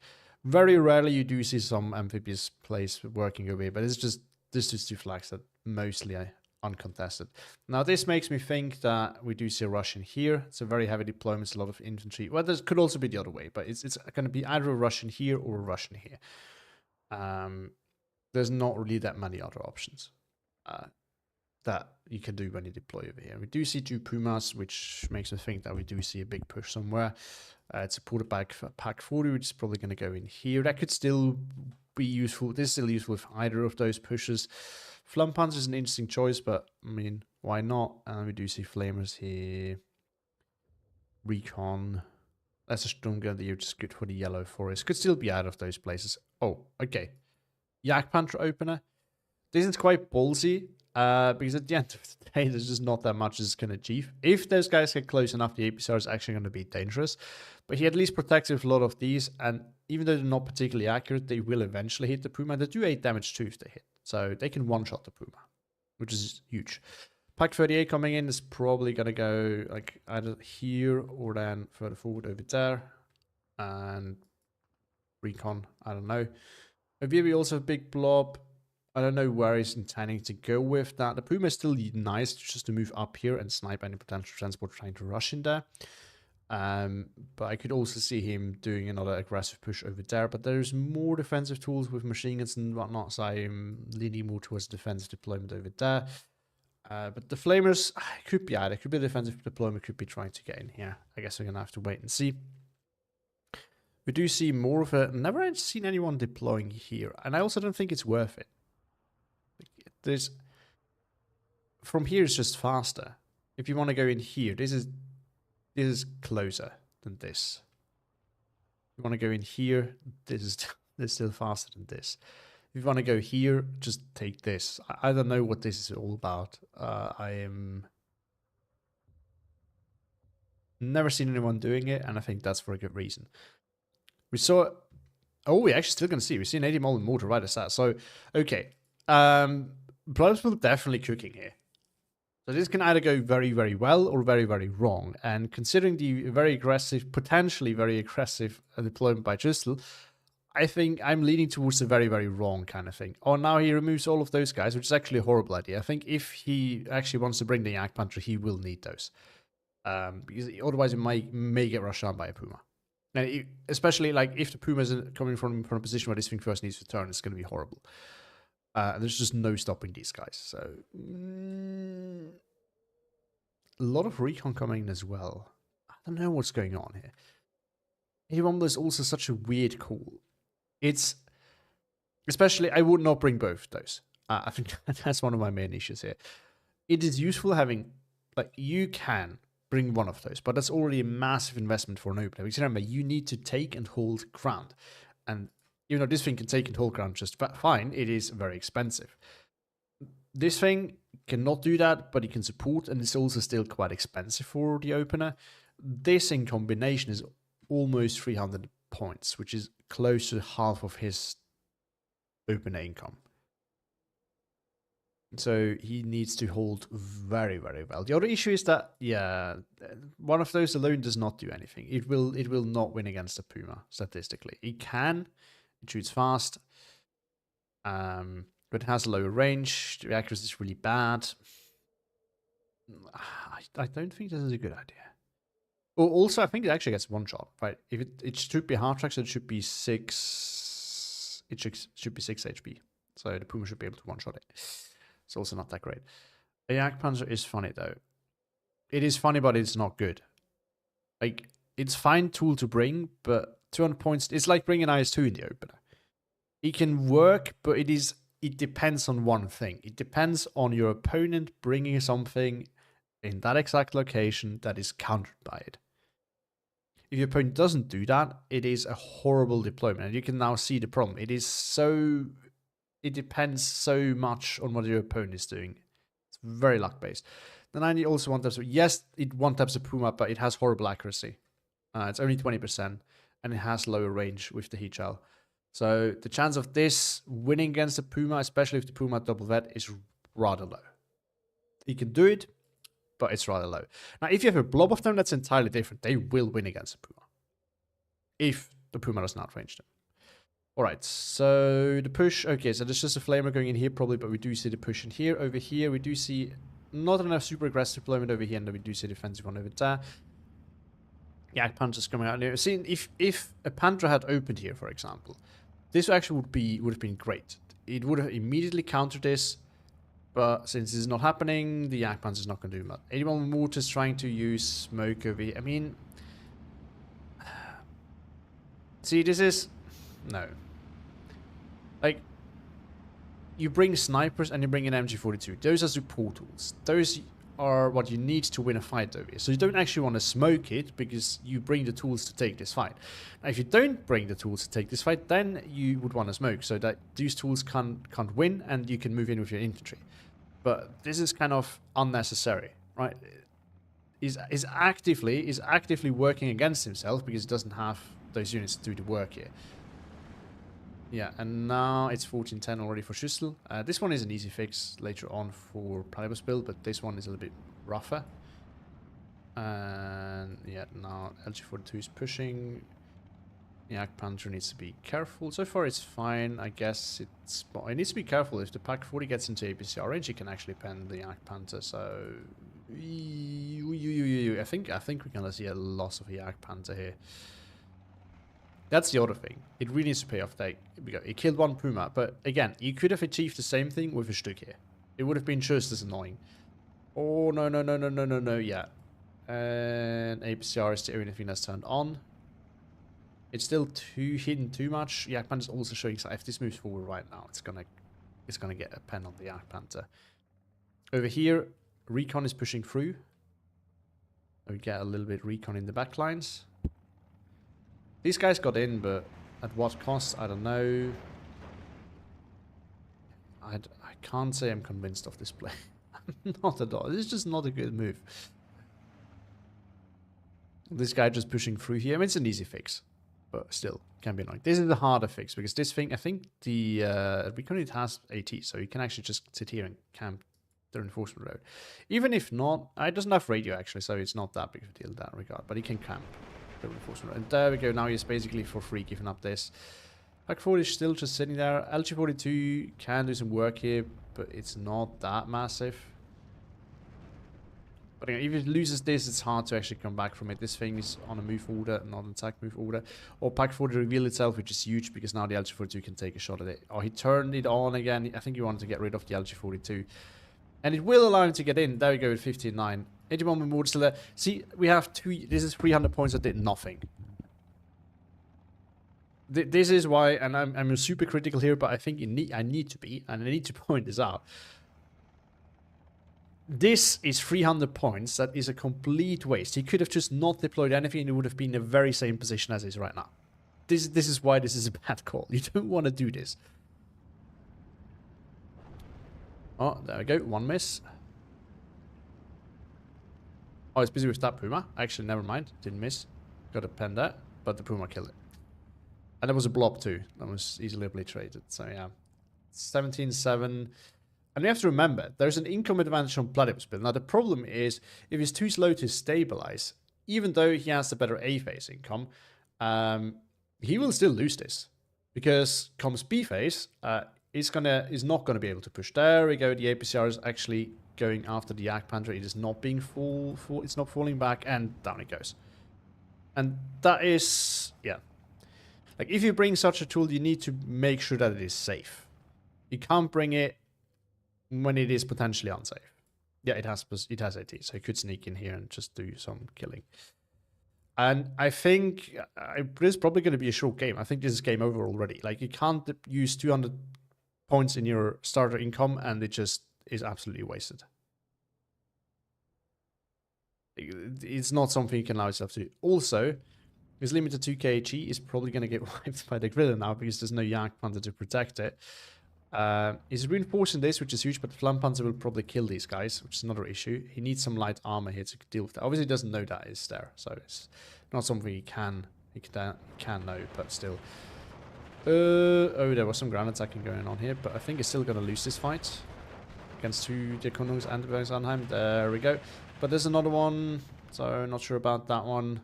Speaker 1: Very rarely you do see some amphibious plays working over here, but it's just this is two flags that mostly are uncontested. Now this makes me think that we do see a Russian here. It's a very heavy deployment, it's a lot of infantry. Well, this could also be the other way, but it's going to be either a Russian here or a Russian here. There's not really that many other options that you can do when you deploy over here. We do see two Pumas, which makes me think that we do see a big push somewhere. It's supported by Pack 40, which is probably going to go in here. That could still be useful. This is still useful with either of those pushes. Flumpans is an interesting choice, but I mean, why not? We do see Flamers here. Recon. That's a Sturmgewehr, which is good for the yellow forest. Could still be out of those places. Oh, okay. Yak Panther opener. This is quite ballsy. Because at the end of the day, there's just not that much this can achieve. If those guys get close enough, the APCR is actually going to be dangerous. But he at least protects with a lot of these, and even though they're not particularly accurate, they will eventually hit the Puma. They do 8 damage too if they hit. So they can one-shot the Puma, which is huge. Pack 38 coming in is probably going to go like either here or then further forward over there. And Recon, I don't know. Over here we also have a big blob. I don't know where he's intending to go with that. The Puma is still nice just to move up here and snipe any potential transport trying to rush in there. But I could also see him doing another aggressive push over there. But there's more defensive tools with machine guns and whatnot, so I'm leaning more towards defensive deployment over there. But the Flamers could be either. Could be defensive deployment, could be trying to get in here. I guess we're going to have to wait and see. We do see more of a... Never seen anyone deploying here. And I also don't think it's worth it. There's from here is just faster. If you want to go in here, this is closer than this. If you want to go in here, this is still faster than this. If you want to go here, just take this. I don't know what this is all about. I am never seen anyone doing it, and I think that's for a good reason. We saw. Oh, we're actually still going to see. We've seen 80 Molten Mortar right as that. So, okay. Bloodsport definitely cooking here. So this can either go very, very well or very, very wrong. And considering the very aggressive, potentially very aggressive deployment by Tsel, I think I'm leaning towards the very, very wrong kind of thing. Oh, now he removes all of those guys, which is actually a horrible idea. I think if he actually wants to bring the Yak Panther, he will need those. Because otherwise it may get rushed down by a Puma. And especially like if the Puma is coming from a position where this thing first needs to turn, it's going to be horrible. There's just no stopping these guys. So a lot of recon coming in as well. I don't know what's going on here. 81 is also such a weird call. It's especially I would not bring both those. I think that's one of my main issues here. It is useful having like you can bring one of those, but that's already a massive investment for an opener. Because remember, you need to take and hold ground, and even though this thing can take and hold ground just fine, it is very expensive. This thing cannot do that, but it can support, and it's also still quite expensive for the opener. This in combination is almost 300 points, which is close to half of his opener income. So he needs to hold very, very well. The other issue is that, yeah, one of those alone does not do anything. It will not win against a Puma, statistically. It can, it shoots fast, but it has a lower range. The accuracy is really bad. I don't think this is a good idea. Also, I think it actually gets one shot, right? If it should be half track, so it should be 6. It should be 6 HP. So the Puma should be able to one shot it. It's also not that great. A Jagdpanzer is funny though. It is funny, but it's not good. Like, it's fine tool to bring, but 200 points. It's like bringing IS-2 in the opener. It can work, but it depends on one thing. It depends on your opponent bringing something in that exact location that is countered by it. If your opponent doesn't do that, it is a horrible deployment. And you can now see the problem. It depends so much on what your opponent is doing. It's very luck-based. The 90 also one-taps. Yes, it one-taps a Puma, but it has horrible accuracy. It's only 20%, and it has lower range with the heat shell. So the chance of this winning against the Puma, especially if the Puma double vet, is rather low. He can do it, but it's rather low. Now, if you have a blob of them, that's entirely different. They will win against the Puma. If the Puma does not range them. Alright, so the push, okay, so there's just a flamer going in here probably, but we do see the push in here. Over here, we do see not enough super aggressive deployment over here, and then we do see defensive one over there. Jagdpanzer's coming out here. See, if a Panther had opened here, for example, this actually would have been great. It would have immediately countered this, but since this is not happening, the Jagdpanzer is not going to do much. 81 mortars trying to use smoke over here. I mean, see, this is no. Like, you bring snipers and you bring an MG42. Those are support tools. Those are what you need to win a fight over here. So you don't actually want to smoke it because you bring the tools to take this fight. Now, if you don't bring the tools to take this fight, then you would want to smoke so that these tools can't win and you can move in with your infantry. But this is kind of unnecessary, right? Is actively working against himself because he doesn't have those units to do the work here. Yeah, and now it's 1410 already for Schüssel. This one is an easy fix later on for Platypus build, but this one is a little bit rougher. And yeah, now LG42 is pushing. Jagdpanzer needs to be careful. So far it's fine, I guess. It needs to be careful. If the Pak 40 gets into APCR range, it can actually pen the Jagdpanzer. So I think we're gonna see a loss of a Jagdpanzer here. That's the other thing. It really needs to pay off. It killed one Puma, but again, you could have achieved the same thing with a Stück here. It would have been just as annoying. Oh, no, yeah. And APCR is the only thing that's turned on. It's still hidden too much. Jagdpanzer is also showing, so if this moves forward right now, it's gonna get a pen on the Jagdpanzer. Over here, Recon is pushing through. We get a little bit Recon in the backlines. These guys got in, but at what cost? I don't know. I can't say I'm convinced of this play. Not at all. This is just not a good move. This guy just pushing through here. I mean, it's an easy fix, but still can be annoying. This is the harder fix because this thing, I think the Recon has AT, so you can actually just sit here and camp the reinforcement road. Even if not, it doesn't have radio actually, so it's not that big of a deal in that regard, but he can camp. And there we go. Now he's basically for free giving up this. Pak 40 is still just sitting there. LG42 can do some work here, but it's not that massive. But again, if it loses this, it's hard to actually come back from it. This thing is on a move order, not an attack move order. Or Pak 40 reveal itself, which is huge because now the LG42 can take a shot at it. Oh, he turned it on again. I think he wanted to get rid of the LG42. And it will allow him to get in. There we go with 15-9. 81 with mortar still there. See, we have this is 300 points that did nothing. This is why, and I'm super critical here, but I think I need to be, and I need to point this out. This is 300 points. That is a complete waste. He could have just not deployed anything, and he would have been in the very same position as he is right now. This is why this is a bad call. You don't want to do this. Oh, there we go. One miss. Oh, it's busy with that Puma. Actually, never mind. Didn't miss. Got a pen there, but the Puma killed it. And there was a blob too. That was easily obliterated. So yeah. 17-7. And you have to remember, there's an income advantage on Platypus build. Now, the problem is, if he's too slow to stabilize, even though he has the better A phase income, he will still lose this. Because comes B phase, is not gonna be able to push. There we go, the APCR is actually going after the Yak Panther. It is not being it's not falling back, and down it goes. And that is, yeah. Like, if you bring such a tool, you need to make sure that it is safe. You can't bring it when it is potentially unsafe. Yeah, it has AT, so it could sneak in here and just do some killing. And I think this is probably going to be a short game. I think this is game over already. Like, you can't use 200 points in your starter income, and it just is absolutely wasted. It's not something you can allow yourself to do. Also, his limited 2k HE is probably going to get wiped by the Griller now, because there's no Yak Panther to protect it. He's reinforcing this, which is huge, but the Flam Panzer will probably kill these guys, which is another issue. He needs some light armor here to deal with that. Obviously, he doesn't know that is there, so it's not something he can know, but still. Oh, there was some ground attacking going on here, but I think he's still going to lose this fight against two Koenig and Anheim. There we go. But there's another one, so not sure about that one.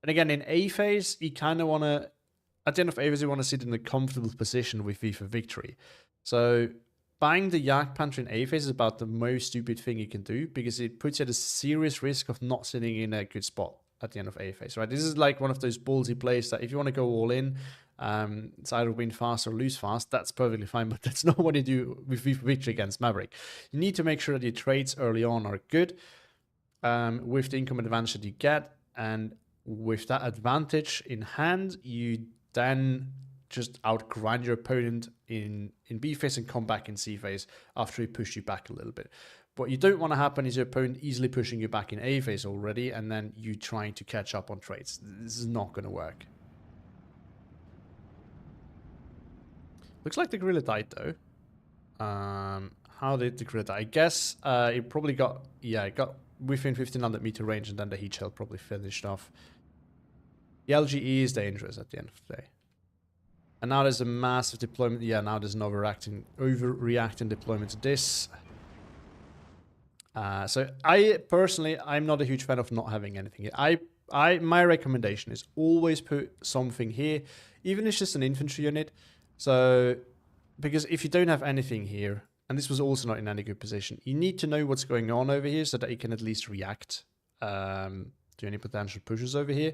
Speaker 1: And again, in A phase, you kind of want to... At the end of A phase, you want to sit in a comfortable position with V for victory. So buying the Yak Panther in A phase is about the most stupid thing you can do, because it puts you at a serious risk of not sitting in a good spot at the end of A phase, right? This is like one of those ballsy plays that if you want to go all in, it's either win fast or lose fast. That's perfectly fine, but that's not what you do with V for victory against Maverick. You need to make sure that your trades early on are good, with the income advantage that you get, and with that advantage in hand, you then just outgrind your opponent in B phase and come back in C phase after he pushed you back a little bit. What you don't want to happen is your opponent easily pushing you back in A phase already, and then you trying to catch up on trades. This is not going to work. Looks like the Gorilla died though. How did the Gorilla die? I guess it probably got, yeah, it got within 1500 meter range, and then the heat shell probably finished off. The LGE is dangerous at the end of the day. And now there's a massive deployment. Yeah, now there's an overreacting deployment to this. So I'm not a huge fan of not having anything here. My recommendation is always put something here, even if it's just an infantry unit. So, because if you don't have anything here, and this was also not in any good position, you need to know what's going on over here so that you can at least react to any potential pushes over here.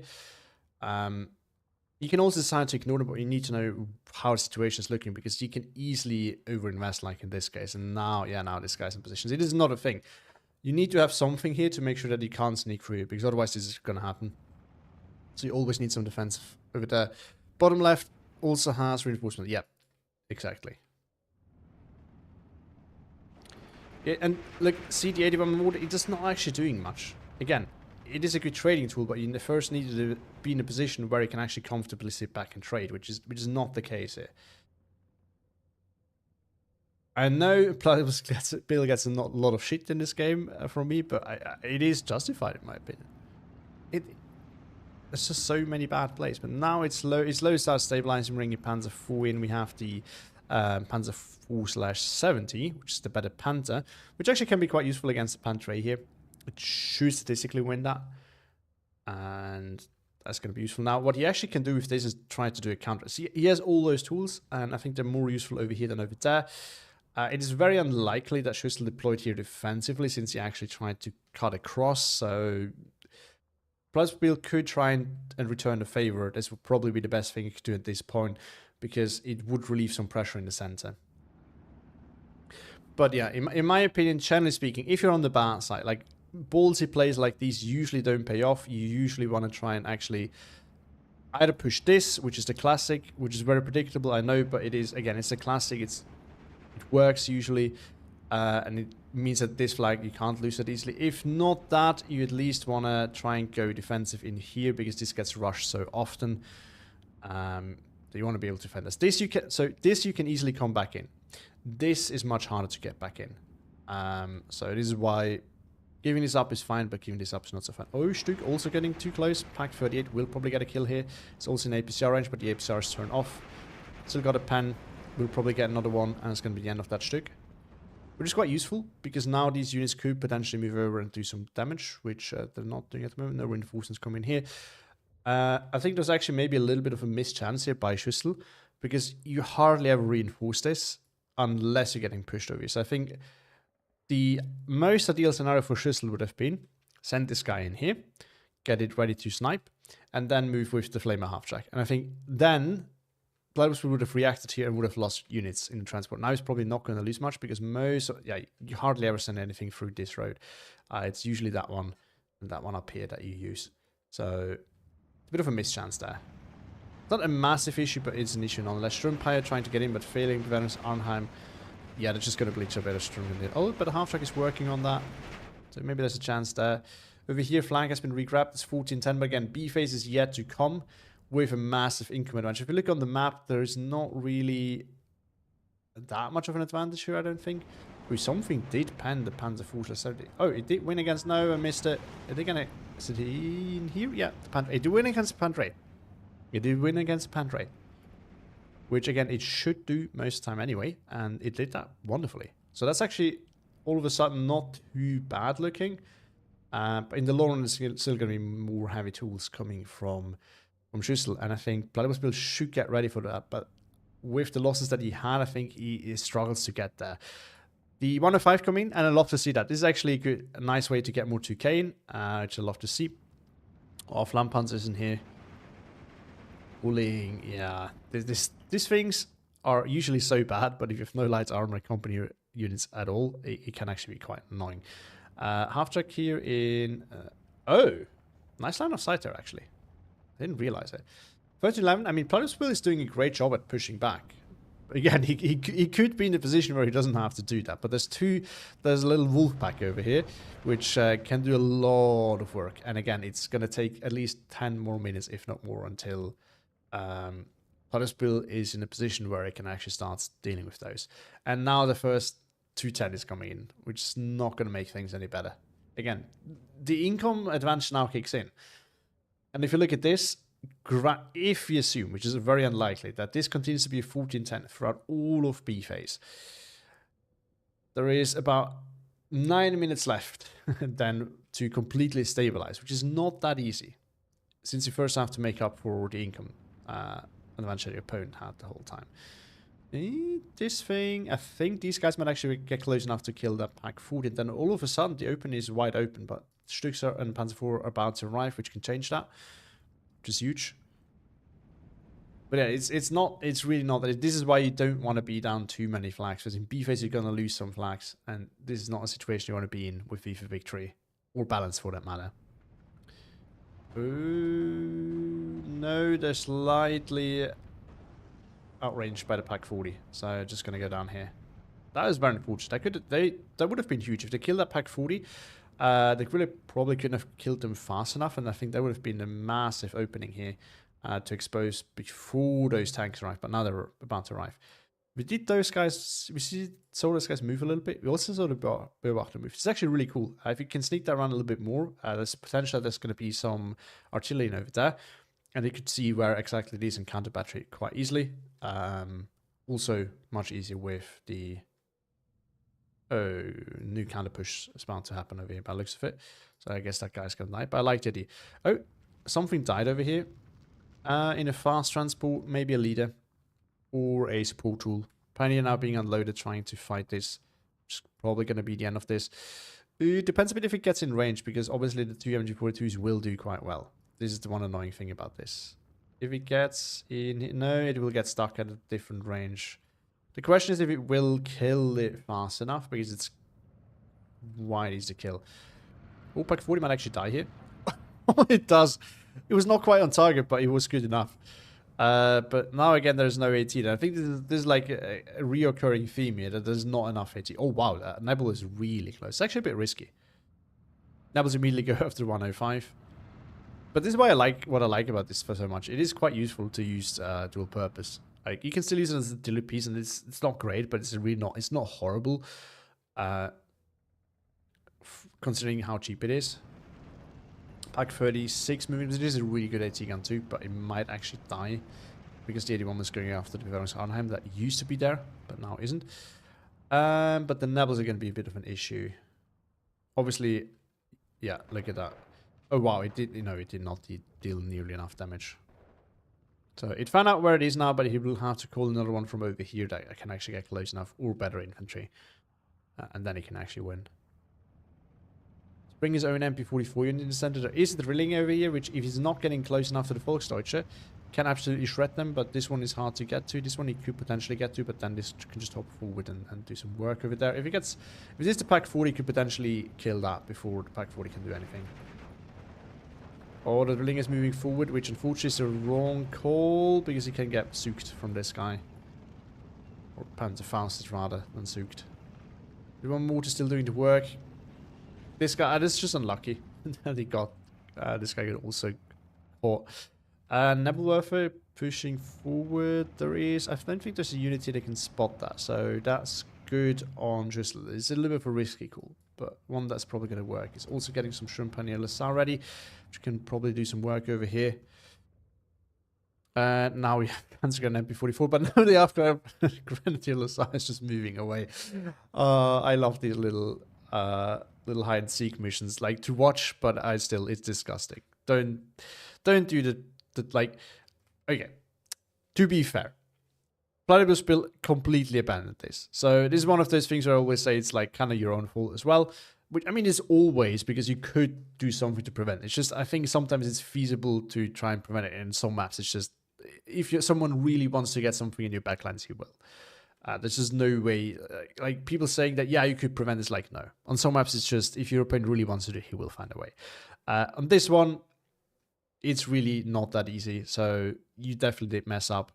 Speaker 1: You can also decide to ignore them, but you need to know how the situation is looking, because you can easily overinvest, like in this case. And now, yeah, now this guy's in positions. It is not a thing. You need to have something here to make sure that you can't sneak through, because otherwise this is going to happen. So you always need some defense over there. Bottom left also has reinforcement. Yeah, exactly. Yeah, and look, see the 81 mortar, it is not actually doing much. Again, it is a good trading tool, but you first need to be in a position where you can actually comfortably sit back and trade, which is not the case here. I know Bill gets a lot of shit in this game from me, but it is justified in my opinion. There's just so many bad plays, but now it's low start stabilizing, bringing Panzer IV in. We have the Panzer IV/70, which is the better Panther, which actually can be quite useful against the Panther A here. It should statistically win that, and that's going to be useful. Now, what he actually can do with this is try to do a counter. See, he has all those tools, and I think they're more useful over here than over there. It is very unlikely that Schüssel deployed here defensively, since he actually tried to cut across. So, plus Bill could try and return the favor. This would probably be the best thing he could do at this point, because it would relieve some pressure in the center. But yeah, in my opinion, generally speaking, if you're on the bad side, like, ballsy plays like these usually don't pay off. You usually want to try and actually either push this, which is the classic, which is very predictable, I know, but it is, again, it's a classic. It works usually, and it means that this flag, you can't lose it easily. If not that, you at least want to try and go defensive in here, because this gets rushed so often. So you want to be able to defend this. This you can easily come back in. This is much harder to get back in. So this is why giving this up is fine, but giving this up is not so fine. Oh, Stück also getting too close. Pack 38 will probably get a kill here. It's also in APCR range, but the APCR is turned off. Still got a pen. We'll probably get another one, and it's going to be the end of that Stück. Which is quite useful, because now these units could potentially move over and do some damage, which they're not doing at the moment. No reinforcements come in here. I think there's actually maybe a little bit of a missed chance here by Schüssel, because you hardly ever reinforce this unless you're getting pushed over. So I think the most ideal scenario for Schüssel would have been send this guy in here, get it ready to snipe, and then move with the Flamer half-track. And I think then Bloodwhisper would have reacted here and would have lost units in the transport. Now he's probably not going to lose much, because you hardly ever send anything through this road. It's usually that one and that one up here that you use. So a bit of a mischance there. Not a massive issue, but it's an issue nonetheless. Strumpire trying to get in, but failing. Venus, Arnheim. Yeah, they're just going to bleach a better Strum in there. Oh, but the half-track is working on that. So maybe there's a chance there. Over here, flank has been regrabbed. It's 14-10, but again, B-phase is yet to come with a massive income advantage. If you look on the map, there is not really that much of an advantage here, I don't think. Ooh, something did pen the Panzer Force 70. Oh, it did win against... No, I missed it. Are they going to... Is it in here? Yeah, it did win against the Panzer. It did win against the Panzer. Which, again, it should do most of the time anyway. And it did that wonderfully. So that's actually, all of a sudden, not too bad looking. But in the long run, there's still going to be more heavy tools coming from Schüssel. And I think Bloodwhisper should get ready for that. But with the losses that he had, I think he struggles to get there. The 105 come in, and I love to see that. This is actually a nice way to get more 2k in, which I love to see. Our Flampanzers in here. Bullying, yeah. These things are usually so bad, but if you have no light armor company units at all, it can actually be quite annoying. Half-track here in... oh! Nice line of sight there, actually. I didn't realize it. 13-11, I mean, Bloodwhisper is doing a great job at pushing back. Again, he could be in a position where he doesn't have to do that. But there's a little wolf pack over here, which can do a lot of work. And again, it's going to take at least 10 more minutes, if not more, until Bloodwhisper is in a position where it can actually start dealing with those. And now the first 210 is coming in, which is not going to make things any better. Again, the income advantage now kicks in. And if you look at this, if you assume, which is very unlikely, that this continues to be a 14-10 throughout all of B phase, there is about 9 minutes left then to completely stabilize, which is not that easy, since you first have to make up for the income advantage that your opponent had the whole time. This thing, I think these guys might actually get close enough to kill that pack 40, then all of a sudden the open is wide open, but Stückser and Panzer IV are about to arrive, which can change that. Is huge. But yeah, it's really not that. This is why you don't want to be down too many flags, because in B phase you're going to lose some flags, and this is not a situation you want to be in with V for victory, or balance for that matter. Ooh, no, they're slightly outranged by the pack 40, so just going to go down here. That is very unfortunate. That would have been huge if they killed that pack 40. They really probably couldn't have killed them fast enough, and I think that would have been a massive opening here to expose before those tanks arrive, but now they're about to arrive. We saw those guys move a little bit. We also saw the Beobachter move. It's actually really cool. If you can sneak that around a little bit more, there's potential there's going to be some artillery over there, and you could see where exactly it is and counter battery quite easily. Also much easier with the... Oh, new counter push is about to happen over here by the looks of it. So I guess that guy's going to die. But I like the idea. Oh, something died over here. In a fast transport, maybe a leader or a support tool. Pioneer now being unloaded, trying to fight this. Which is probably going to be the end of this. It depends a bit if it gets in range, because obviously the two MG42s will do quite well. This is the one annoying thing about this. If it gets in... No, it will get stuck at a different range. The question is if it will kill it fast enough, because it's wide easy to kill. Oh, pack 40 might actually die here. It does. It was not quite on target, but it was good enough. But now again, there's no AT. And I think this is like a reoccurring theme here, that there's not enough AT. Oh wow, that Nebel is really close. It's actually a bit risky. Nebels immediately go after 105. But this is why I like what I like about this for so much. It is quite useful to use dual purpose. Like, you can still use it as a dilly piece, and it's not great, but it's really not. It's not horrible, considering how cheap it is. Pack 36 moving. It is a really good AT gun too, but it might actually die because the 81 was going after the Bavarians Arnhem that used to be there, but now isn't. But the Nebels are going to be a bit of an issue. Obviously, yeah, look at that. Oh wow, it did, it did not deal nearly enough damage. So it found out where it is now, but he will have to call another one from over here that can actually get close enough, or better infantry. And then he can actually win. Bring his own MP44 unit in the center. There is the drilling over here, which if he's not getting close enough to the Volksdeutsche, can absolutely shred them, but this one is hard to get to. This one he could potentially get to, but then this can just hop forward and do some work over there. If it is the Pack 40, he could potentially kill that before the Pack 40 can do anything. Oh, the drilling is moving forward, which unfortunately is a wrong call, because he can get soaked from this guy. Or Panzerfausted rather than soaked. The one mortar still doing the work. This guy, this is just unlucky that he got, this guy got also caught. Nebelwerfer pushing forward. I don't think there's a unity that can spot that, so that's good on just, it's a little bit of a risky call, but one that's probably going to work. It's also getting some Shrimp and LSR ready, which can probably do some work over here. Now we have Panzer Gun MP44, but now the after Grenadier LSR is just moving away. I love these little hide and seek missions, like to watch, but it's disgusting. Don't do the like. Okay, to be fair, Platypus Bill completely abandoned this. So this is one of those things where I always say it's like kind of your own fault as well. Which, I mean, it's always, because you could do something to prevent it. It's just, I think sometimes it's feasible to try and prevent it. In some maps, it's just, if someone really wants to get something in your backlines, he will. There's just no way, like people saying that, yeah, you could prevent this, like, no. On some maps, it's just, if your opponent really wants to do it, he will find a way. On this one, it's really not that easy. So you definitely did mess up.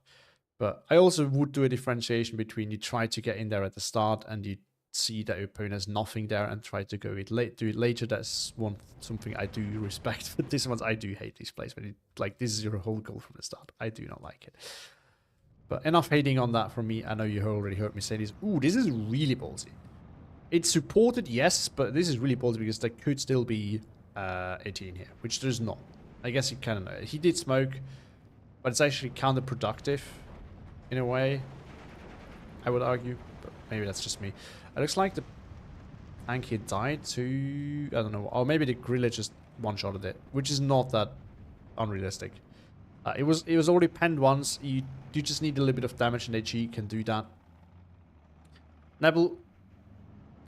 Speaker 1: But I also would do a differentiation between you try to get in there at the start and you see that your opponent has nothing there and try to do it later. That's something I do respect. But this one's, I do hate these plays. But like, this is your whole goal from the start. I do not like it. But enough hating on that from me. I know you already heard me say this. Ooh, this is really ballsy. It's supported, yes, but this is really ballsy because there could still be 18 here, which there's not. I guess you kind of know. He did smoke, but it's actually counterproductive in a way, I would argue. But maybe that's just me. It looks like the tank here died to, I don't know, or maybe the Guerrilla just one-shotted it, which is not that unrealistic. It was already penned once. You just need a little bit of damage, and HE can do that. Nebel,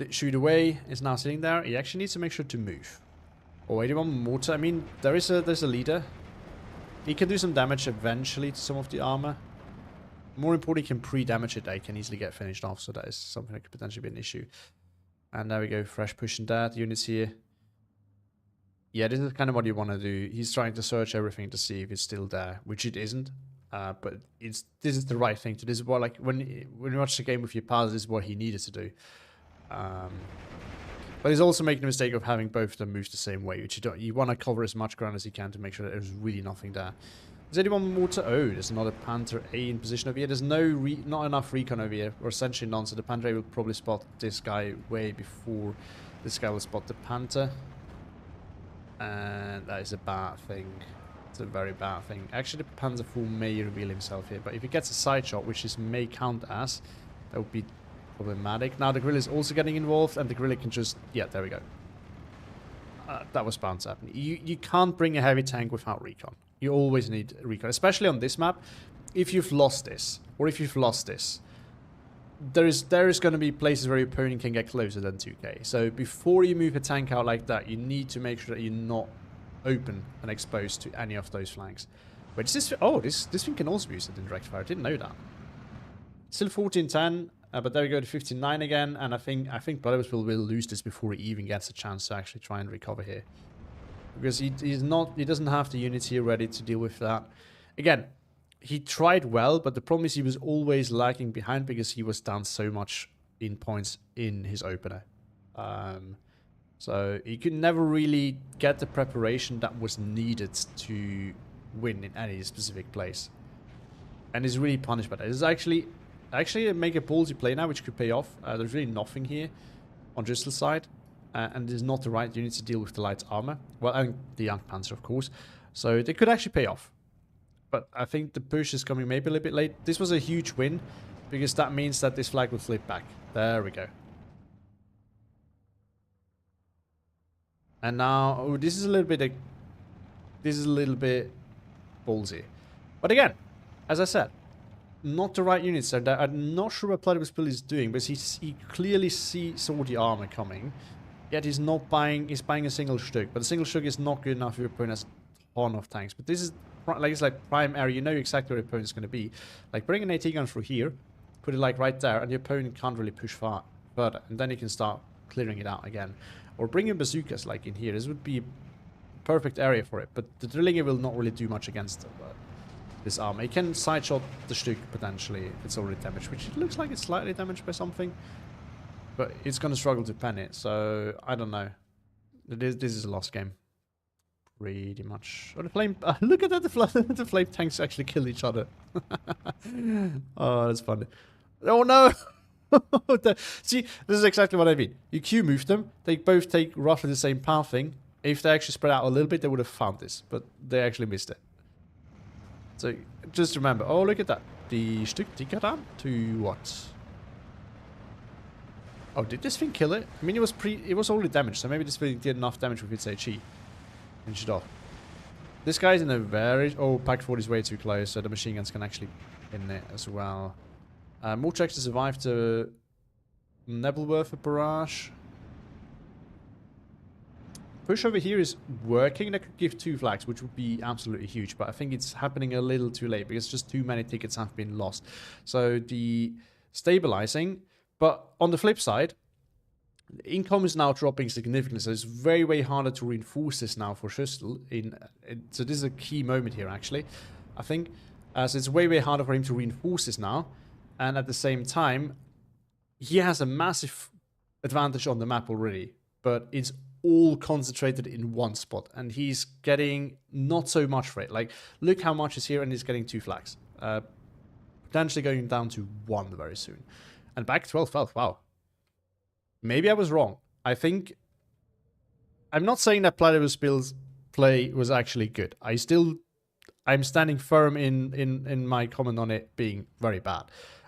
Speaker 1: shoot away, is now sitting there. He actually needs to make sure to move. Oh, 81 mortar. I mean, there's a leader. He can do some damage eventually to some of the armor. More importantly, he can pre-damage it. They can easily get finished off, so that is something that could potentially be an issue. And there we go, fresh pushing that. Units here. Yeah, this is kind of what you want to do. He's trying to search everything to see if it's still there, which it isn't. But this is the right thing to do. This is what, like, when you watch the game with Jaapaasa, this is what he needed to do. But he's also making the mistake of having both of them move the same way, which you want to cover as much ground as you can to make sure that there's really nothing there. Is anyone mortar? Oh, there's another Panther A in position over here. There's not enough recon over here, or essentially none. So the Panther A will probably spot this guy way before this guy will spot the Panther. And that is a bad thing. It's a very bad thing. Actually, the Panzer IV may reveal himself here, but if he gets a side shot, which this may count as, that would be problematic. Now the Guerrilla is also getting involved, and the Guerrilla can just, yeah, there we go. That was bound to happen. You can't bring a heavy tank without recon. You always need recon, especially on this map. If you've lost this, or if you've lost this, there is going to be places where your opponent can get closer than 2k. So before you move a tank out like that, you need to make sure that you're not open and exposed to any of those flanks. Wait, is this? Oh, this thing can also be used in direct fire. I didn't know that. Still 14-10, but there we go to 15-9 again, and I think Platypus will lose this before he even gets a chance to actually try and recover here. Because he doesn't have the units here ready to deal with that. Again, he tried well, but the problem is he was always lagging behind because he was down so much in points in his opener. So he could never really get the preparation that was needed to win in any specific place. And is really punished by that. This is actually make a ballsy play now, which could pay off. There's really nothing here on Dristel's side. And it is not the right unit to deal with the light armor. Well, and the Young Panzer, of course. So they could actually pay off. But I think the push is coming maybe a little bit late. This was a huge win, because that means that this flag will flip back. There we go. And now, oh, this is a little bit ballsy. But again, as I said, not the right units there. I'm not sure what Platypus Bill is doing, but he clearly saw the armor coming. Yet he's not buying. He's buying a single Stück, but a single Stück is not good enough if your opponent has a ton of tanks. But this is like, it's like prime area. You know exactly where your opponent's going to be. Like, bring an AT gun through here, put it like right there, and your opponent can't really push further, and then you can start clearing it out again. Or bring in bazookas like in here. This would be a perfect area for it. But the drilling will not really do much against this armor. It can side shot the Stück potentially if it's already damaged, which it looks like it's slightly damaged by something. But it's going to struggle to pen it, so I don't know. This is a lost game. Pretty much. Oh, the flame... look at that, the flame tanks actually kill each other. Oh, that's funny. Oh no! See, this is exactly what I mean. You Q move them, they both take roughly the same pathing. If they actually spread out a little bit, they would have found this, but they actually missed it. So, just remember. Oh, look at that. The Stück ticker down to what? Oh, did this thing kill it? I mean, it was already damaged, so maybe this thing did enough damage with its HE. Finish it off. This guy's in a very... Oh, Pack 40 is way too close, so the machine guns can actually in it as well. More checks to survive to Nebelwerfer barrage. Push over here is working. That could give 2 flags, which would be absolutely huge. But I think it's happening a little too late because just too many tickets have been lost. So the stabilizing... But on the flip side, the income is now dropping significantly, so it's very, way harder to reinforce this now for Schüssel. So this is a key moment here, actually. I think so it's way, way harder for him to reinforce this now. And at the same time, he has a massive advantage on the map already. But it's all concentrated in one spot. And he's getting not so much for it. Like, look how much is here, and he's getting 2 flags. Potentially going down to 1 very soon. And back 12-12, wow. Maybe I was wrong. I think... I'm not saying that Platypus Bill's play was actually good. I'm standing firm in my comment on it being very bad.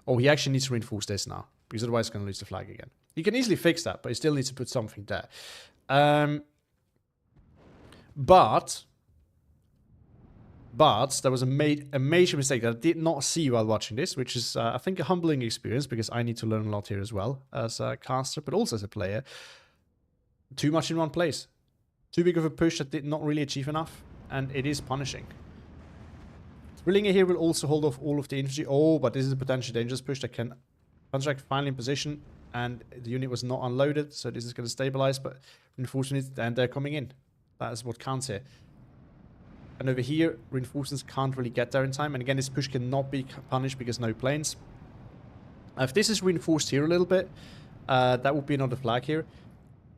Speaker 1: Oh, he actually needs to reinforce this now. Because otherwise he's going to lose the flag again. He can easily fix that, but he still needs to put something there. But there was a major mistake that I did not see while watching this, which is, I think, a humbling experience, because I need to learn a lot here as well, as a caster, but also as a player. Too much in one place. Too big of a push that did not really achieve enough, and it is punishing. Drillinger here will also hold off all of the infantry. Oh, but this is a potentially dangerous push that can... Contract finally in position, and the unit was not unloaded, so this is going to stabilize, but reinforcements, and they're coming in. That is what counts here. And over here, reinforcements can't really get there in time. And again, this push cannot be punished because no planes. If this is reinforced here a little bit, that would be another flag here.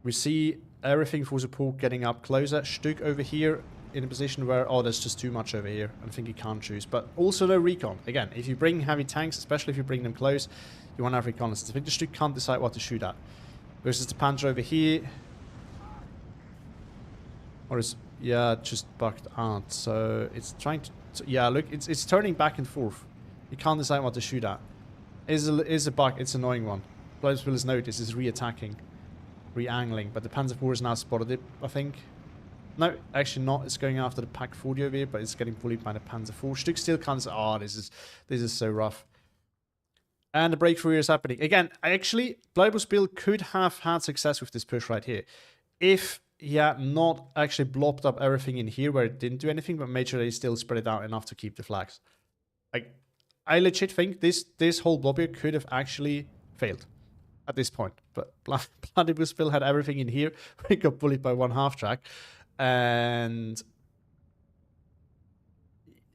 Speaker 1: We see everything for support getting up closer. Stück over here in a position where, oh, there's just too much over here. I think you can't choose. But also no recon. Again, if you bring heavy tanks, especially if you bring them close, you want to have reconnaissance. I think the Stück can't decide what to shoot at. Versus the Panzer over here. Or is... Yeah, just bugged out. So it's trying to... Yeah, look, it's turning back and forth. You can't decide what to shoot at. Is a bug. It's an annoying one. Platypus Bill has noticed is re-attacking, re-angling, but the Panzer IV has now spotted it, I think. No, actually not. It's going after the Pack 40 over here, but it's getting bullied by the Panzer IV. Stück still can't say, oh, this is so rough. And the breakthrough is happening. Again, actually, Platypus Bill could have had success with this push right here. If... Yeah, not actually blobbed up everything in here where it didn't do anything, but made sure they still spread it out enough to keep the flags. Like, I legit think this whole blob here could have actually failed at this point. But Platypus Bill had everything in here where he got bullied by 1 half track. And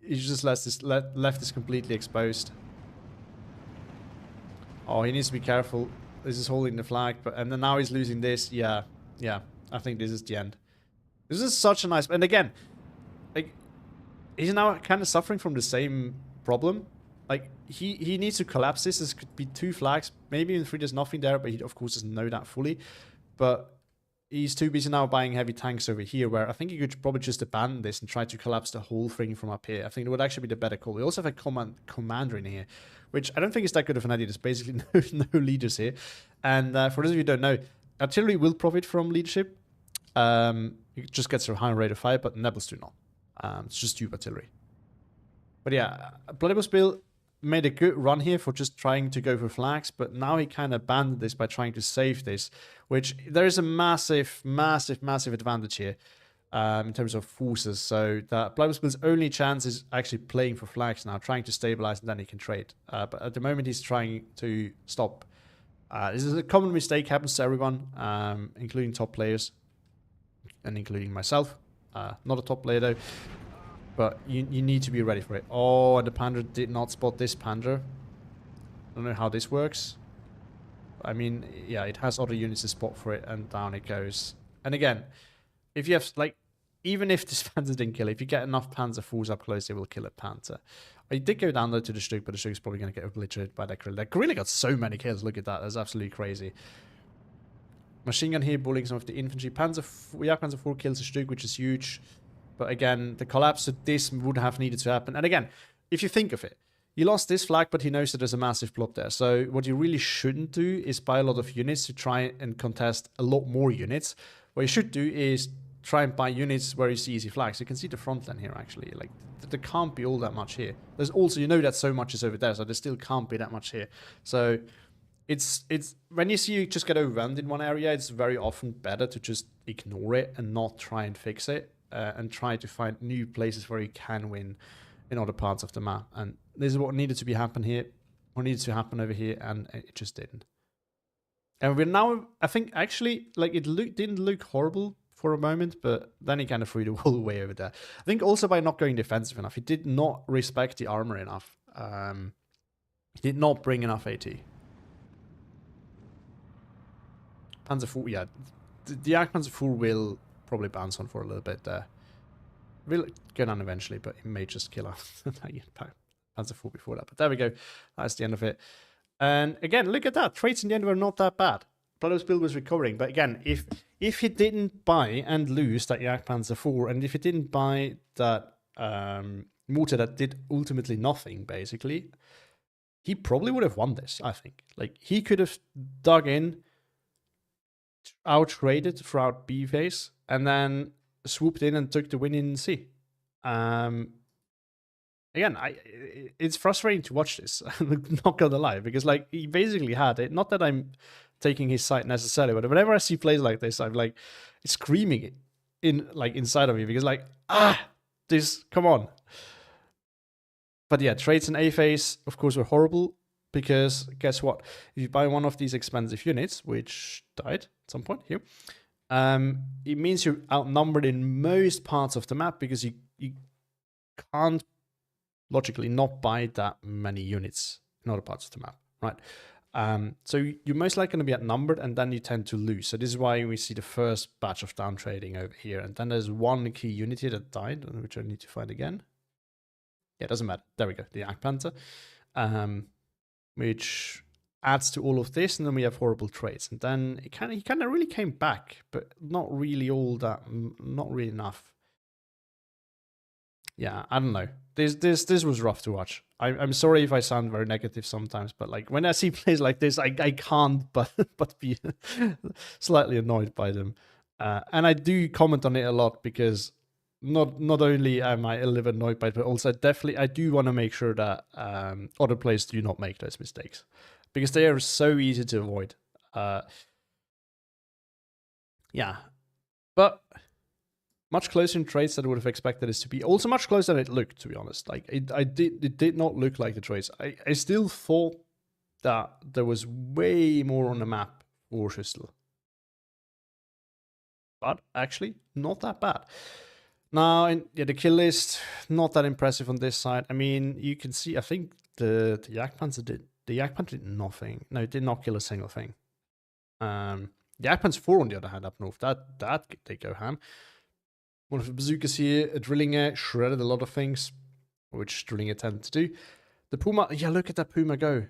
Speaker 1: he just left this completely exposed. Oh, he needs to be careful. This is holding the flag, and then now he's losing this. Yeah. I think this is the end. This is such a nice... And again, like, he's now kind of suffering from the same problem. Like, he needs to collapse this. This could be 2 flags. Maybe in 3 there's nothing there, but he, of course, doesn't know that fully. But he's too busy now buying heavy tanks over here, where I think he could probably just abandon this and try to collapse the whole thing from up here. I think it would actually be the better call. We also have a commander in here, which I don't think is that good of an idea. There's basically no leaders here. And for those of you who don't know, artillery will profit from leadership. It just gets a higher rate of fire, but Nebels do not. It's just tube artillery. But yeah, Bloody Bill made a good run here for just trying to go for flags, but now he kind of abandoned this by trying to save this, which there is a massive advantage here in terms of forces. So that Bloody Bill's only chance is actually playing for flags now, trying to stabilize, and then he can trade. But at the moment, he's trying to stop. This is a common mistake, happens to everyone, including top players, and including myself. Not a top player though. But you need to be ready for it. Oh, and the Panther did not spot this Panther. I don't know how this works. I mean, yeah, it has other units to spot for it, and down it goes. And again, if you have, like, even if this Panther didn't kill it, if you get enough Panzer fools up close, they will kill a Panther. I did go down, though, to the Stuk, but the Stuk is probably going to get obliterated by that Gorilla. That Gorilla got so many kills, look at that. That's absolutely crazy. Machine gun here, bullying some of the infantry. Panzer 4 kills the Stuk, which is huge. But again, the collapse of this would have needed to happen. And again, if you think of it, you lost this flag, but he knows that there's a massive plot there. So what you really shouldn't do is buy a lot of units to try and contest a lot more units. What you should do is try and buy units where you see easy flags. You can see the front line here, actually. Like, there can't be all that much here. There's also, you know that so much is over there, so there still can't be that much here. So it's when you see you just get overwhelmed in one area, it's very often better to just ignore it and not try and fix it. And try to find new places where you can win in other parts of the map. And this is what needed to be happen here, what needed to happen over here, and it just didn't. And we're now, I think, actually, like, it didn't look horrible for a moment, but then he kind of threw the whole way over there. I think also by not going defensive enough, he did not respect the armor enough. He did not bring enough AT. Panzer 4, yeah, the Panzer 4 will probably bounce on for a little bit there. Will go down eventually, but it may just kill off Panzer 4 before that. But there we go. That's the end of it. And again, look at that. Trades in the end were not that bad. Bloody Bill was recovering. But again, if he didn't buy and lose that Jagdpanzer 4, and if he didn't buy that mortar that did ultimately nothing, basically, he probably would have won this, I think. Like, he could have dug in, out-traded throughout B phase, and then swooped in and took the win in C. Again, it's frustrating to watch this, I'm not gonna lie, because, like, he basically had it. Not that I'm taking his side necessarily, but whenever I see plays like this, I'm like screaming it inside of me, because, like, this, come on. But yeah, trades in A phase, of course, were horrible. Because guess what? If you buy one of these expensive units, which died at some point here, it means you're outnumbered in most parts of the map, because you can't logically not buy that many units in other parts of the map, right? So you're most likely going to be outnumbered, and then you tend to lose. So this is why we see the first batch of down trading over here. And then there's one key unit here that died, which I need to find again. Yeah, it doesn't matter. There we go, the Jagdpanther. Which adds to all of this, and then we have horrible trades. And then he kind of really came back, but not really all that, not really enough. Yeah, I don't know. This was rough to watch. I'm sorry if I sound very negative sometimes, but, like, when I see plays like this, I can't but be slightly annoyed by them. And I do comment on it a lot, because not only am I a little annoyed by it, but also definitely I do want to make sure that other players do not make those mistakes, because they are so easy to avoid. Yeah, but much closer in trades than I would have expected this to be. Also much closer than it looked, to be honest. Like, it did not look like the trades. I still thought that there was way more on the map for Schüssel. But actually, not that bad. Now, yeah, the kill list, not that impressive on this side. I mean, you can see, I think the Jagdpanzer did nothing. No, it did not kill a single thing. The Jagdpanzer 4, on the other hand, up north, that they go ham. One of the bazookas here, a Drillinger, shredded a lot of things, which Drillinger tend to do. The Puma, yeah, look at that Puma go.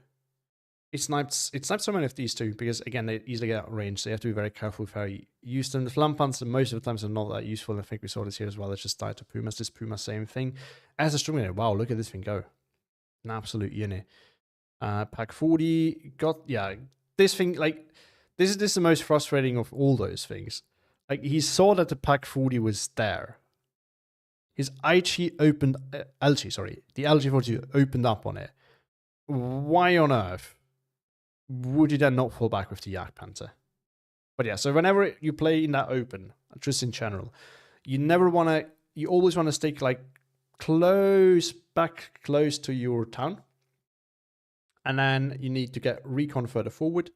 Speaker 1: It sniped so many of these too, because again, they easily get out of range, so you have to be very careful with how you use them. The flam pants, most of the times, are not that useful, and I think we saw this here as well. It's just died to Pumas. This Puma, same thing. As a strong unit, wow, look at this thing go. An absolute unit. Pack 40, this thing, like, this is the most frustrating of all those things. Like, he saw that the Pack 40 was there. His IG opened, the LG42 opened up on it. Why on earth would you then not fall back with the Yak Panther? But yeah, so whenever you play in that open, just in general, you always want to stick like close to your town. And then you need to get recon further forward,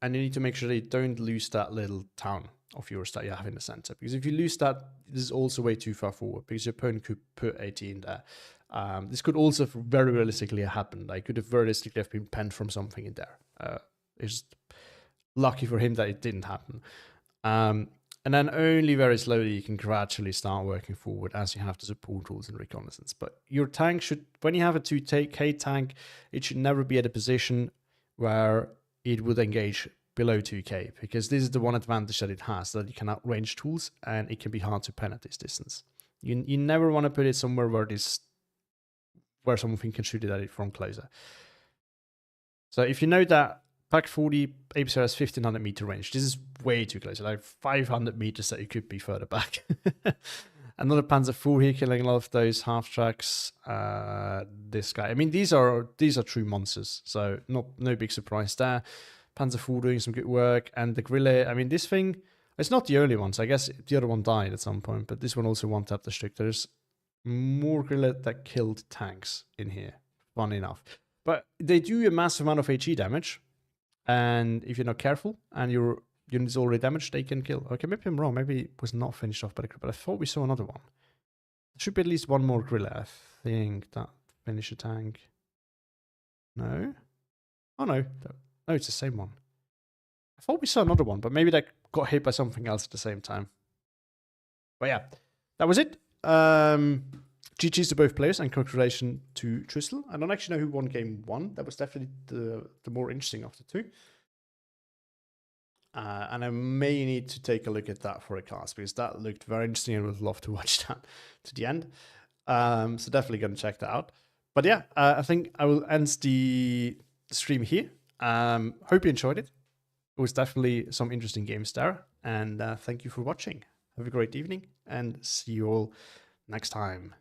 Speaker 1: and you need to make sure that you don't lose that little town of yours that you have in the center. Because if you lose that, this is also way too far forward, because your opponent could put 18 there. This could also very realistically happen. Like, could have very realistically have been penned from something in there. It's lucky for him that it didn't happen. And then only very slowly you can gradually start working forward as you have the support tools and reconnaissance. But your tank should, when you have a 2K tank, it should never be at a position where it would engage below 2K, because this is the one advantage that it has, that you can outrange tools and it can be hard to pen at this distance. You never want to put it somewhere where something can shoot it at it from closer. So if you know that Pack 40 APCR has 1500 meter range, this is way too close, like 500 meters that you could be further back. Another Panzer IV here killing a lot of those half tracks. This guy, I mean, these are true monsters, so no big surprise there. Panzer IV doing some good work, and the Grille, I mean, this thing, it's not the only one, so I guess the other one died at some point, but this one also one-tapped the Stück. There's more Grille that killed tanks in here, fun enough. But they do a massive amount of HE damage, and if you're not careful and your unit is already damaged, they can kill. Okay, maybe I'm wrong. Maybe it was not finished off by the Grille, but I thought we saw another one. There should be at least one more Grille, I think, that finished a tank. No? Oh, no. No, it's the same one. I thought we saw another one, but maybe that got hit by something else at the same time. But yeah, that was it. GG's to both players, and congratulations to Tristel. I don't actually know who won game 1. That was definitely the more interesting of the two. And I may need to take a look at that for a cast, because that looked very interesting and would love to watch that to the end. So definitely going to check that out. But yeah, I think I will end the stream here. Hope you enjoyed it. It was definitely some interesting games there. And thank you for watching. Have a great evening, and see you all next time.